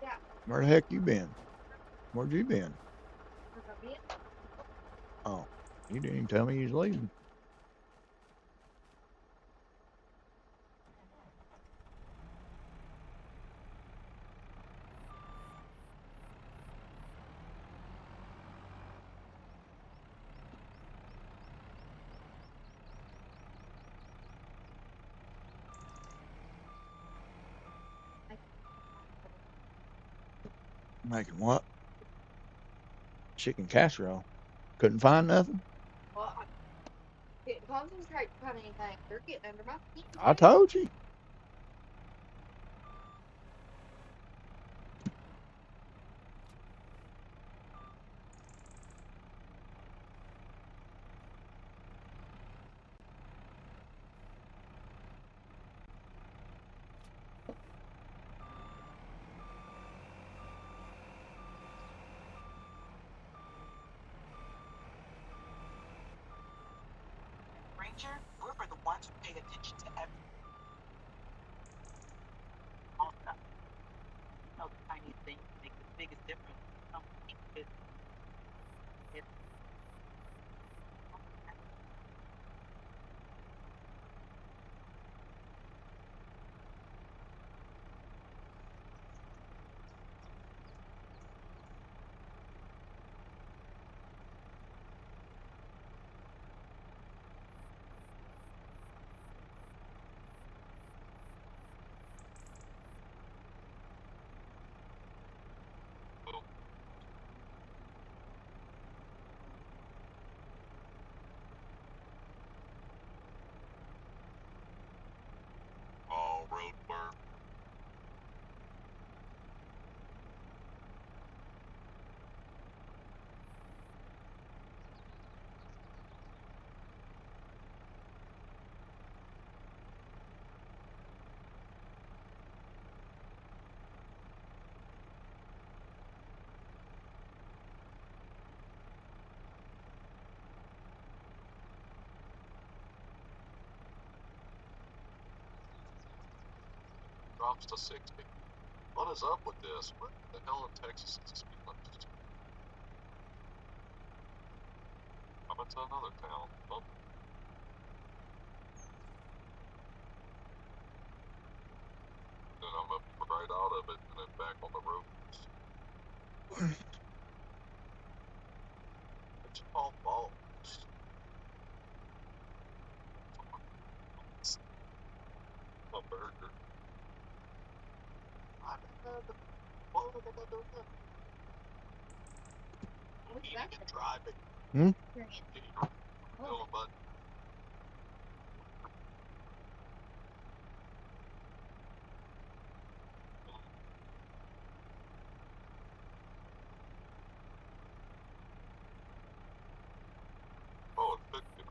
Yeah. Where the heck you been? Where'd you been? Where's my bin? Oh, you didn't even tell me you was leaving. Making what? Chicken casserole. Couldn't find nothing? Well, I didn't concentrate on anything. They're getting under my skin, I man. told you. Ranger, we're the ones who pay attention to every small stuff. You know, the tiniest things make the biggest difference. Some people it's all road work. Drops to 60. What is up with this? What the hell in Texas is this people? How about to another town? Oh. Then I'm up right out of it and then back on the road. It's called balls. A burger. I didn't know the. What was I doing that? What's You that? need to drive it. Hmm? No, but oh, it's 50.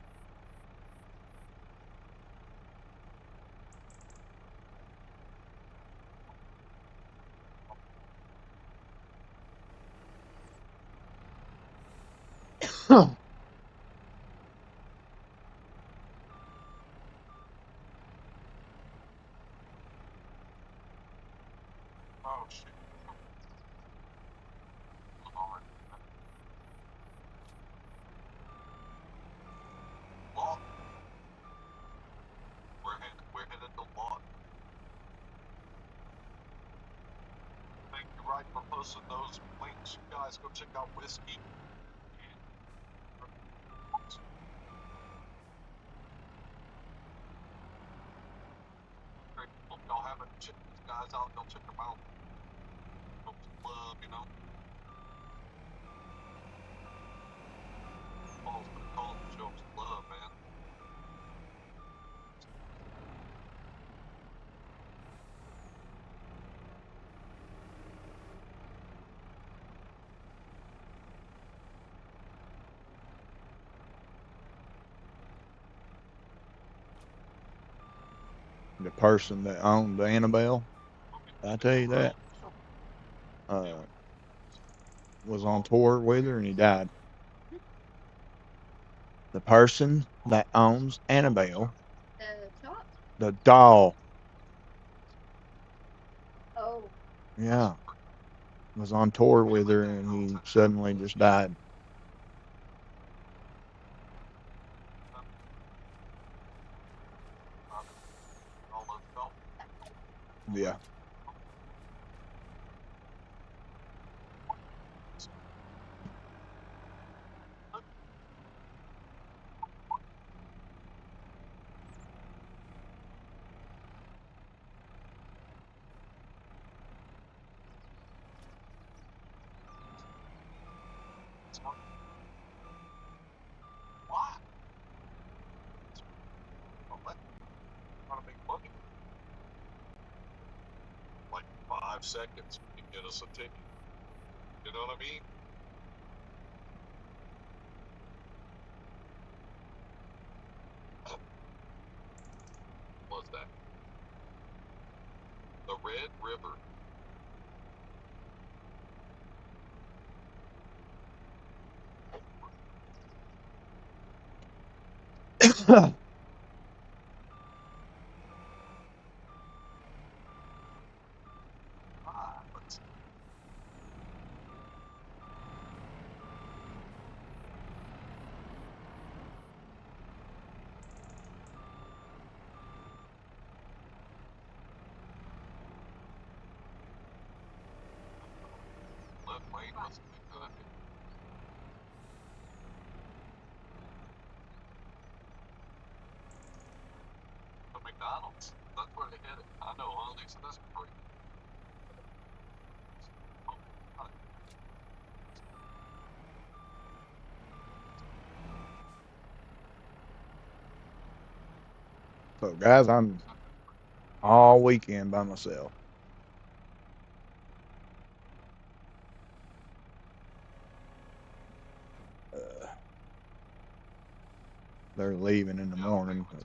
Oh shit. Alright. Lot. We're headed to Lot. Thank you, right, for posting those links. You guys go check out Whiskey. Great. Hope y'all haven't checked these guys out. Go check them out. Show some love, you know. Paul's gonna call them, show some love, man. The person that owned the Annabelle, I tell you that, was on tour with her and he died. The person that owns Annabelle, The shop? the doll, Oh. yeah, was on tour with her and he suddenly just died. All those go. Yeah. Why? Well, that trying to make money. Like 5 seconds can get us a ticket. You know what I mean? What's that? The Red River. Let's left lane was good. The McDonald's. That's where they hit it. I know, huh? Lisa, that's great. So, guys, I'm all weekend by myself. They're leaving in the morning to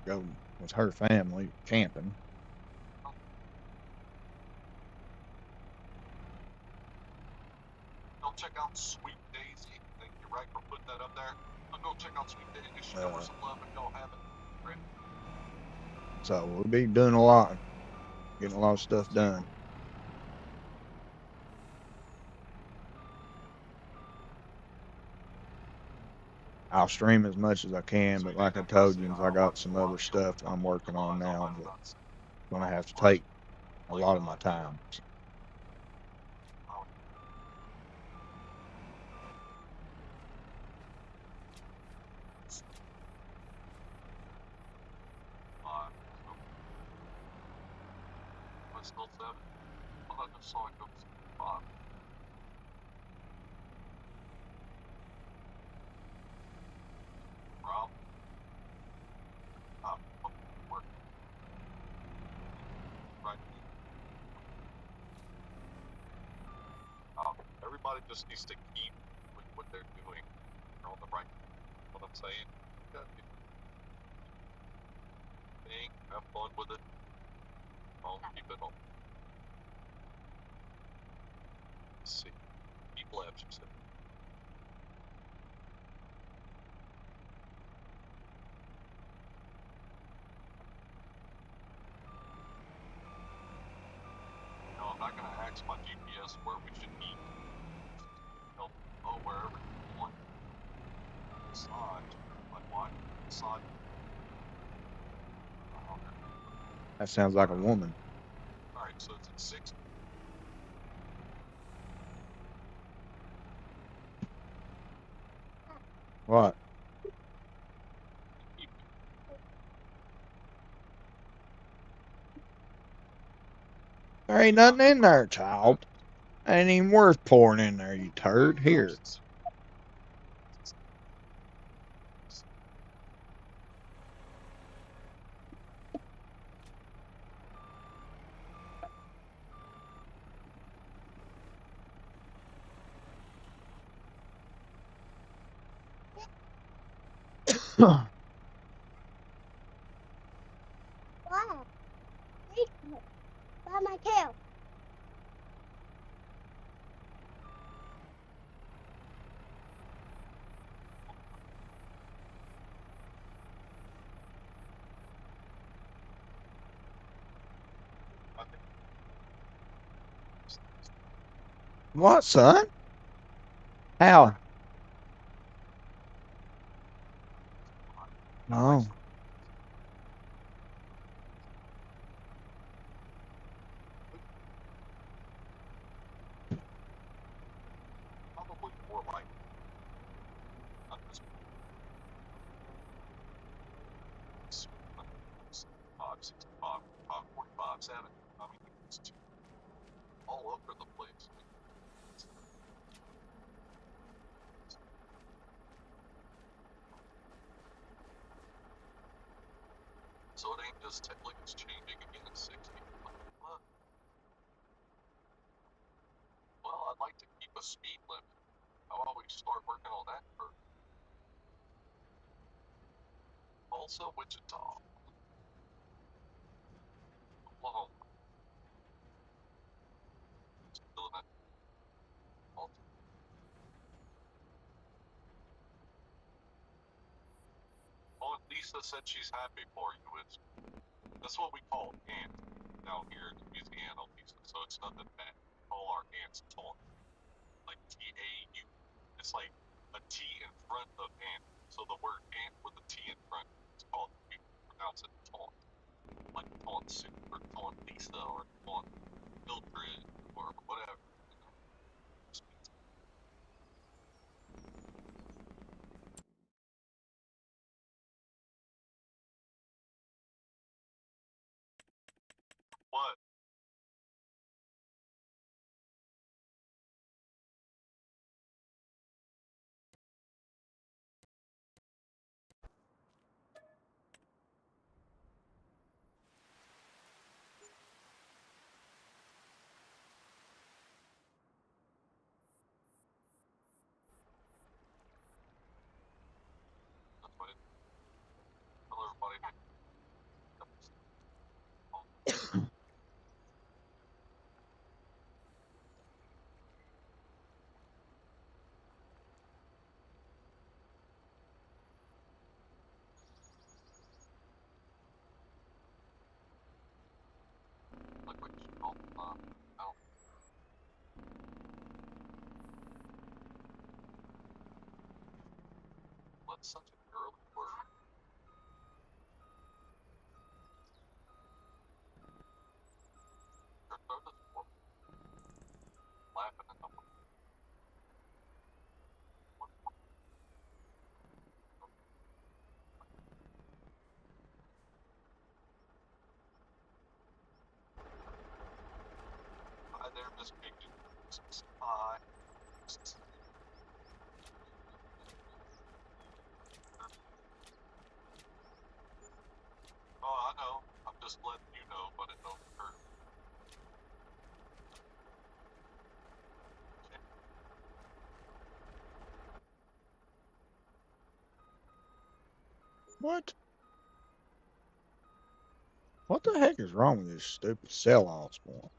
go with her family camping. Go check out Sweet Daisy. Thank you, right, for putting that up there. I'll go check out Sweet Daisy. Show her some love and go have it. Right? So we'll be doing a lot, getting a lot of stuff done. I'll stream as much as I can, but like I told you, I got some other stuff I'm working on now that's gonna have to take a lot of my time. Still 7? Well, I just saw it go 5. Rob? Work. Right. Everybody just needs to keep with what they're doing. They're on the right. What I'm saying. Think, have fun with it. Keep it on. Let's see. Keep left, you said. No, I'm not going to ask my GPS where we should eat. Wherever you want. Massage. Like what? Massage. That sounds like a woman. Alright, so it's at 6. What? There ain't nothing in there, child. Ain't even worth pouring in there, you turd. Here. Why? Why my tail? What, son? How? No. Probably more like 5, 65, 45, 7. I mean, it's all over the place. So it ain't just like it's changing again at 60. What? Well, I'd like to keep a speed limit. How about we start working on that first? Also, Wichita. Oklahoma. Still in that. Oh, Lisa said she's happy for you. That's what we call aunt down here in Louisiana, Lisa. So it's nothing bad. We call our aunts taunt. Like T-A-U. It's like a T in front of aunt. So the word aunt with a T in front is called, we pronounce it taunt. Like taunt Sue or taunt Lisa or taunt Mildred or whatever. What? That's such a girly word. Her throat is laughing at the hi there, Miss Pigeon. Hi. Oh, I know. I'm just letting you know, but it don't hurt. What? What the heck is wrong with this stupid sell-all spawn?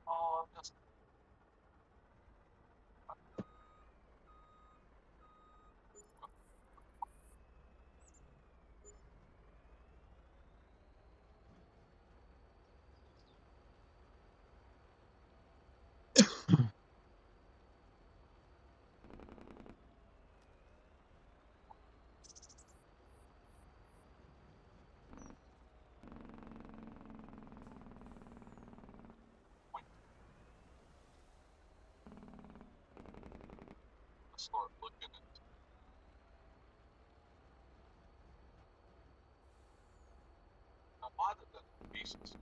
Oh, I'm just. Start looking at. Now, why did that pieces?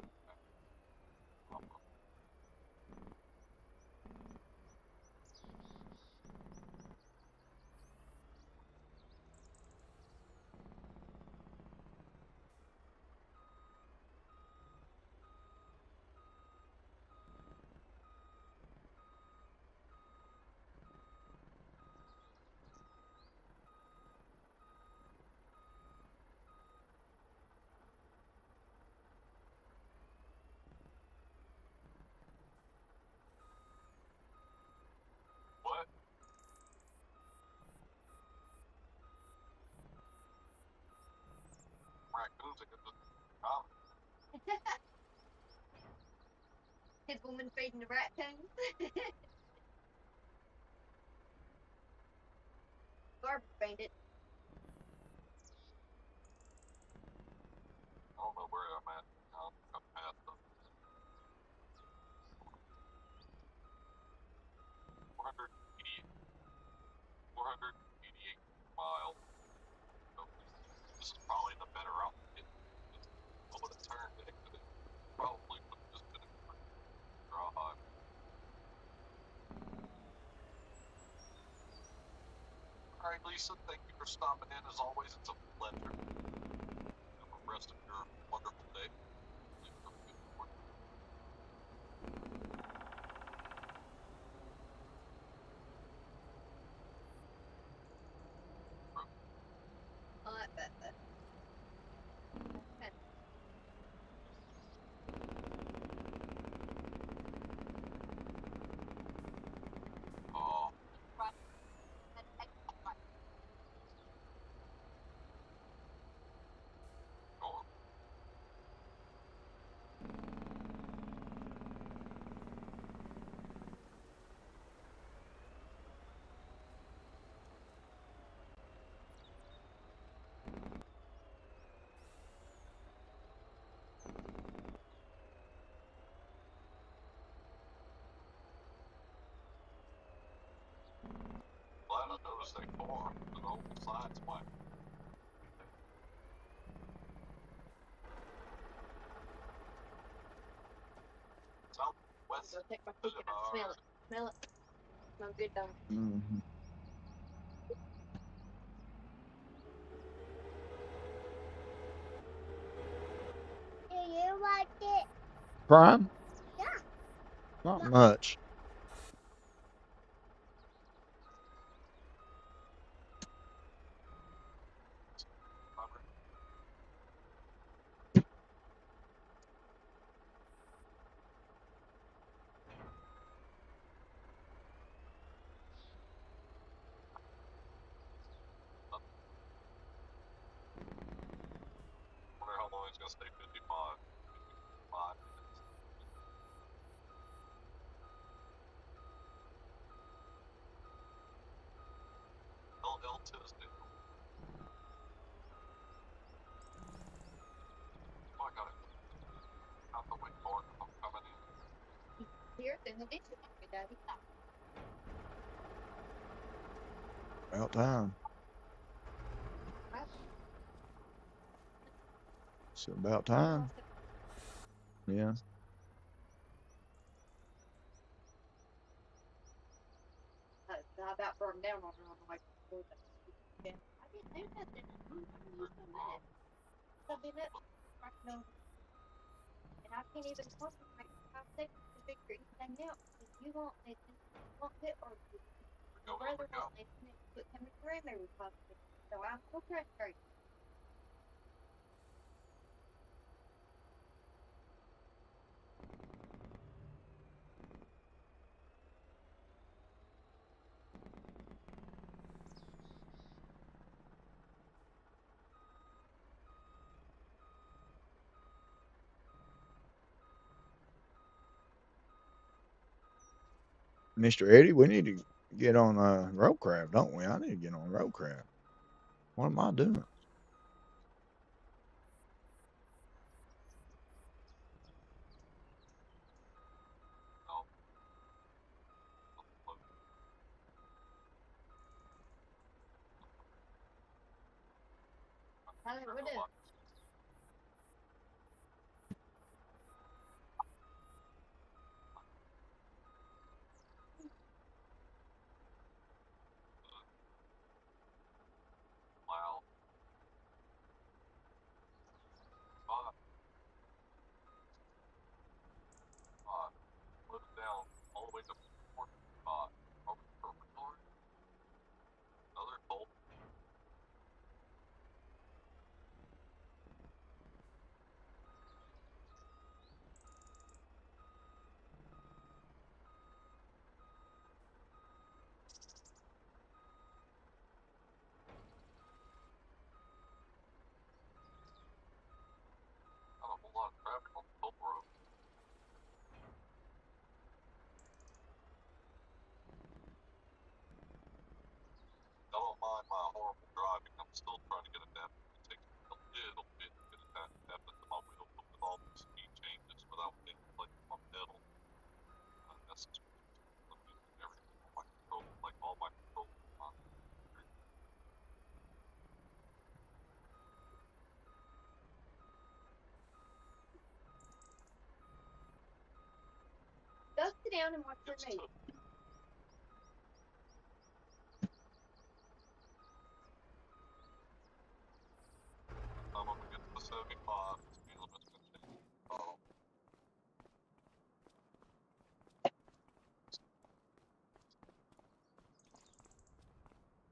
What? Raccoons are good. Oh, His woman feeding the raccoons. Garbage bandit. I don't know where I'm at. I'm past the 488, 488 miles. So this is probably the better route to get. I would have turned it. Could have probably would have just been a drive. All right, Lisa. Thank you for stopping in. As always, it's a pleasure. Have the rest of your wonderful day. Have a good morning. I bet that. Oh, Right. oh, glad I noticed that car. The whole side's white. Southwest Go take my cookie and smell it. Smell it. Smells good, don't it? Mm-hmm. Do you like it? Prime? Yeah. Not much. Wonder how long he's gonna stay 55. 55 minutes. Tisdale. Oh, I got it. Out the way, Bart. I'm coming in. Here, then the dishes on me, Daddy. About time. It's about time. Yeah. I about burned down on her on the way before that. I didn't do nothing. Just a minute. I've been up cracking over. And I can't even concentrate for 5 seconds to figure anything out because you won't listen, you won't get argued. My brother won't listen and put him in the room every 5 seconds. So I'm so frustrated. Mr. Eddie, we need to get on Roadcraft, don't we? I need to get on Roadcraft. What am I doing? No. Tyler, what is? Wow. Bye. Bye. Slow it down all the way to 4. Bye. Are we perfect already? Another cold. Not a whole lot of traffic on the toll road. I don't mind my horrible driving. I'm still trying to get adapted. It takes me a little bit to get adapted to my wheel, but with all these speed changes without being like my pedal, that's just I'm using everything on my control, like all my control. Go sit down and watch your It's movie. tough. By the time we get to the 75, the speed limit's going to change.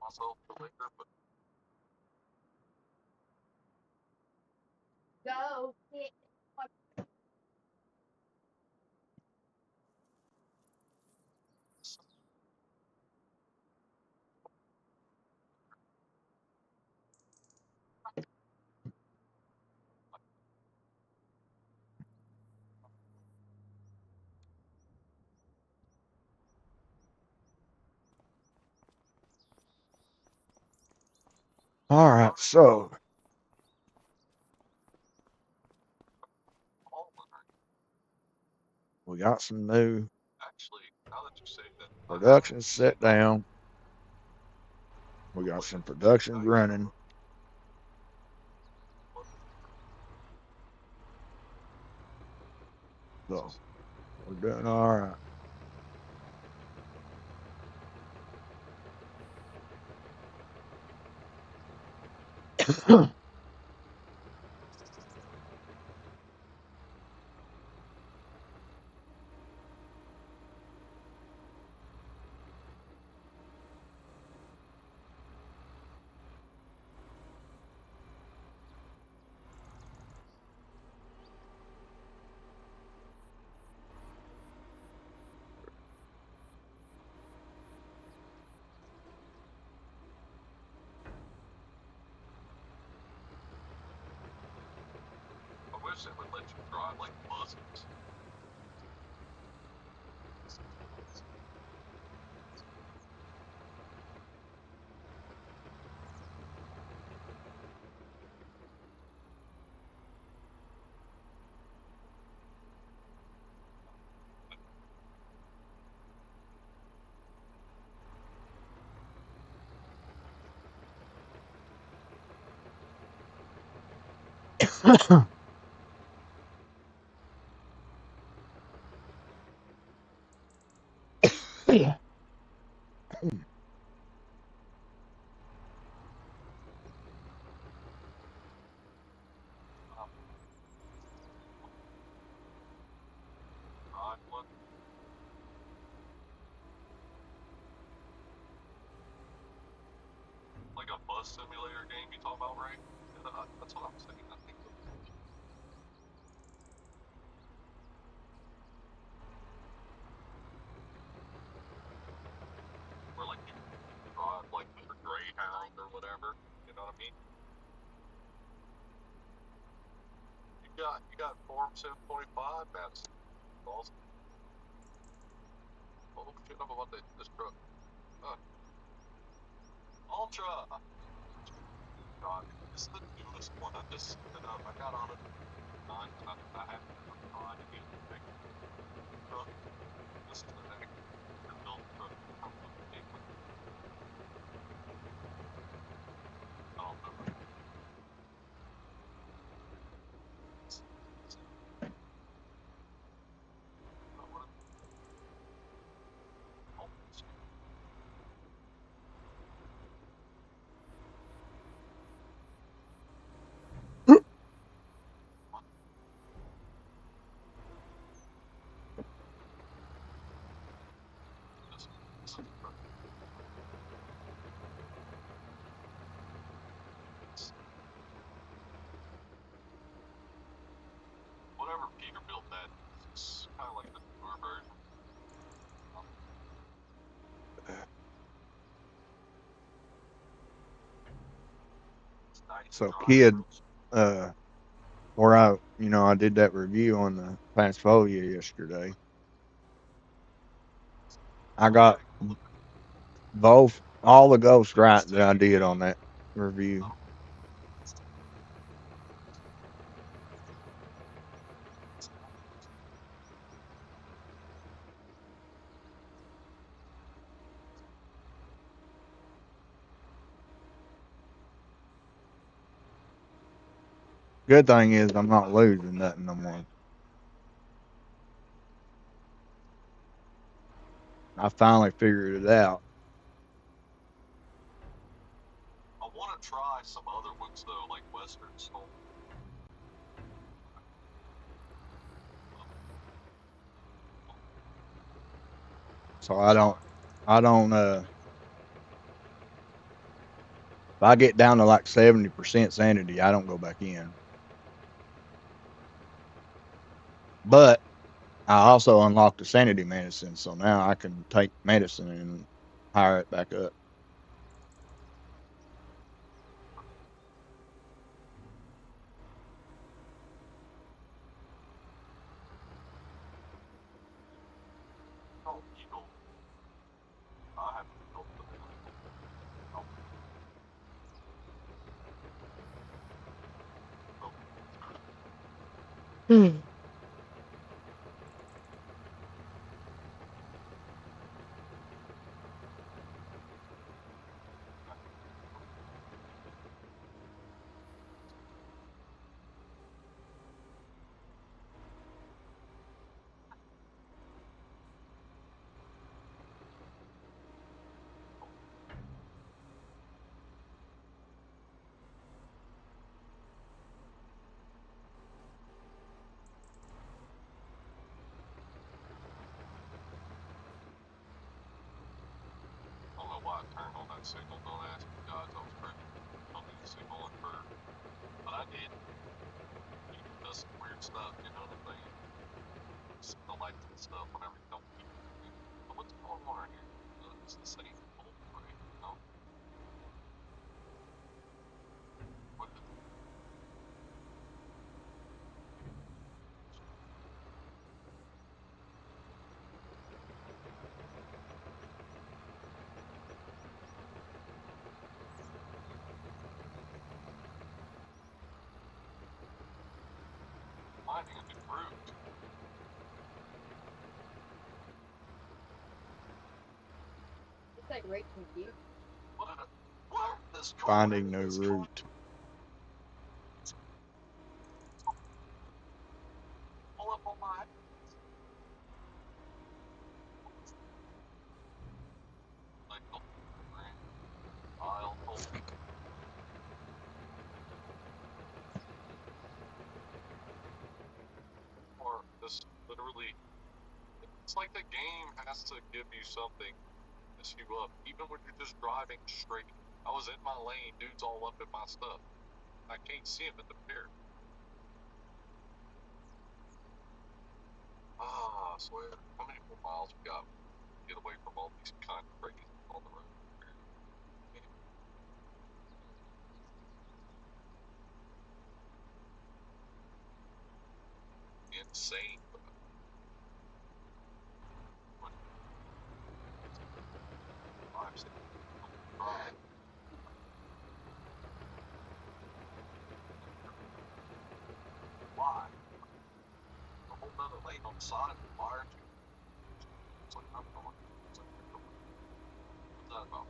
Myself for later, but Go sit and watch. All right, so all of them. we got some new Actually, now that you say that, production set down. We got some production running. So we're doing all right. I wish it would let you drive like buses. Yeah. Right, what? Like a bus simulator game you talking about, right? Yeah, that's what I'm saying. I think where like you drive like the Greyhound or whatever. You know what I mean? You got Form 725. That's awesome. Oh shit! I'm about to hit this truck. Uh, Ultra. God, this is the newest one. I just set it up. I got on it nine. I haven't ever tried any of the next truck. This is the actual built truck. I don't know the name. I don't know. What is it? Oh, this is the truck. Whatever Peter built that is, it's kind of like the newer version. It's nice and So, dry kid, real soon. where I did that review on the Passfolia yesterday. I Oh yeah, got you look at both, all the ghosts right that I did on that review. Good thing is I'm not losing nothing no more. I finally figured it out. I want to try some other ones though, like Western Soul. So if I get down to like 70% sanity, I don't go back in. But I also unlocked the sanity medicine, so now I can take medicine and higher it back up. Oh, Eagle. I haven't built the Eagle. Oh, oh, Hmm. I don't know why I turned on that signal. Don't ask me, guys. I was crazy. Don't need a signal inverter, but I did. You does some weird stuff. You know what I'm saying? Signal lights and stuff whenever you don't need it. So what's going on right here? It's the same old, right? No. What is it? Finding a new route. It's like right confused. What did I? What is going on Finding in new this car? route. literally, it's like the game has to give you something to mess you up, even when you're just driving straight. I was in my lane, dude's all up in my stuff. I can't see him in the mirror. Ah, I swear. How many more miles we got? Get away from all these kind of crazy on the road. Insane. Five, six, five. Why? A whole nother lane on the side. Why aren't you? It's like, I'm going. It's like, what's that about?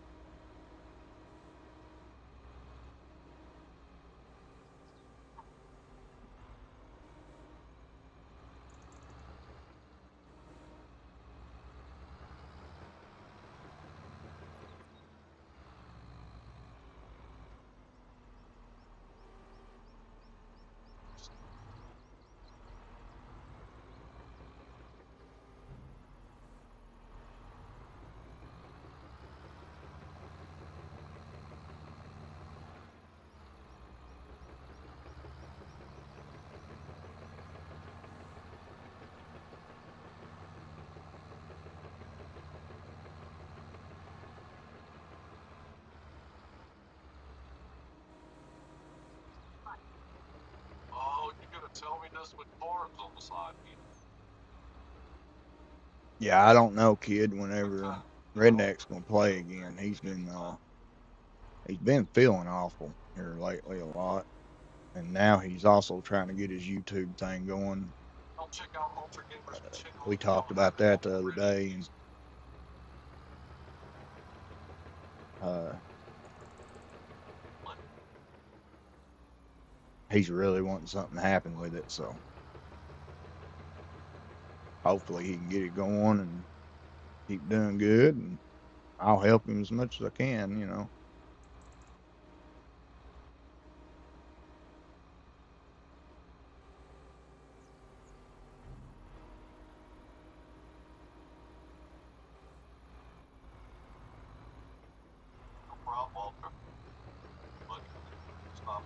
Oh, you're gonna tell me this with cars on the side, man? Yeah, I don't know, kid. Whenever Okay. Redneck's gonna play again, he's been feeling awful here lately a lot, and now he's also trying to get his YouTube thing going. I'll check out Ultra Gamers channel We if y'all talked about haven't that the other already. day, and he's really wanting something to happen with it. So hopefully he can get it going and keep doing good, and I'll help him as much as I can. No problem, Walter. Buddy, stop.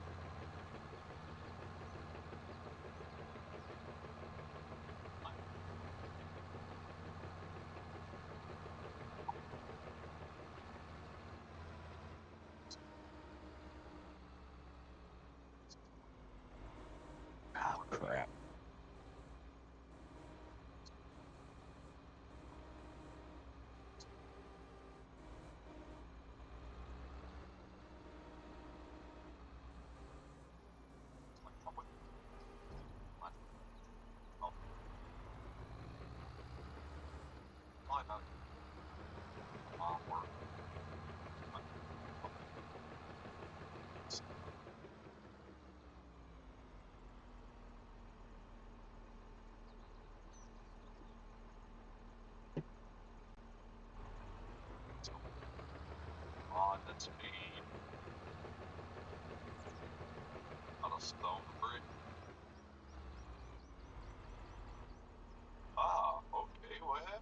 Oh crap! Why not? Work. On that speed. On a stone bridge. Ah, okay, well,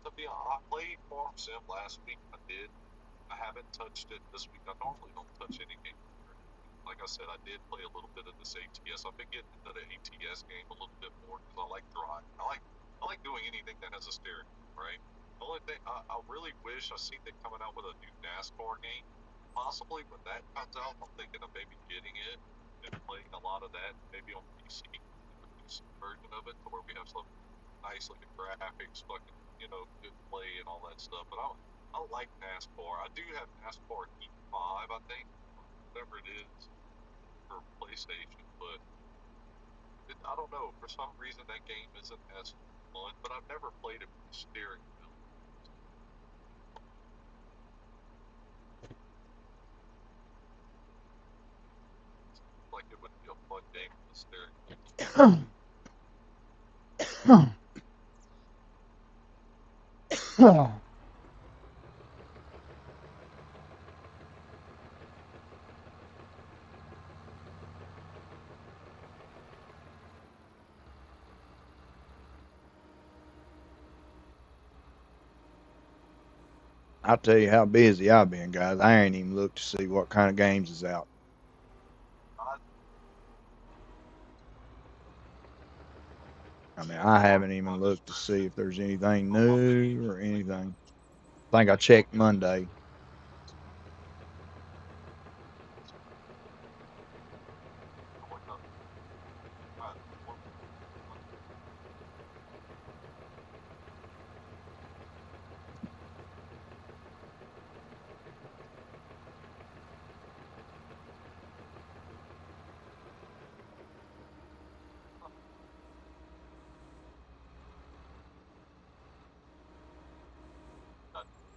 to be honest, I played Farm Sim last week. I did. I haven't touched it this week. I normally don't touch any game. Like I said, I did play a little bit of this ATS. I've been getting into the ATS game a little bit more because I like drive. I like doing anything that has a steering wheel, right? The only thing I really wish I seen it coming out with a new NASCAR game. Possibly when that comes out, I'm thinking of maybe getting it and playing a lot of that, maybe on PC, a PC version of it, to where we have some nice looking graphics, fucking good play and all that stuff. But I like NASCAR. I do have NASCAR Heat 5, I think, whatever it is, for PlayStation, but I don't know. For some reason, that game isn't as fun. But I've never played it with the steering wheel. Like it would be a fun game with the steering wheel. I'll tell you how busy I've been, guys. I ain't even looked to see what kind of games is out. I mean, I haven't even looked to see if there's anything new or anything. I think I checked Monday.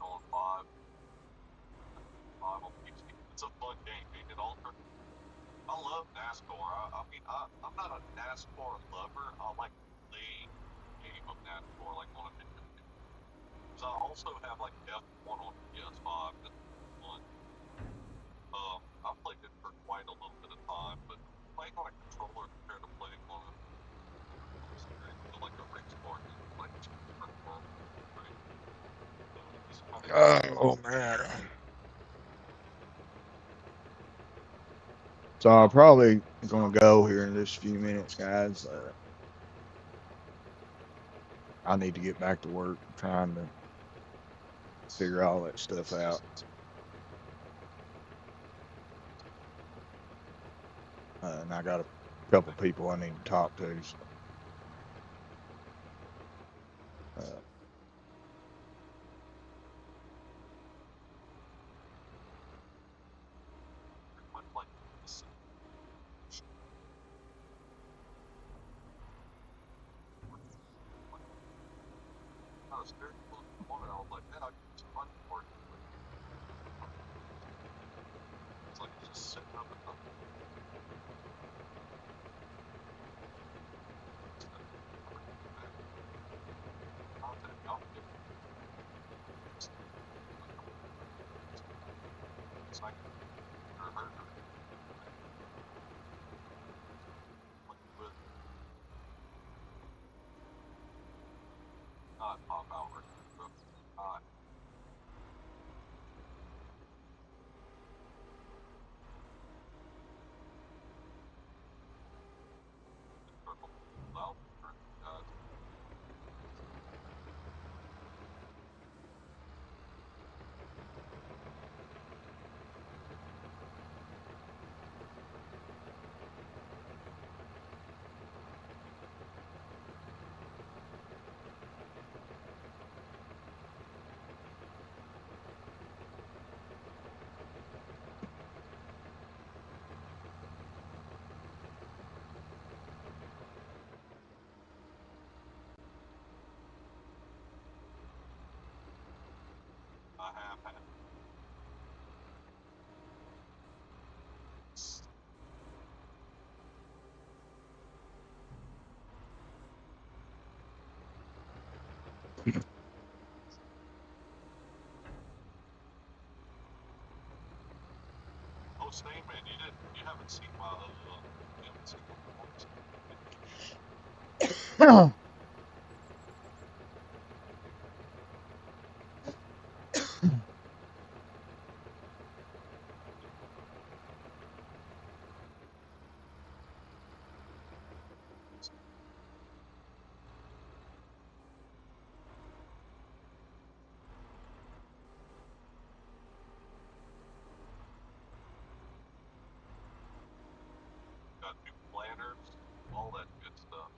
On five on PC. It's a fun game, ain't it, Alter? I love NASCAR. I'm not a NASCAR lover. I like playing the game of NASCAR, like on a video game. Because I also have like F1 on PS5. That's fun. I played it for quite a little bit of time, but playing on a controller compared to playing on a steering wheel like a race car is like two different worlds, right? So it's kind of Oh man. So I'm probably gonna go here in just a few minutes, guys. I need to get back to work. I'm trying to figure all that stuff out. And I got a couple people I need to talk to. So, uh, much like this. I was very close to one, and I was like, man, I can just run for it. It's like it's just sitting up and nothing. Content out there. It's like you're hurt or with not pop out or not out. I have had. Oh, Snake Man, you haven't seen my you haven't seen my performance. Got new planners, all that good stuff.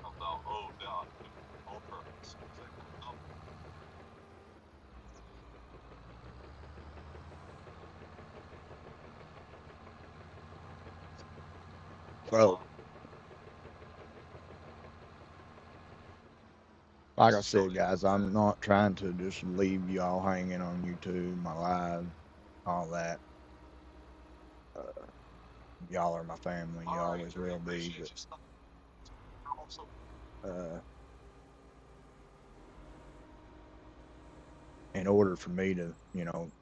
Comes out, oh god, Ultra as soon as that comes out. well, like I said, guys, I'm not trying to just leave y'all hanging on YouTube, my live, all that. Uh, y'all are my family. You Alright, always we will be. appreciate you stuff. Also, But in order for me to,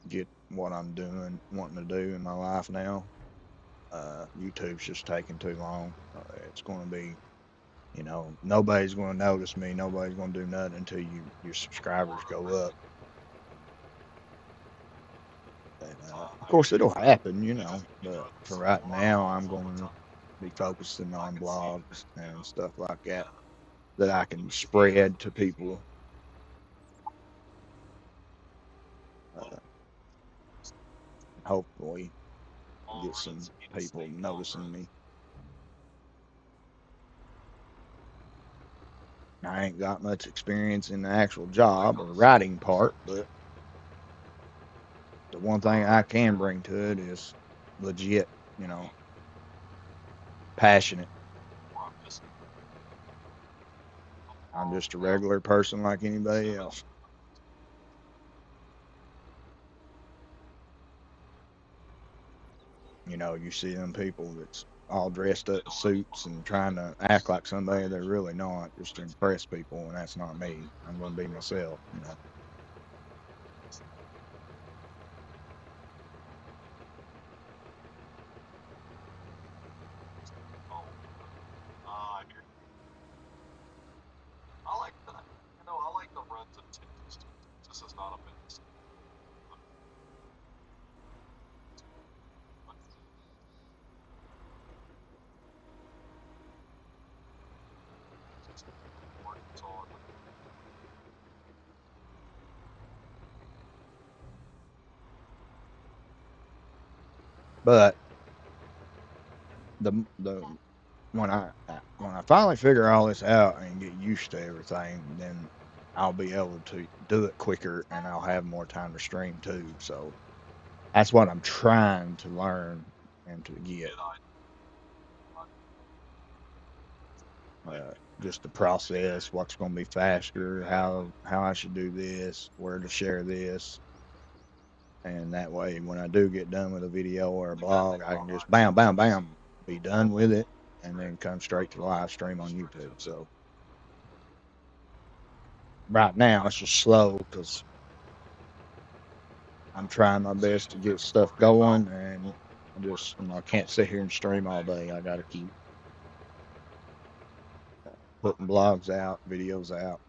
get what I'm doing, wanting to do in my life now, YouTube's just taking too long. It's going to be You know, nobody's going to notice me. Nobody's going to do nothing until your subscribers go up. And, of course, it'll happen, you know. But for right now, I'm going to be focusing on blogs and stuff like that I can spread to people. Hopefully, get some people noticing me. I ain't got much experience in the actual job or writing part, but the one thing I can bring to it is legit, you know, passionate. I'm just a regular person like anybody else. You know, you see them people that's all dressed up in suits and trying to act like somebody they're really not, just to impress people, and that's not me. I'm gonna be myself, you know. I like that. You know, I like the runs in Texas too. Texas is not a mess. Arkansas, But the when I finally figure all this out and get used to everything, then I'll be able to do it quicker and I'll have more time to stream too. So that's what I'm trying to learn and to get. Just the process, what's going to be faster, how I should do this, where to share this, and that way when I do get done with a video or a blog, I can just bam, bam, bam, be done with it, and then come straight to live stream on YouTube. So right now it's just slow because I'm trying my best to get stuff going, and I can't sit here and stream all day. I got to keep putting blogs out, videos out.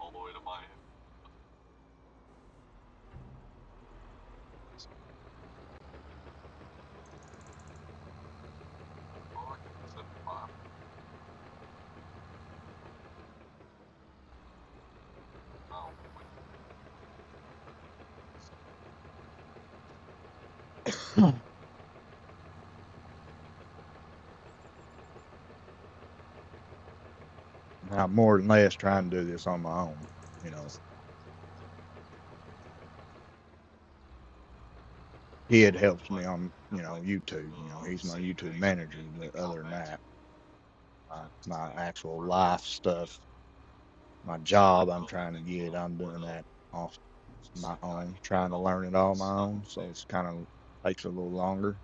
all the way to Miami. Oh, I can 75. Oh, wait. I'm more than less trying to do this on my own, you know. Kid helps me on, you know, YouTube. You know, he's my YouTube manager. But other than that, my actual life stuff, my job, I'm trying to get. I'm doing that off my own, trying to learn it all my own. So it's kind of takes a little longer.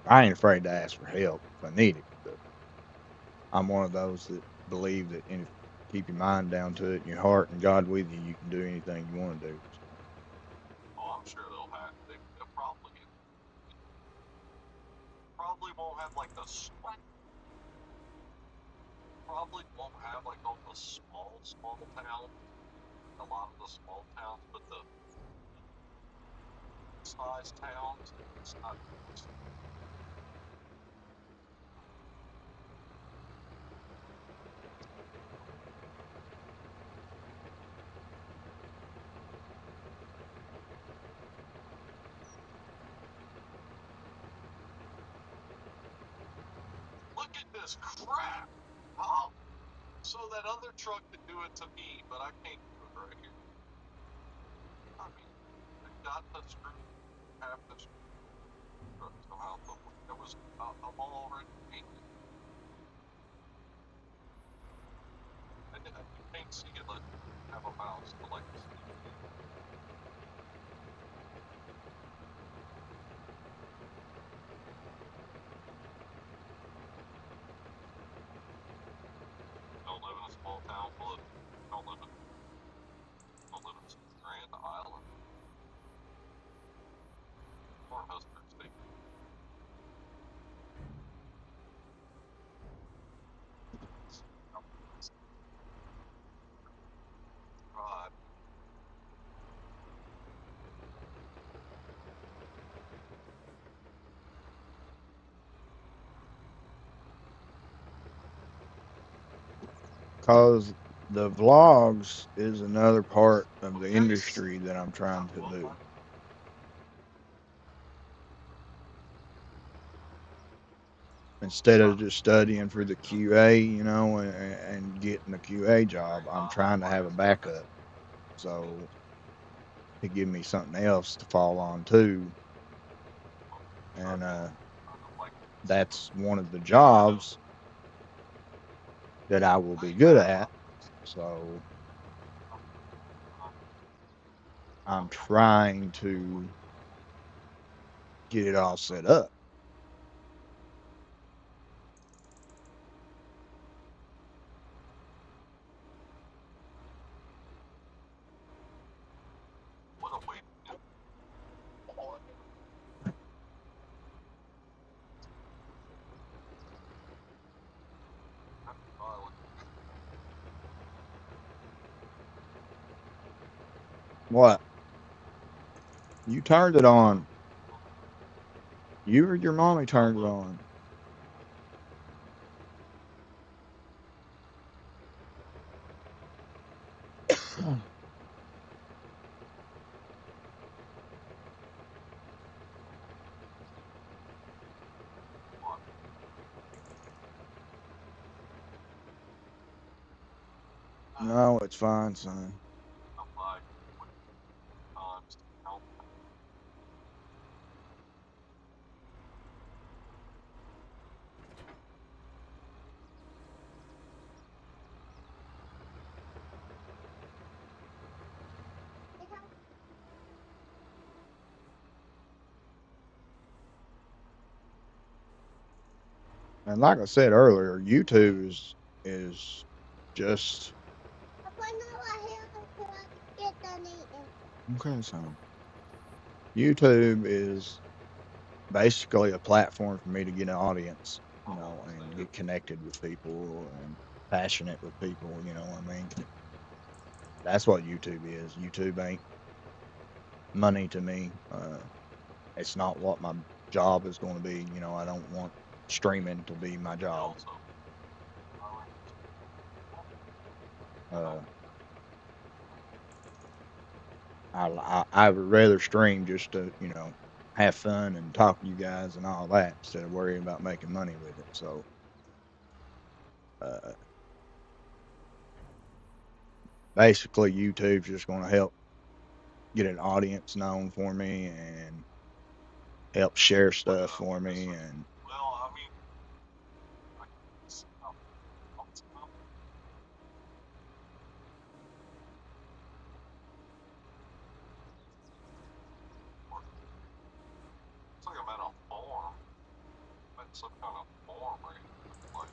I ain't afraid to ask for help if I need it. But I'm one of those that believe that if keep your mind down to it and your heart and God with you, you can do anything you want to do. Oh, I'm sure they'll probably won't have like probably won't have like all the small towns, a lot of the small towns, but the size towns, it's not. Look at this crap! How? So that other truck could do it to me, but I can't do it right here. I mean, I got the screw, half the screw. So how the there was I'm already painted. And you can't see it unless you have a mouse to like see. don't live in Grand Island or Husker State. Right. Cause the vlogs is another part of the industry that I'm trying to do. Instead of just studying for the QA, you know, and getting the QA job, I'm trying to have a backup. So to give me something else to fall on too. And that's one of the jobs that I will be good at. So I'm trying to get it all set up. What a way to do it. What? You turned it on. You or your mommy turned it on. No, it's fine, son. And like I said earlier, YouTube is just okay, son. YouTube is basically a platform for me to get an audience, you know, and get connected with people and passionate with people, you know what I mean? That's what YouTube is. YouTube ain't money to me. It's not what my job is going to be. You know, I don't want streaming to be my job. Uh, I would rather stream just to, you know, have fun and talk to you guys and all that instead of worrying about making money with it. So, uh, basically, YouTube's just going to help get an audience known for me and help share stuff for me. And Well, I mean, it's like I'm at a farm. I'm at some kind of farm right now. Like,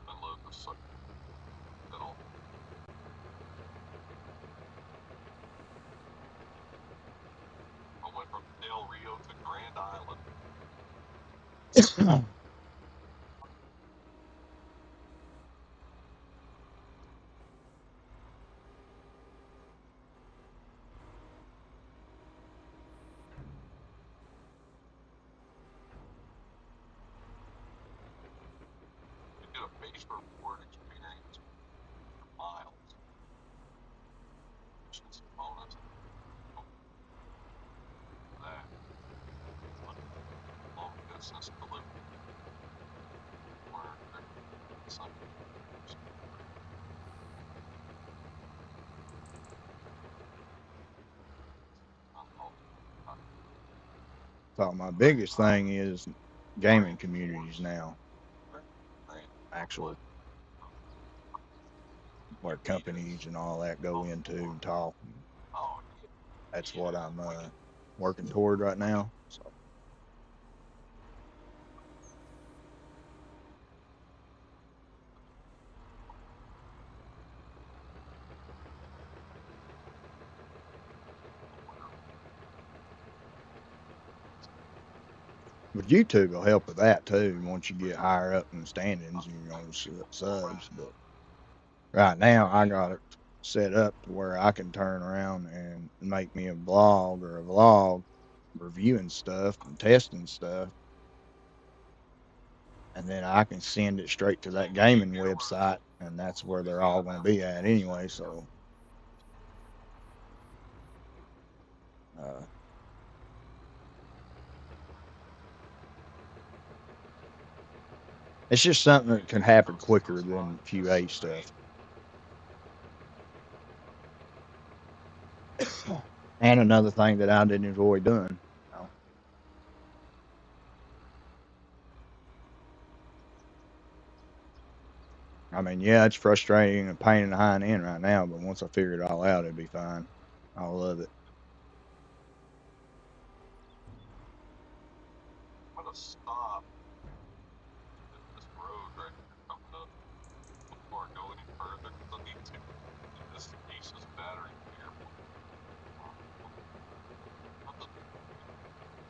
I love the suck at all. I went from Del Rio to Grand Island. You get a base reward experience for miles, which is a bonus for that. But long distance delivery, where some so my biggest thing is gaming communities now, actual where companies and all that go into and talk. oh, yeah. that's what I'm working toward right now. So. But YouTube will help with that too. Once you get higher up in the standings, you're on subs. But right now, I got it set up to where I can turn around and make me a blog or a vlog reviewing stuff and testing stuff, and then I can send it straight to that gaming website, and that's where they're all going to be at anyway. So uh, it's just something that can happen quicker than QA stuff. And another thing that I didn't enjoy doing. I mean, yeah, it's frustrating and a pain in the hind end right now, but once I figure it all out, it'll be fine. I'll love it. I'm gonna stop at this road right here coming up before I go any further because I need to get this Asus battery here.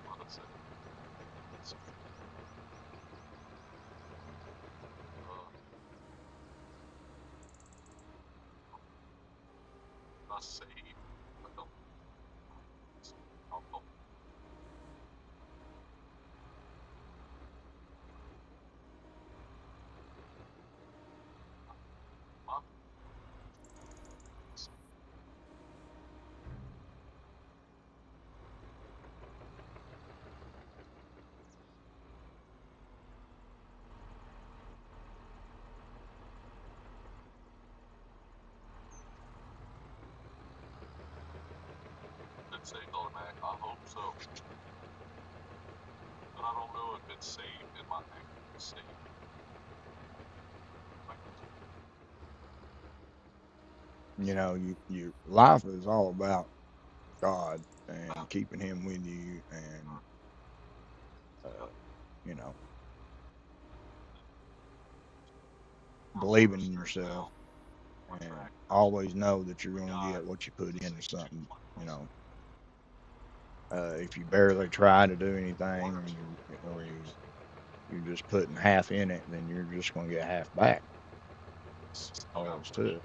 What is it? Not save. I don't. I'll go. It saved automatic. I hope so. But I don't know if it's saved in my active save. You know, you life is all about God and keeping Him with you, and you know, believing in yourself, and always know that you're going to get what you put into something. You know, if you barely try to do anything, or you're just putting half in it, then you're just going to get half back. All there is to it.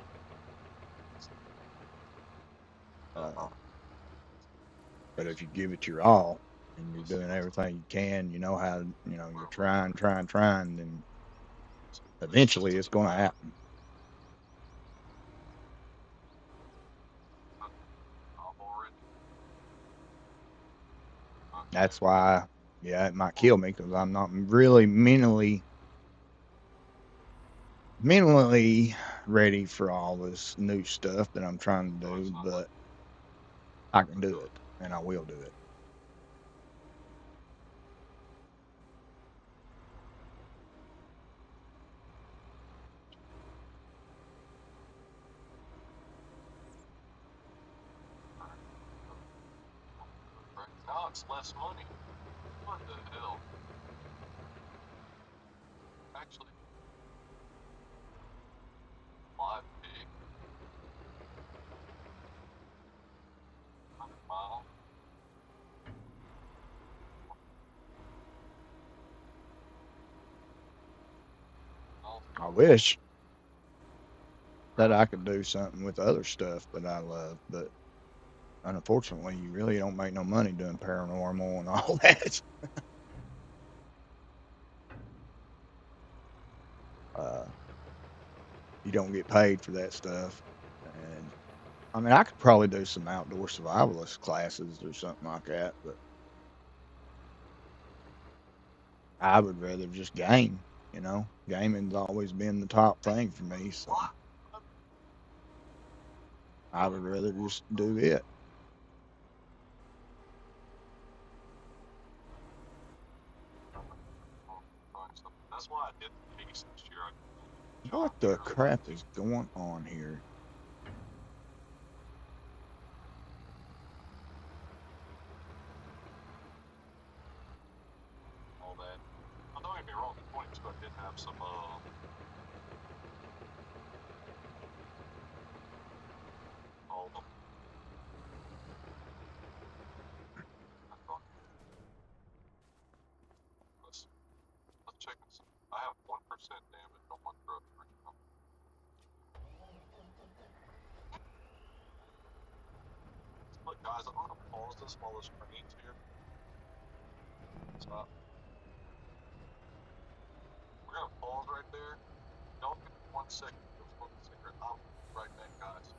But if you give it your all and you're doing everything you can, you know how, you're trying, then eventually it's going to happen. That's why, yeah, it might kill me because I'm not really mentally ready for all this new stuff that I'm trying to do, but I can do it and I will do it. Now it's less money. What the hell? Actually, live pig. 100 mile. I wish that I could do something with other stuff that I love, but unfortunately, you really don't make no money doing paranormal and all that. uh, you don't get paid for that stuff. And I mean, I could probably do some outdoor survivalist classes or something like that, but I would rather just game. Gaming's always been the top thing for me, so I would rather just do it. That's why I did the case this year. What the crap is going on here? checking some. I have 1% damage on my throat right now. Look, guys, I'm gonna pause this while the screen's here. Stop. We're gonna pause right there. Don't give me 1 second to go smoke a cigarette. I'll be right back, guys.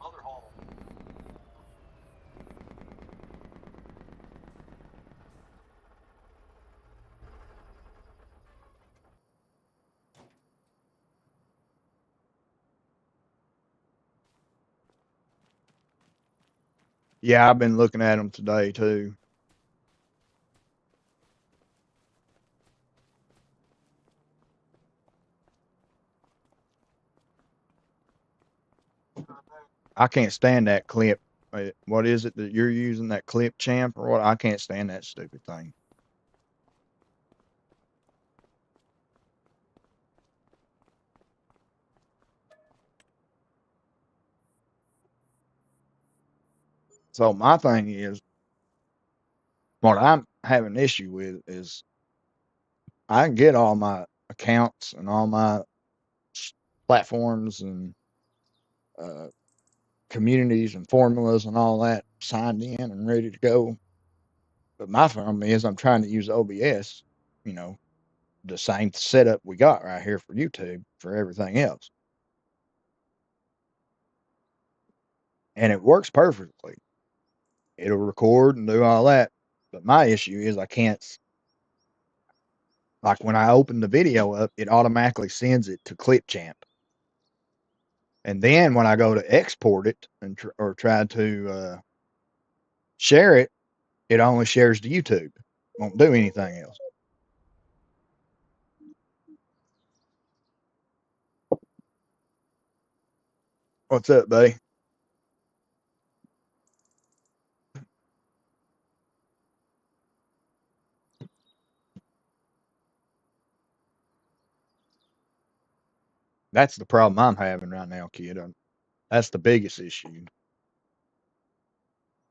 Other hall. Yeah, I've been looking at them today too. I can't stand that clip. What is it that you're using? That clip champ or what? I can't stand that stupid thing. So my thing is, what I'm having an issue with is I can get all my accounts and all my platforms and uh, communities and formulas and all that signed in and ready to go. But my problem is I'm trying to use OBS, you know, the same setup we got right here for YouTube for everything else. And it works perfectly. It'll record and do all that. But my issue is I can't, like when I open the video up, it automatically sends it to Clipchamp. And then when I go to export it and or try to share it, it only shares to YouTube. Won't do anything else. What's up, buddy? That's the problem I'm having right now, kid. That's the biggest issue.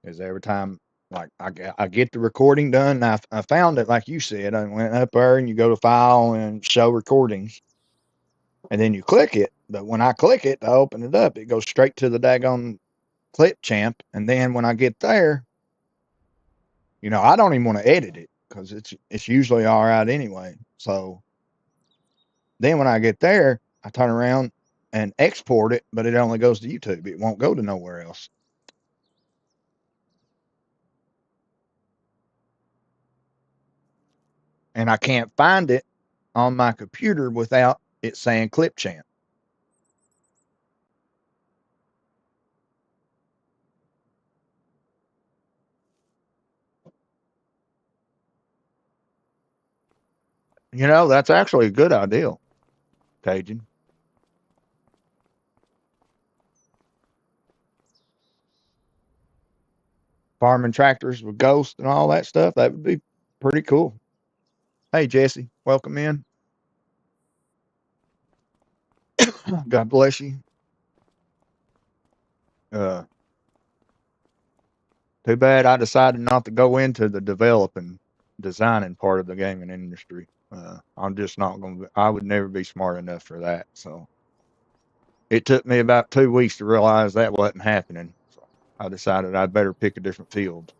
Is every time, like I get the recording done, and I found it like you said. I went up there and you go to file and show recordings, and then you click it. But when I click it to open it up, it goes straight to the daggone Clipchamp. And then when I get there, you know, I don't even want to edit it because it's usually all right anyway. So then when I get there, I turn around and export it, but it only goes to YouTube. It won't go to nowhere else. And I can't find it on my computer without it saying Clipchamp. You know, that's actually a good idea, Cajun. Farming tractors with Ghost and all that stuff. That would be pretty cool. Hey, Jesse, welcome in. God bless you. Uh, Too bad I decided not to go into the developing, designing part of the gaming industry. I'm just not going to, I would never be smart enough for that. So it took me about 2 weeks to realize that wasn't happening. So I decided I'd better pick a different field.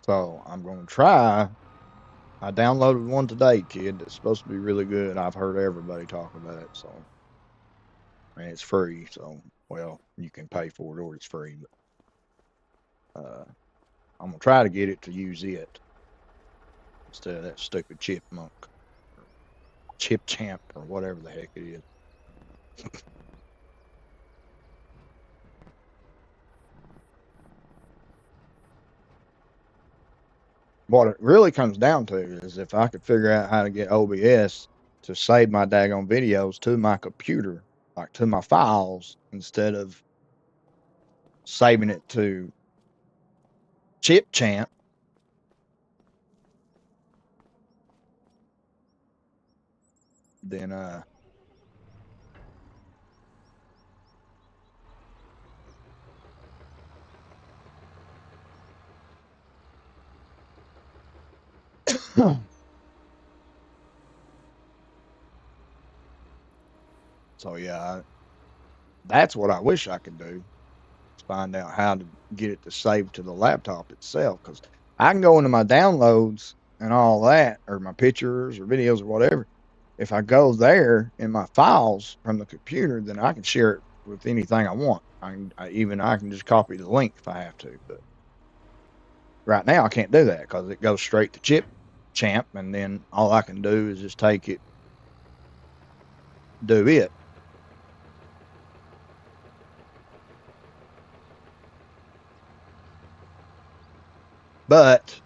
So I'm going to try. I downloaded one today, kid. That's supposed to be really good. I've heard everybody talk about it. So and it's free. So, well, you can pay for it or it's free. But I'm gonna try to get it to use it instead of that stupid chipmunk, or chip champ, or whatever the heck it is. What it really comes down to is if I could figure out how to get OBS to save my daggone videos to my computer, like to my files, instead of saving it to Chip Champ, then so yeah, that's what I wish I could do. Find out how to get it to save to the laptop itself, because I can go into my downloads and all that, or my pictures or videos or whatever. If I go there in my files from the computer, then I can share it with anything I want. I can just copy the link if I have to. But right now I can't do that because it goes straight to Chip Champ, and then all I can do is just take it, do it. But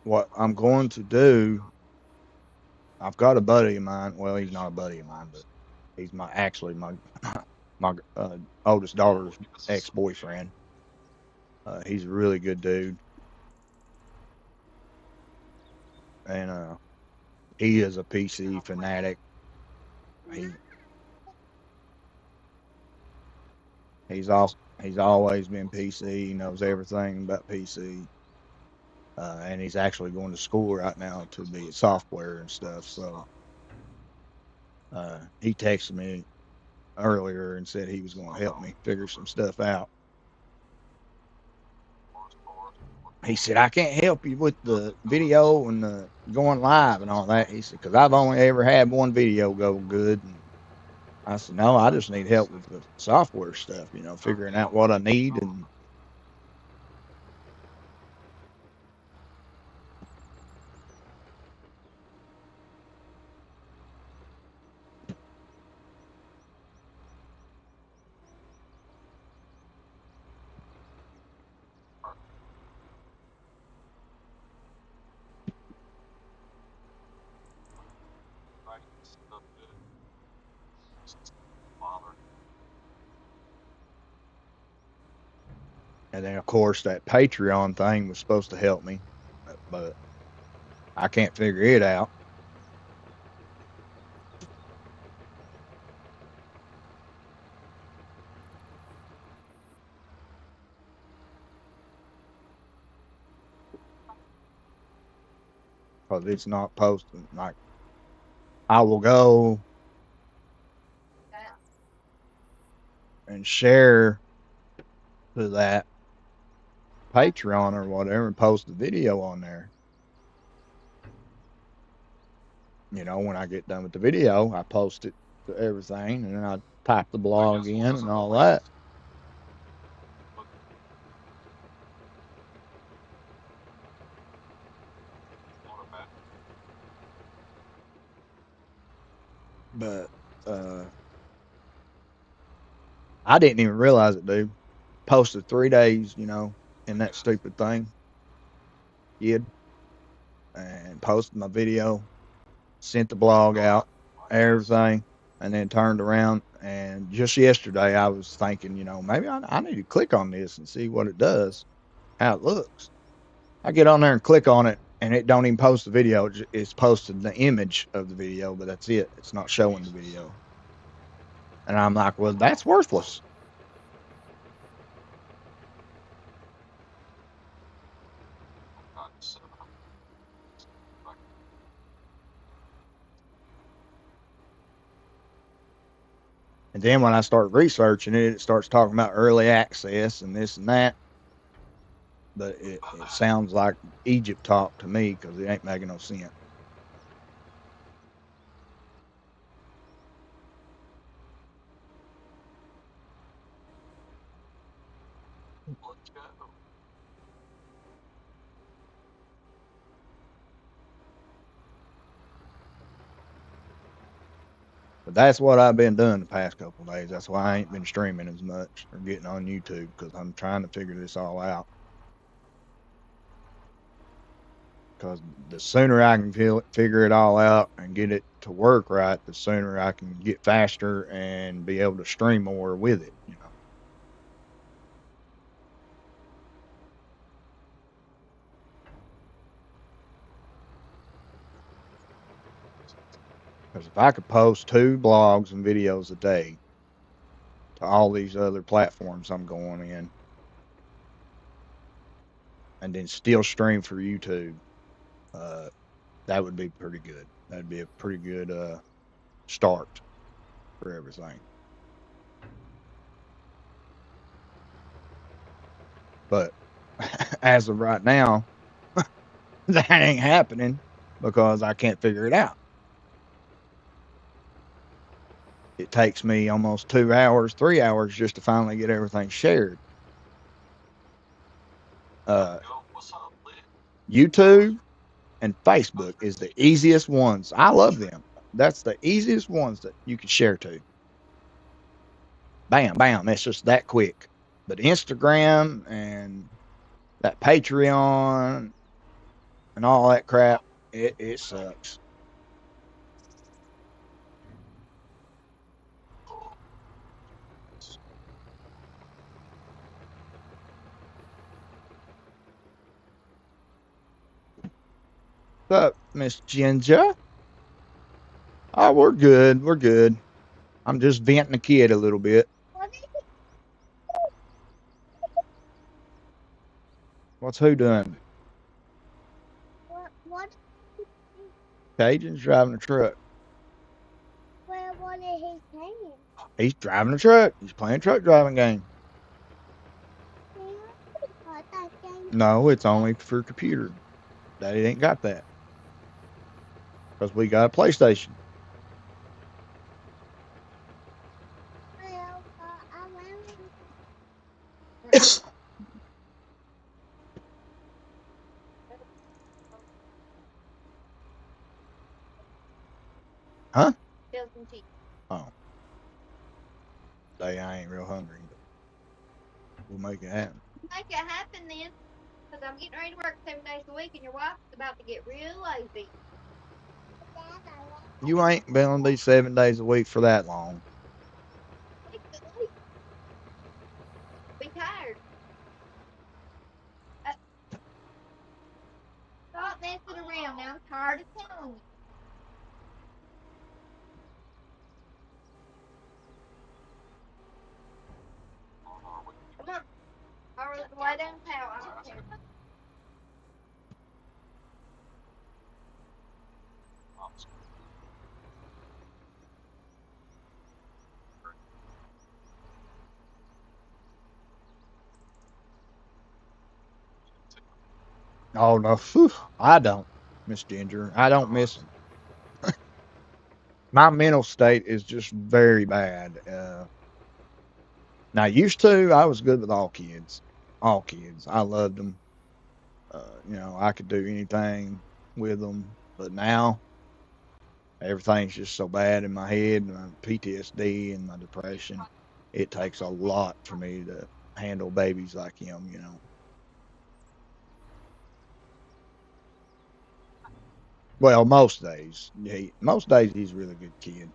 what I'm going to do, I've got a buddy of mine. Well, he's not a buddy of mine, but he's my my oldest daughter's ex-boyfriend. He's a really good dude, and he is a PC fanatic. He he's always been PC. He knows everything about PC, and he's actually going to school right now to be software and stuff. So he texted me earlier and said he was going to help me figure some stuff out. He said, I can't help you with the video and the going live and all that. He said, because I've only ever had one video go good. And I said, no, I just need help with the software stuff, figuring out what I need. And then, of course, that Patreon thing was supposed to help me, but I can't figure it out. Because it's not posting. Like, I will go and share to that Patreon or whatever and post the video on there. When I get done with the video, I post it to everything, and then I type the blog in and all that. But I didn't even realize it, dude. Posted 3 days, in that stupid thing. Kid. And posted my video, sent the blog out, everything, and then turned around. And just yesterday, I was thinking, maybe I need to click on this and see what it does, how it looks. I get on there and click on it, and it don't even post the video. It's posted the image of the video, but that's it. It's not showing the video. And I'm like, well, that's worthless. And then when I start researching it, it starts talking about early access and this and that. But it sounds like Egypt talk to me because it ain't making no sense. Let's go. But that's what I've been doing the past couple of days. That's why I ain't been streaming as much or getting on YouTube, because I'm trying to figure this all out. Because the sooner I can figure it all out and get it to work right, the sooner I can get faster and be able to stream more with it. Because if I could post 2 blogs and videos a day to all these other platforms I'm going in, and then still stream for YouTube, uh, that would be pretty good. That'd be a pretty good start for everything. But as of right now, that ain't happening because I can't figure it out. It takes me almost 2 hours, 3 hours just to finally get everything shared. Yo, what's up, Lit? YouTube and Facebook is the easiest ones. I love them. That's the easiest ones that you can share to. Bam, bam. It's just that quick. But Instagram and that Patreon and all that crap, it sucks. What's up, Miss Ginger? Oh, we're good. We're good. I'm just venting the kid a little bit. What's who doing? What? Cajun's driving a truck. What is he saying? He's driving a truck. He's playing a truck driving game. No, it's only for computer. Daddy ain't got that. Because we got a PlayStation. Huh? Still some cheese. Oh. Day I ain't real hungry, but we'll make it happen. Make it happen then. Because I'm getting ready to work 7 days a week and your wife's about to get real lazy. You ain't been on these 7 days a week for that long. Be tired. Stop messing around now. I'm tired of telling you. Come on. All right, lay down the towel. I don't care. Oh, no. Whew. I don't, Miss Ginger. I don't miss them. My mental state is just very bad. Now, used to, I was good with all kids. All kids. I loved them. I could do anything with them. But now, everything's just so bad in my head, and my PTSD and my depression. It takes a lot for me to handle babies like him. Well, most days he's a really good kid.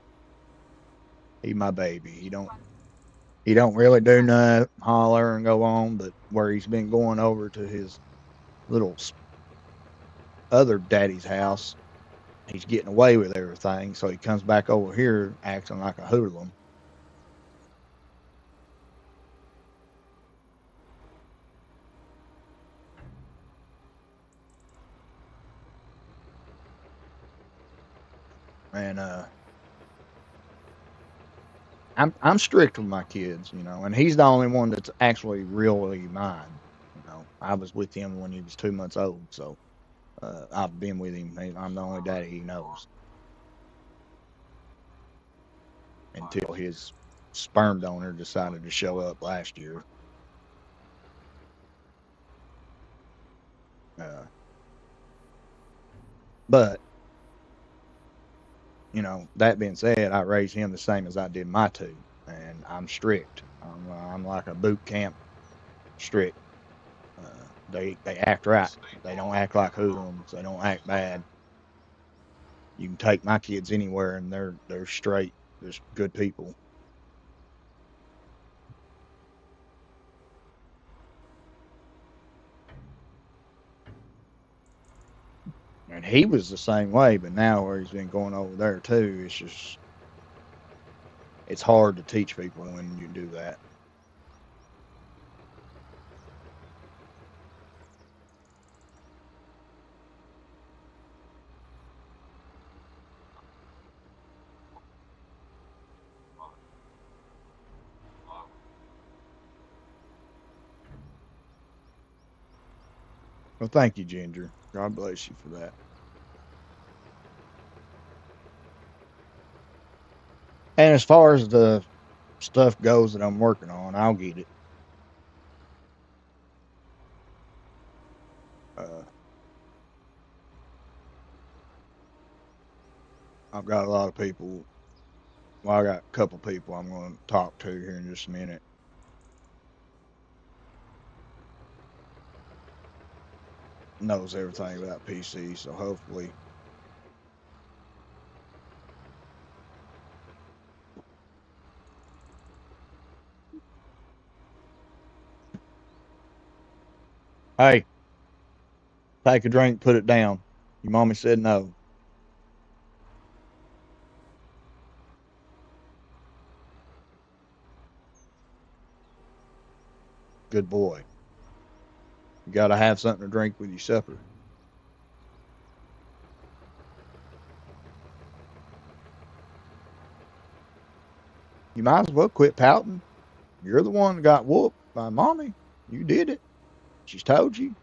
He's my baby. He don't really do nothing, holler and go on, but where he's been going over to his little other daddy's house, he's getting away with everything. So he comes back over here acting like a hoodlum. And I'm strict with my kids, and he's the only one that's actually really mine. I was with him when he was 2 months old, so I've been with him. I'm the only daddy he knows until his sperm donor decided to show up last year. But you know, that being said, I raised him the same as I did my two, and I'm strict. I'm like a boot camp strict. They act right. They don't act like hoodlums. They don't act bad. You can take my kids anywhere, and they're straight, just good people. And he was the same way, but now where he's been going over there too, it's hard to teach people when you do that. Well, thank you, Ginger. God bless you for that. And as far as the stuff goes that I'm working on, I'll get it. Uh, I've got a lot of people. Well, I got a couple people I'm going to talk to here in just a minute. Knows everything about PC, so hopefully. Hey, take a drink, put it down. Your mommy said no. Good boy. You got to have something to drink with your supper. You might as well quit pouting. You're the one that got whooped by mommy. You did it. She's told you.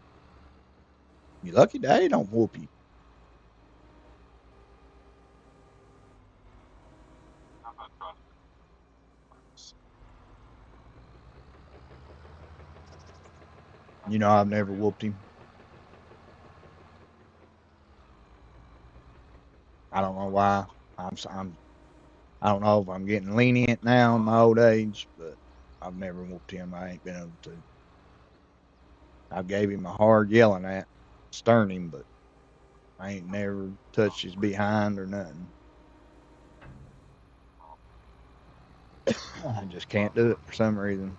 You lucky daddy don't whoop you. I'm not trying to. You know I've never whooped him. I don't know why. I'm I don't know if I'm getting lenient now in my old age, but I've never whooped him. I ain't been able to. I gave him a hard yelling at, stern him, but I ain't never touched his behind or nothing. I just can't do it for some reason.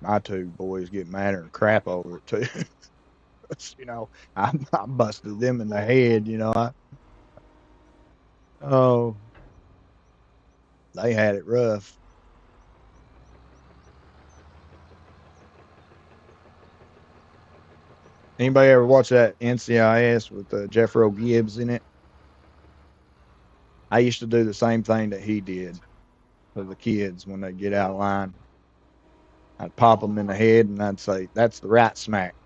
My two boys get madder than crap over it too. You know, I busted them in the head. Oh, they had it rough. Anybody ever watch that NCIS with Jeffro Gibbs in it? I used to do the same thing that he did to the kids when they get out of line. I'd pop them in the head and I'd say, "That's the right smack."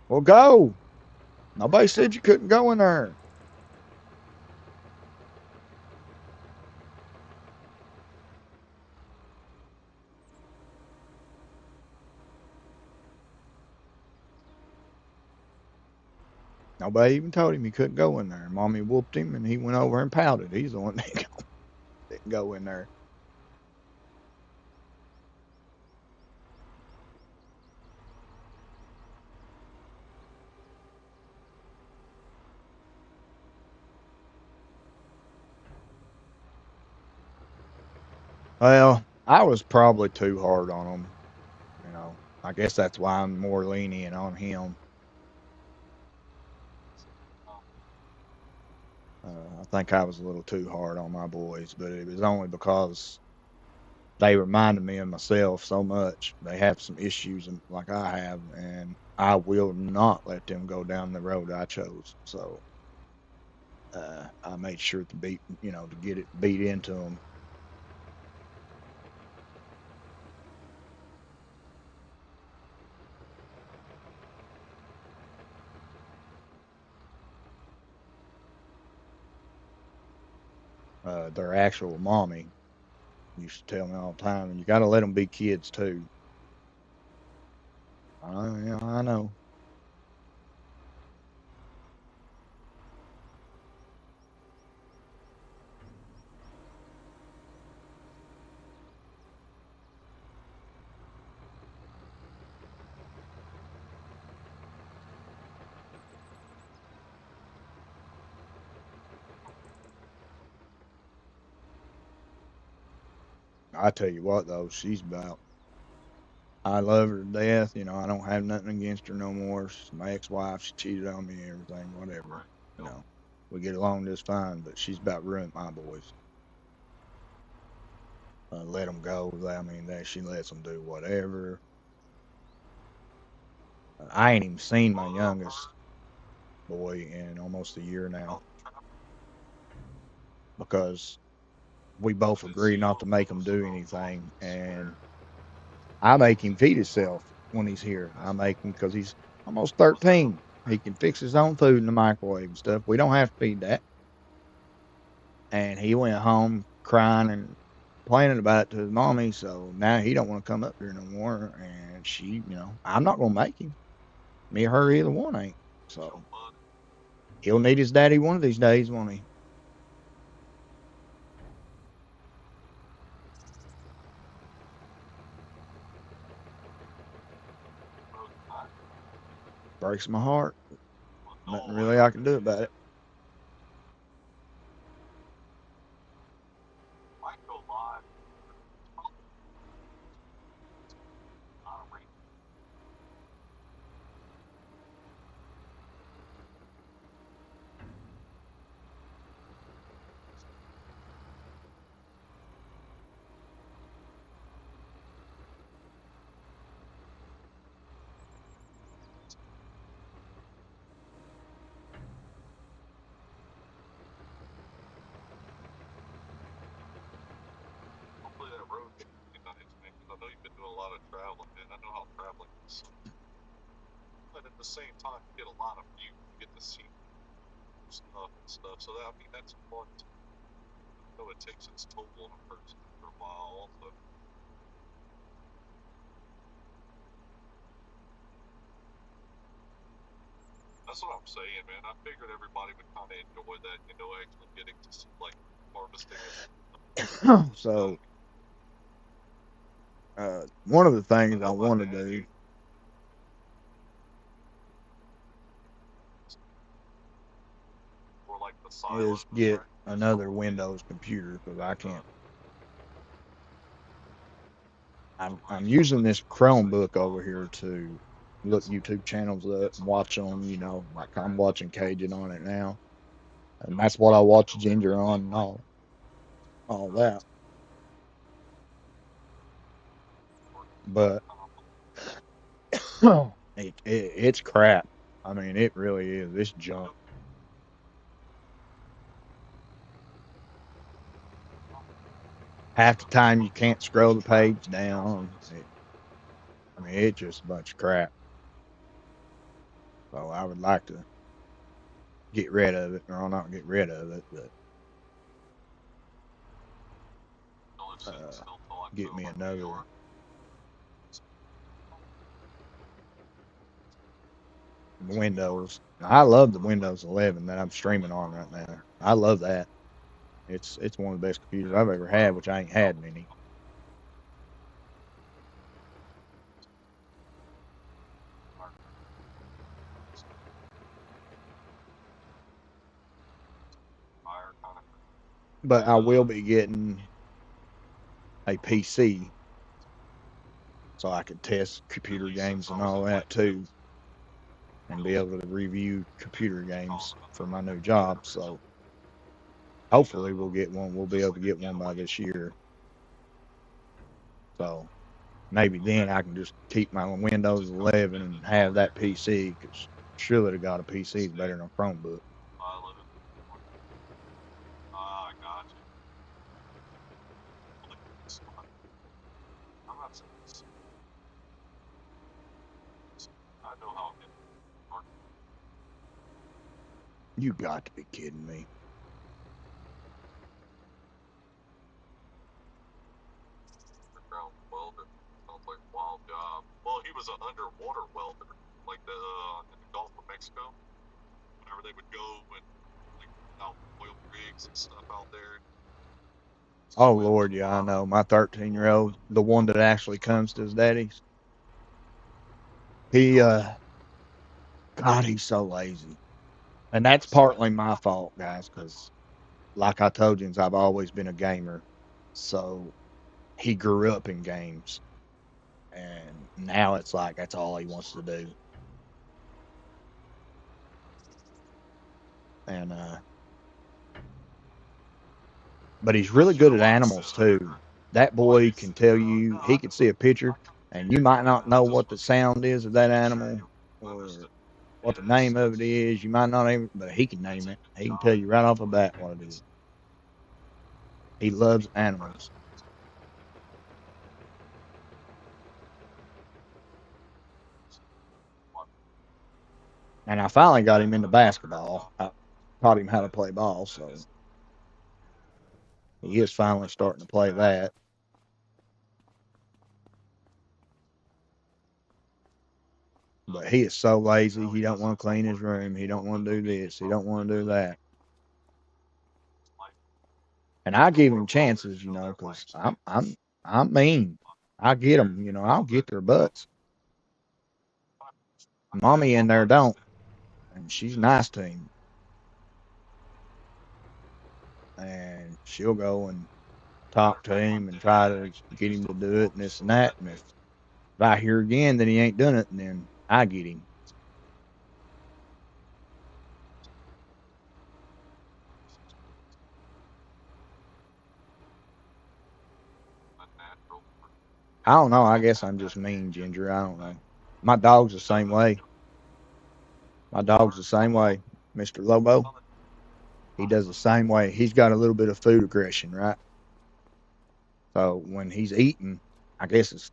Well, go. Nobody said you couldn't go in there. Nobody even told him he couldn't go in there. Mommy whooped him and he went over and pouted. He's the one that didn't go in there. Well, I was probably too hard on him. I guess that's why I'm more lenient on him. I think I was a little too hard on my boys, but it was only because they reminded me of myself so much. They have some issues like I have, and I will not let them go down the road I chose. So I made sure to to get it beat into them. Their actual mommy used to tell me all the time, and you got to let them be kids too. Yeah, I know. I tell you what, though, she's about. I love her to death. I don't have nothing against her no more. She's my ex-wife. She cheated on me, everything, whatever. You know, we get along just fine, but she's about ruined my boys. Let them go. I mean, that she lets them do whatever. I ain't even seen my youngest boy in almost a year now because we both agree not to make him do anything, and I make him feed himself when he's here. I make him because he's almost 13. He can fix his own food in the microwave and stuff. We don't have to feed that. And he went home crying and complaining about it to his mommy. So now he don't want to come up here no more. And I'm not gonna make him. Me or her, either one ain't. So he'll need his daddy one of these days, won't he? Breaks my heart. Nothing really I can do about it. Hopefully that road trip will be nice, man, because I know you've been doing a lot of traveling, man. I know how traveling is. But at the same time, you get a lot of views. You get to see stuff and stuff. So that, I mean, that's important. I know it takes its toll on a person after a while, also. That's what I'm saying, man. I figured everybody would kind of enjoy that, actually getting to see, like, harvesting it. So one of the things I want to do or like the is silent get another Windows computer because I can't. I'm using this Chromebook over here to look YouTube channels up and watch them. Like I'm watching Cajun on it now, and that's what I watch Ginger on and all that. But it's crap. I mean, it really is. It's junk. Half the time you can't scroll the page down. I mean, it's just a bunch of crap. So I would like to get rid of it, or not get rid of it, but get me another Windows. I love the Windows 11 that I'm streaming on right now. I love that. It's one of the best computers I've ever had, which I ain't had many. But I will be getting a PC so I can test computer games and all that too, and be able to review computer games for my new job. So hopefully we'll get one. We'll be able to get one by this year. So maybe then I can just keep my Windows 11 and have that PC because surely to God a PC is better than a Chromebook. I got you. I'm not saying this. I know how it works. You got to be kidding me. Underground welder. Sounds like a wild job. Well, he was an underwater welder, like in the Gulf of Mexico. Whenever they would go and like out oil rigs and stuff out there. Oh Lord, yeah, I know. My 13-year-old, the one that actually comes to his daddy's, he God, he's so lazy. And that's partly my fault, guys, because like I told you, I've always been a gamer. So he grew up in games. And now it's like that's all he wants to do. And but he's really good at animals too. That boy can tell you, he can see a picture and you might not know what the sound is of that animal or what the name of it is. You might not even, but he can name it. He can tell you right off the bat what it is. He loves animals. And I finally got him into basketball. I taught him how to play ball, so he is finally starting to play that. But he is so lazy. He don't want to clean his room. He don't want to do this. He don't want to do that. And I give him chances, because I'm mean. I get them, I'll get their butts. Mommy in there don't, and she's nice to him. And she'll go and talk to him and try to get him to do it and this and that. And if I hear again that he ain't done it, then I get him. I don't know. I guess I'm just mean, Ginger. I don't know. My dog's the same way. My dog's the same way. Mr. Lobo, he does the same way. He's got a little bit of food aggression, right? So when he's eating, I guess it's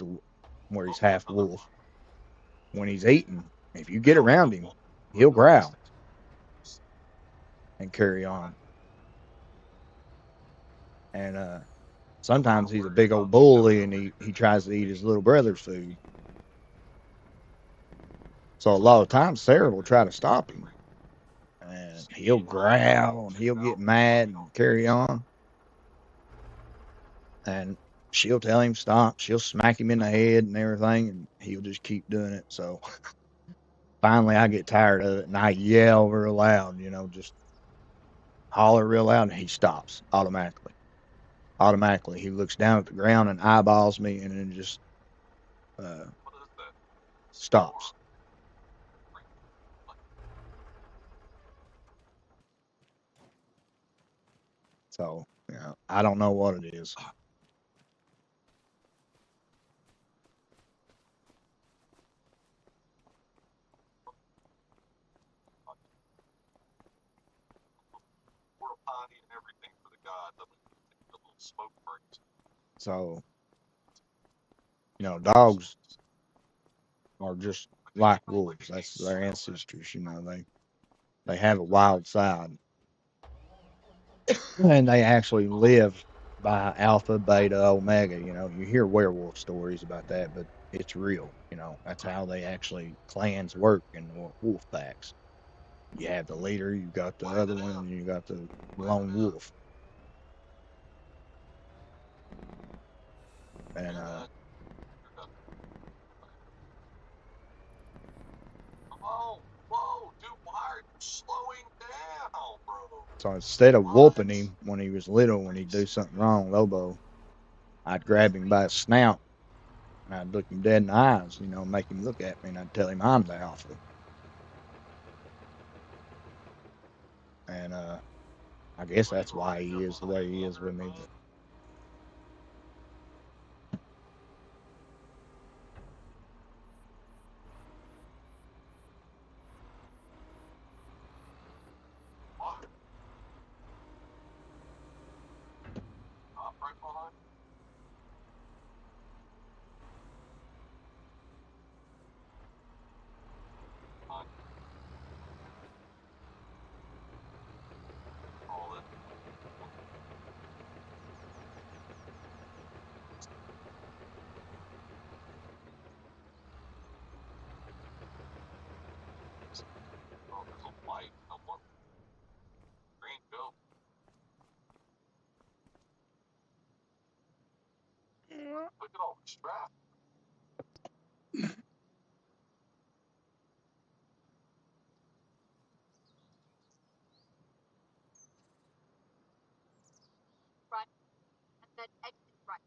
where he's half wolf. When he's eating, if you get around him, he'll growl and carry on. And sometimes he's a big old bully and he tries to eat his little brother's food. So a lot of times Sarah will try to stop him. And he'll growl and he'll get mad and carry on. And she'll tell him stop. She'll smack him in the head and everything, and he'll just keep doing it. So finally, I get tired of it, and I yell real loud, just holler real loud, and he stops automatically. Automatically, he looks down at the ground and eyeballs me, and then just stops. So, I don't know what it is. Porta potty and everything for the gods. I mean, the little smoke breaks. So, dogs are just like wolves. That's their ancestors. They have a wild side, and they actually live by alpha, beta, omega. You hear werewolf stories about that, but it's real. That's how they actually clans work in wolf packs. You have the leader, you got the other one, and you got the lone wolf. And whoa, dude, why are you slowing down, bro? so instead of whooping him when he was little, when he'd do something wrong, Lobo, I'd grab him by his snout and I'd look him dead in the eyes, make him look at me, and I'd tell him I'm the alpha. And I guess that's why he is the way he is with me. But What? Right behind? All that. Oh, there's a light. No more green go. Look at all the strap. Right. And then exit right.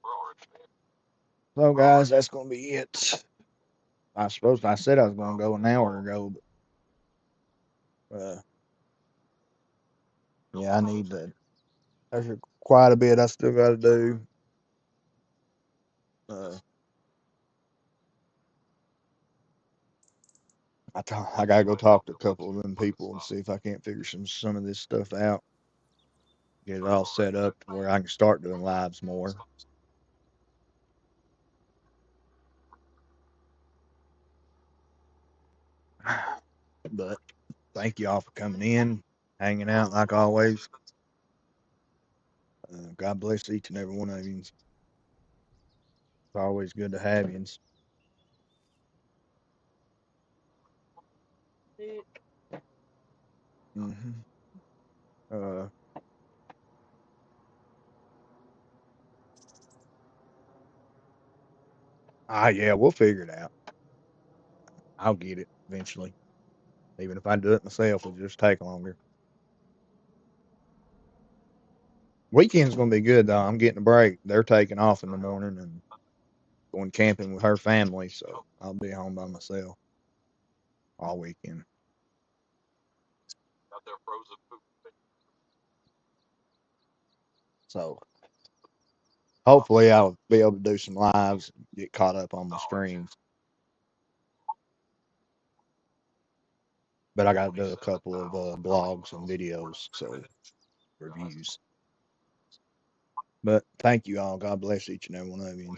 We're already there. so, guys, that's gonna be it. I said I was gonna go an hour ago, but yeah, I need to. There's quite a bit I still got to do. I gotta go talk to a couple of them people and see if I can't figure some of this stuff out. Get it all set up to where I can start doing lives more. But thank you all for coming in, hanging out like always. God bless each and every one of you. It's always good to have you. Mm-hmm. Yeah, we'll figure it out. I'll get it eventually. Even if I do it myself, it'll just take longer. Weekend's gonna be good though. I'm getting a break. They're taking off in the morning and going camping with her family, so I'll be home by myself all weekend. Got their frozen food. So hopefully I'll be able to do some lives, get caught up on my streams. But I got to do a couple of blogs and videos, so reviews. But thank you all. God bless each and every one of you.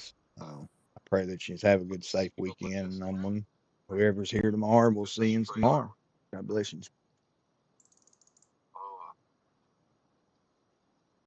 I pray that you have a good, safe weekend. And whoever's here tomorrow, we'll see you tomorrow. God bless you.